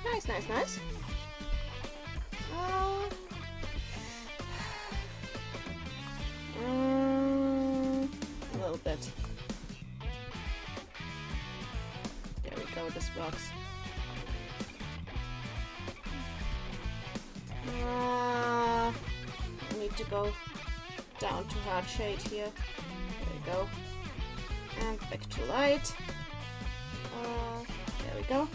Nice, nice, nice. A little bit. There we go, this works. I need to go down to hard shade here. There we go. And back to light. There we go.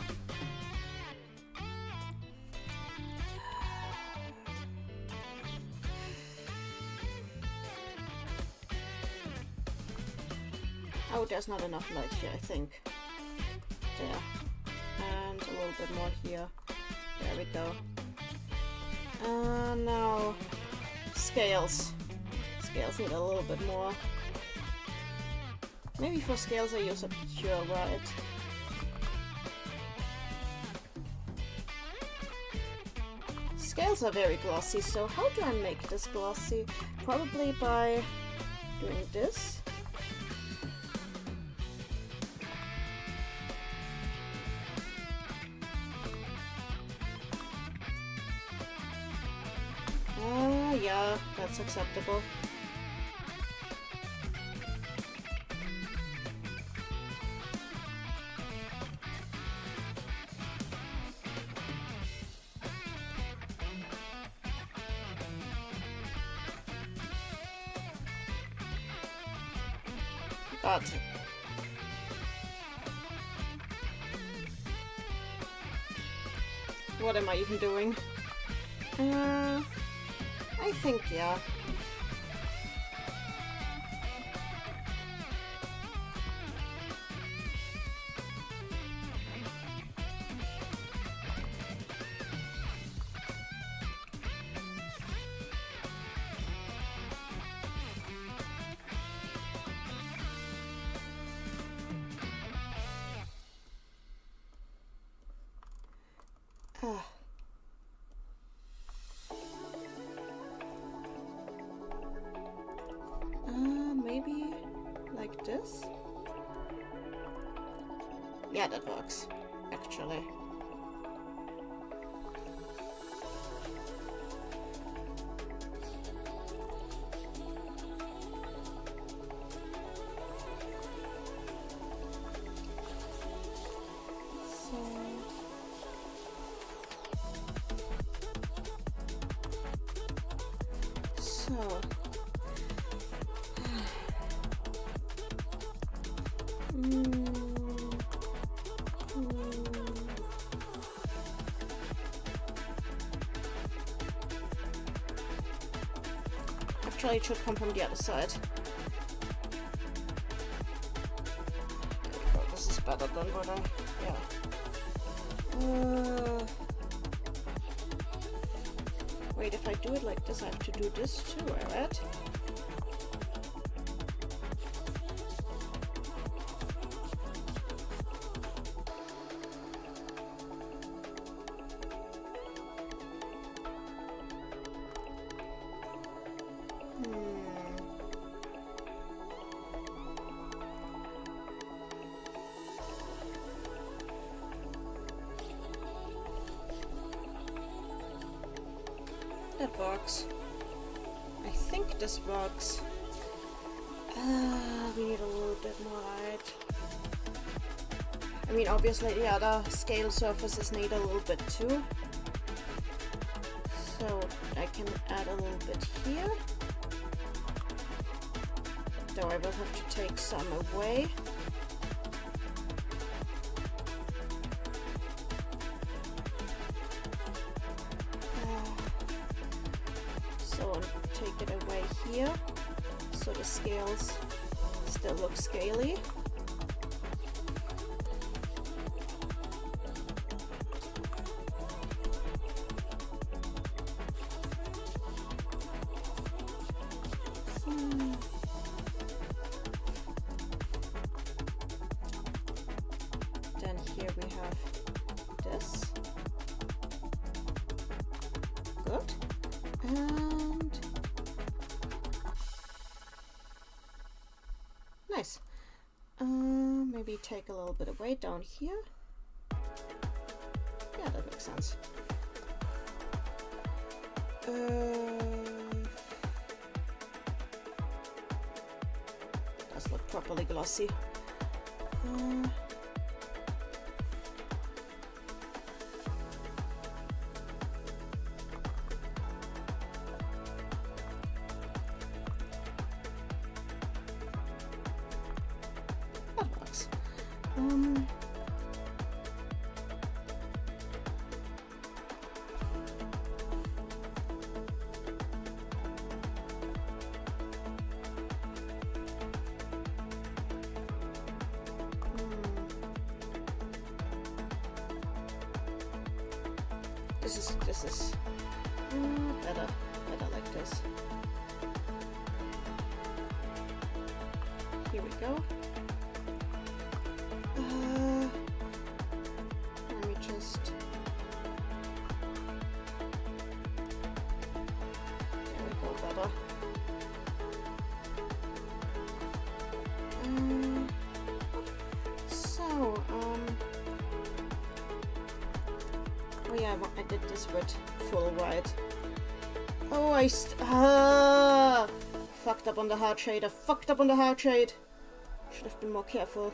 Oh, there's not enough light here, I think. There. And a little bit more here. There we go. Now, scales. Scales need a little bit more. Maybe for scales I use a pure white. Scales are very glossy, so how do I make this glossy? Probably by doing this. Yeah, that's acceptable. But what am I even doing? I think, yeah. Maybe like this? Yeah, that works, actually. So actually, it should come from the other side. Oh, this is better than what I... yeah. Wait, if I do it like this, I have to do this too, alright? That works. I think this works. We need a little bit more light. I mean, obviously the other scale surfaces need a little bit too. So I can add a little bit here. Though I will have to take some away. So take it away here, so the scales still look scaly. Excellent. And nice. Maybe take a little bit of weight down here. Yeah, that makes sense. Does look properly glossy. That works. This is better like this. Here we go. Let me just. There we go, better. Oh yeah, I did this with full wide. Oh, fucked up on the heart shade. I fucked up on the heart shade. Should have been more careful.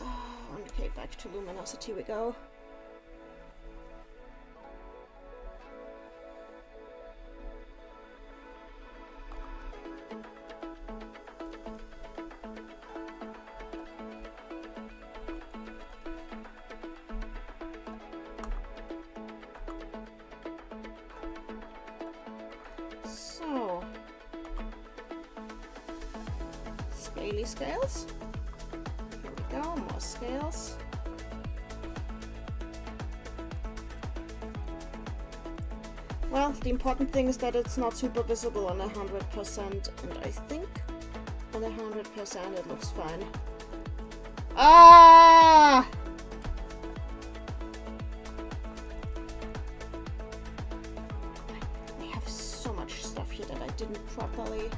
Okay, back to luminosity we go. Scaly scales. Here we go, more scales. Well, the important thing is that it's not super visible on 100%, and I think on 100% it looks fine. Ah! I have so much stuff here that I didn't properly.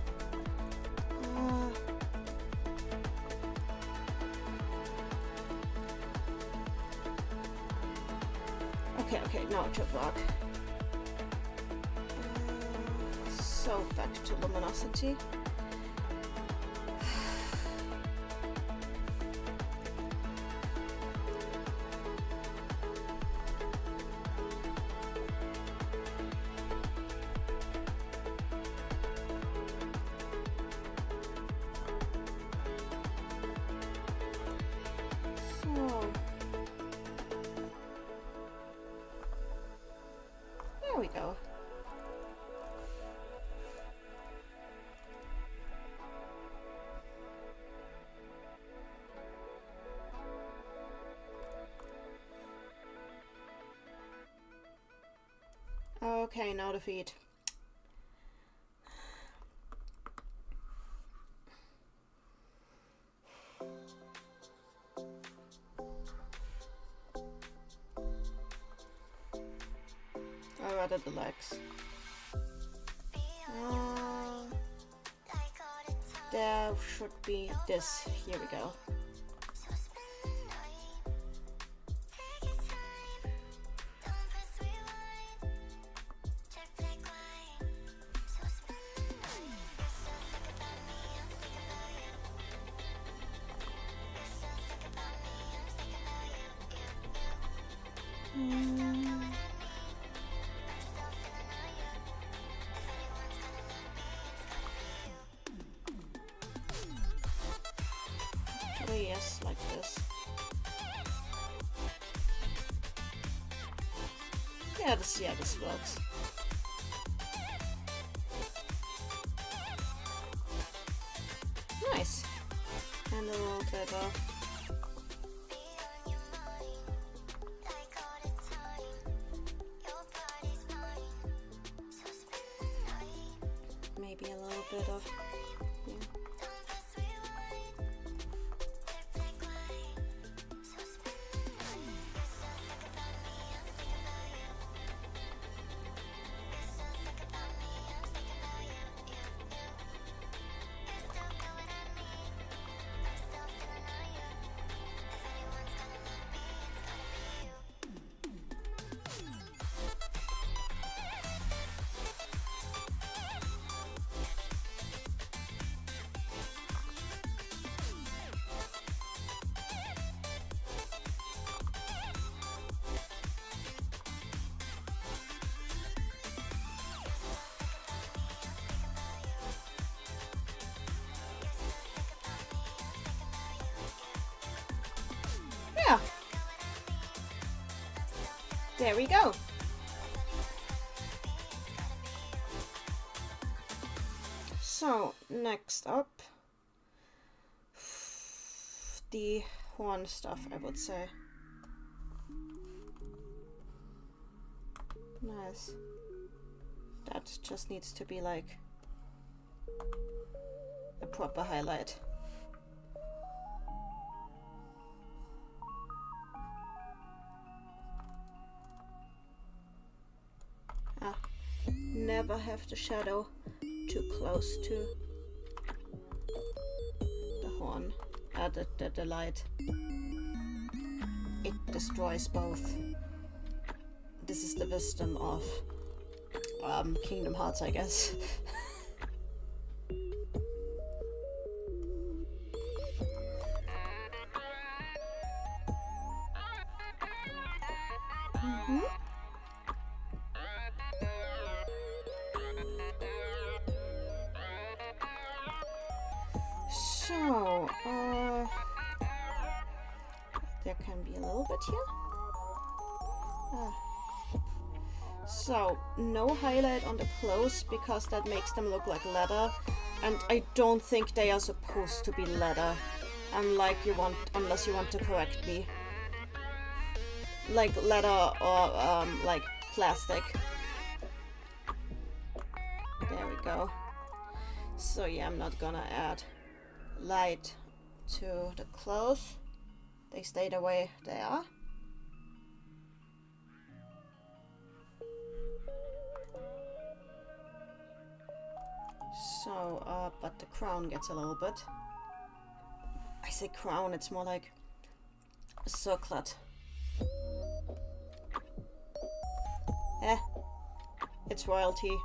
Okay, now it should work. So back to luminosity. There we go. Okay, now the feet. Or rather the legs. There should be this. Here we go. Yes, like this. Yeah, this works. Nice. And a little bit of maybe a little bit of There we go. So, next up, the horn stuff, I would say. Nice. That just needs to be like a proper highlight. Never have the shadow too close to the horn, the light. It destroys both. This is the wisdom of Kingdom Hearts, I guess. So, there can be a little bit here. So, no highlight on the clothes because that makes them look like leather, and I don't think they are supposed to be leather. Unless you want to correct me. Like leather or like plastic. There we go. So yeah, I'm not gonna add light to the clothes. They stay the way they are. So, but the crown gets a little bit. I say crown, it's more like a circlet. It's royalty,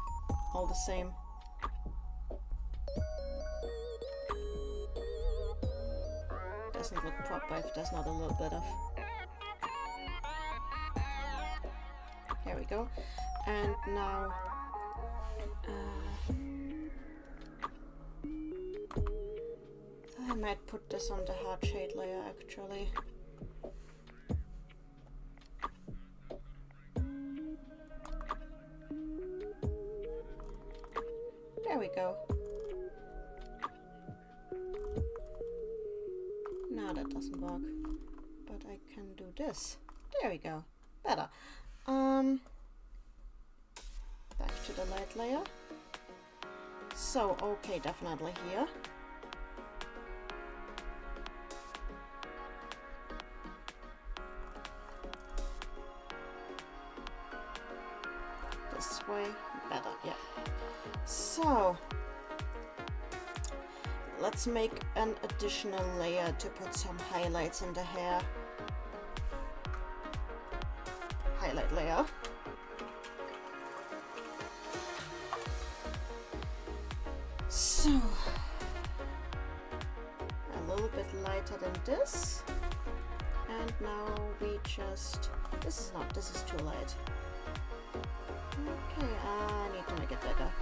all the same. Doesn't look proper if there's not a little bit of. There we go. And now I might put this on the hard shade layer actually. There we go. No, that doesn't work. But I can do this. There we go. Better. Back to the light layer. So, okay, definitely here. This way, better, yeah. So, let's make an additional layer to put some highlights in the hair. Highlight layer. So, a little bit lighter than this. And now we just, this is too light. Okay, I need to make it bigger.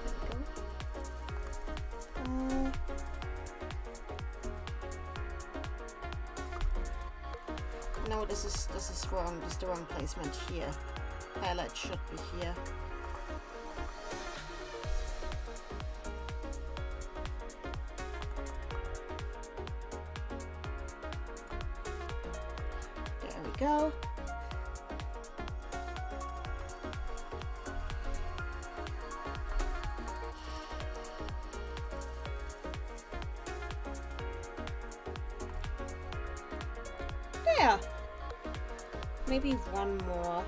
There we go. No, this is wrong. This is the wrong placement here. Highlight should be here. There we go. There. Maybe one more.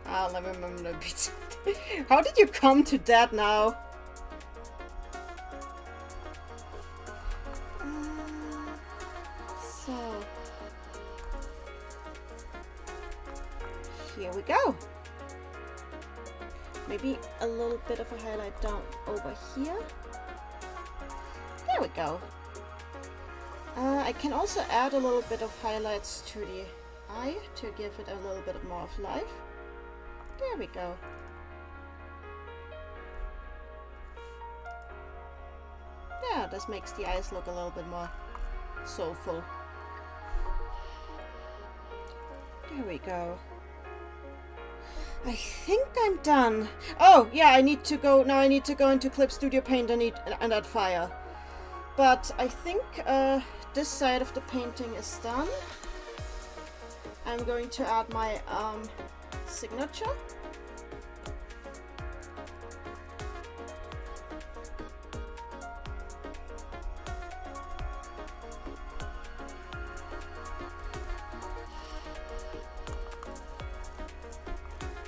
I'll never remember the beats. How did you come to that now? So here we go. Maybe a little bit of a highlight down over here. There we go. I can also add a little bit of highlights to the eye to give it a little bit more of life. There we go. Yeah, this makes the eyes look a little bit more soulful. There we go. I think I'm done. Oh, yeah, I need to go... Now I need to go into Clip Studio Paint and add fire. But I think this side of the painting is done. I'm going to add my signature.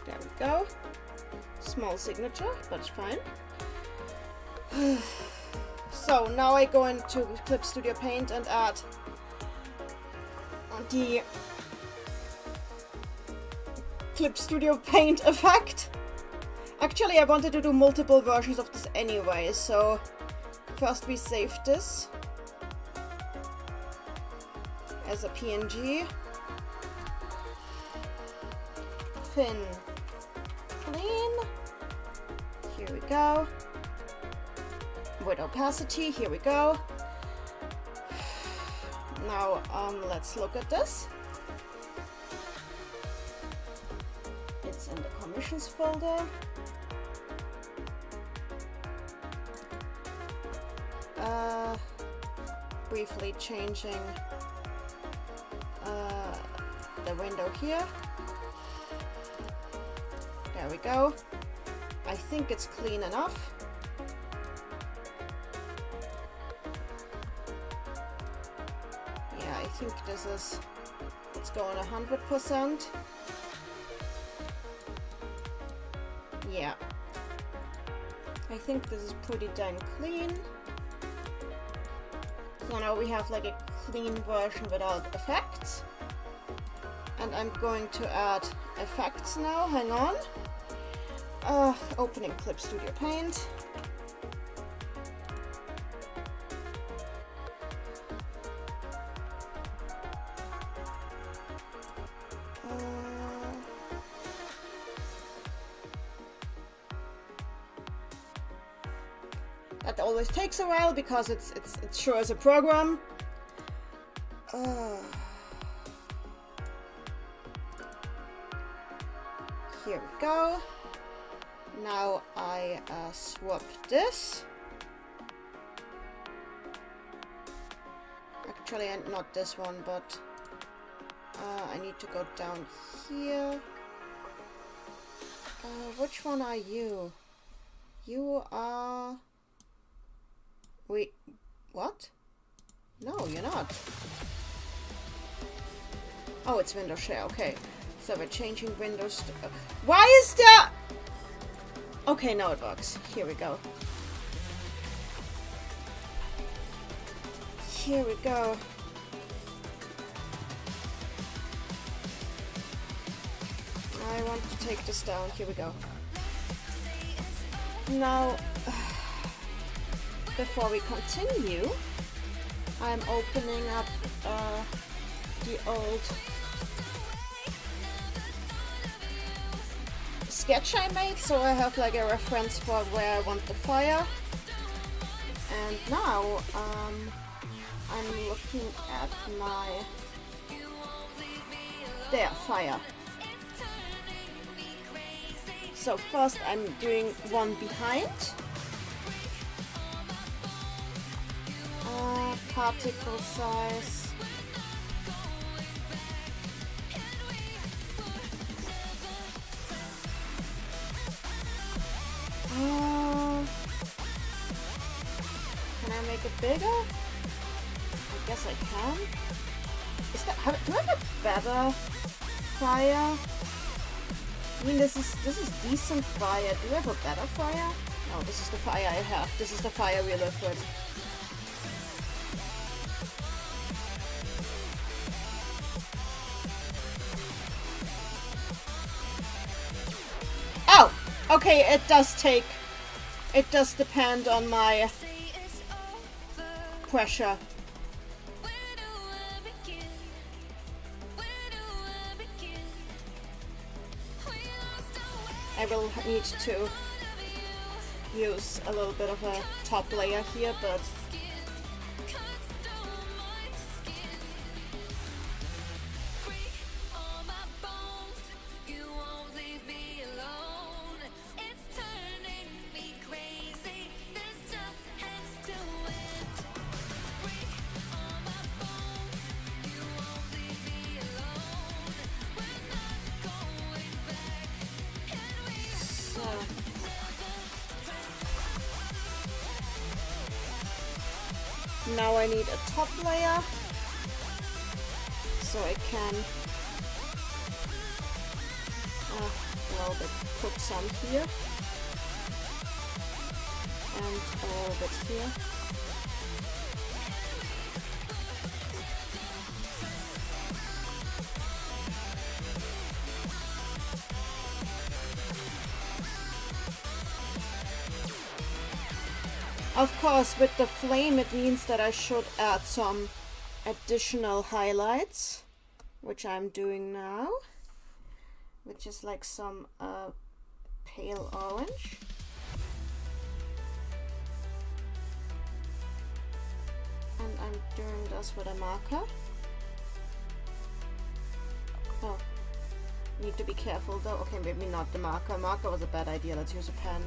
There we go. Small signature, but it's fine. So now I go into Clip Studio Paint and add the Clip Studio Paint effect. Actually, I wanted to do multiple versions of this anyway, so first we save this as a PNG. Thin, clean. Here we go. With opacity, here we go. Now let's look at this. It's in the commissions folder. Briefly changing the window here. There we go. I think it's clean enough. Yeah, I think this is, it's going 100%. Yeah. I think this is pretty dang clean. So now we have like a clean version without effects. And I'm going to add effects now, hang on. Opening Clip Studio Paint. That always takes a while because it's sure as a program. Here we go. Now I swap this. Actually, not this one, but I need to go down here. Which one are you? You are... Wait, what? No, you're not. Oh, it's window share, okay. So we're changing windows to... Why is there... Okay, now it works. Here we go. Here we go. I want to take this down. Here we go. Now, before we continue, I'm opening up the old sketch I made, so I have like a reference for where I want the fire. And now I'm looking at my fire. So first I'm doing one behind. Particle size. Can I make it bigger? I guess I can. Is that, do I have a better fire? I mean, this is decent fire. Do I have a better fire? No, this is the fire I have. This is the fire we live with. Oh! Okay, it does depend on my pressure. I will need to use a little bit of a top layer here, but Now I need a top layer, so I can well, put some here and a little bit here. Of course, with the flame it means that I should add some additional highlights, which I'm doing now, which is like some pale orange. And I'm doing this with a marker. Oh, need to be careful though. Okay, maybe not the marker. Marker was a bad idea. Let's use a pen.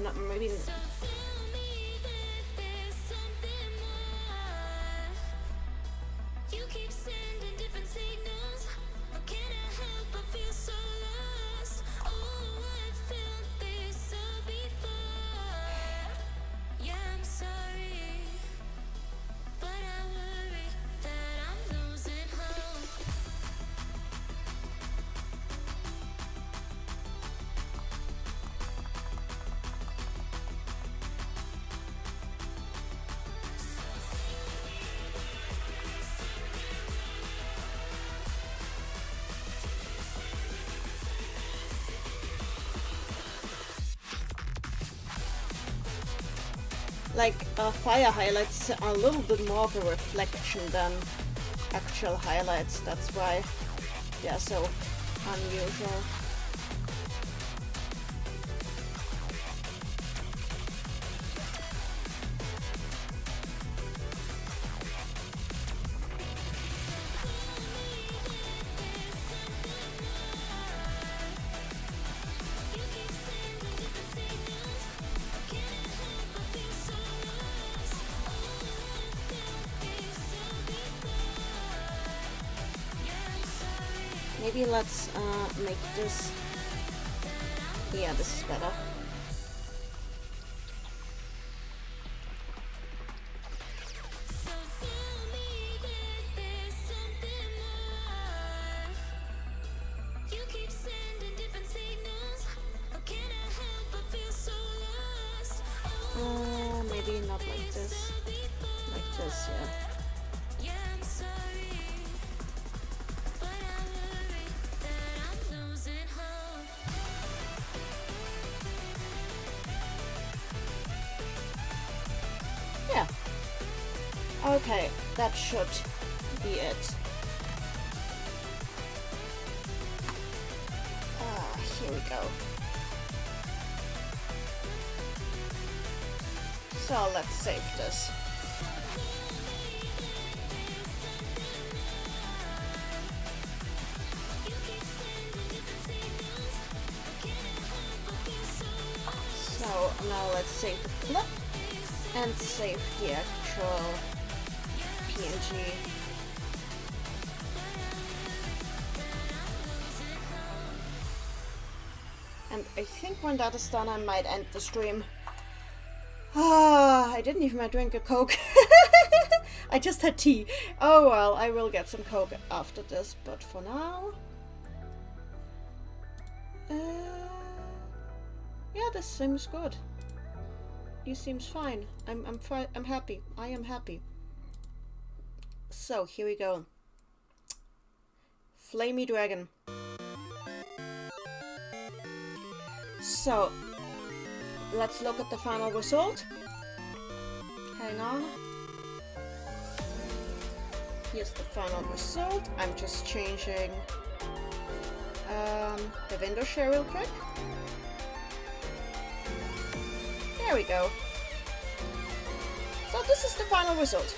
Not maybe. You keep sending different signals. How can I help but feel so lost? Oh, I felt this all before. Yeah, I'm sorry, but I worry that I'm losing hope. Like fire highlights are a little bit more of a reflection than actual highlights. That's why they are so unusual. Maybe let's make this. Yeah, this is better. So tell me that there's something more. You keep sending different signals. How can I help but feel so lost? Oh, Maybe not like this. Like this, yeah. yeah, I'm sorry, but I worry that I'm losing hope. Yeah. Okay, that should be it. Here we go. So let's save this. So now let's save the clip and save the actual PNG. And I think when that is done, I might end the stream. I didn't even drink a Coke. I just had tea. Oh well, I will get some Coke after this, but for now... yeah, this seems good. This seems fine. I'm happy. I am happy. So, here we go. Flamey Dragon. So, let's look at the final result. Hang on. Here's the final result. I'm just changing the window share real quick. There we go. So this is the final result.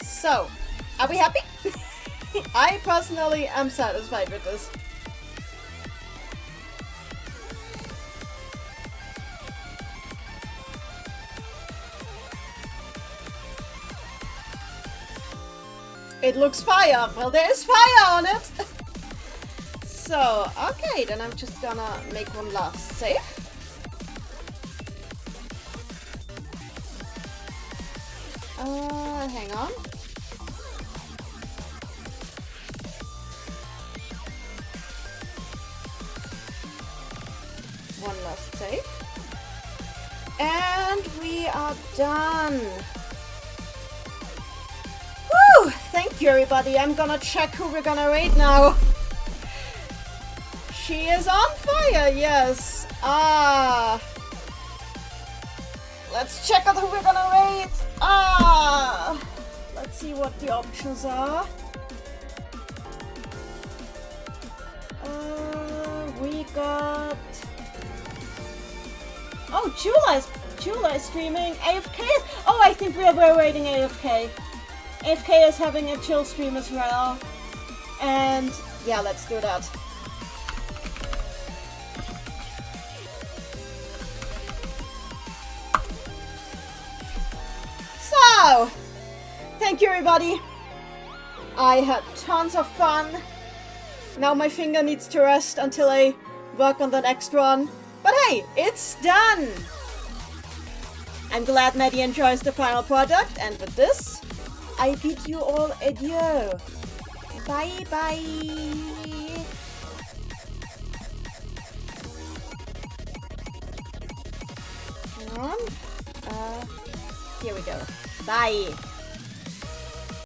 So, are we happy? I personally am satisfied with this. It looks fire. Well, there is fire on it. So, okay, then I'm just gonna make one last save. Hang on. One last save. And we are done. Woo! Thank you, everybody. I'm gonna check who we're gonna raid now. She is on fire, yes. Let's check out who we're gonna raid. Let's see what the options are. We got... Oh, Chula is streaming. AFK? Oh, I think we're raiding AFK. AFK is having a chill stream as well. And yeah, let's do that. So, thank you everybody. I had tons of fun. Now my finger needs to rest until I work on the next one. But hey, it's done! I'm glad Maddie enjoys the final product, and with this, I bid you all adieu. Bye bye! Hang on. Here we go. Bye!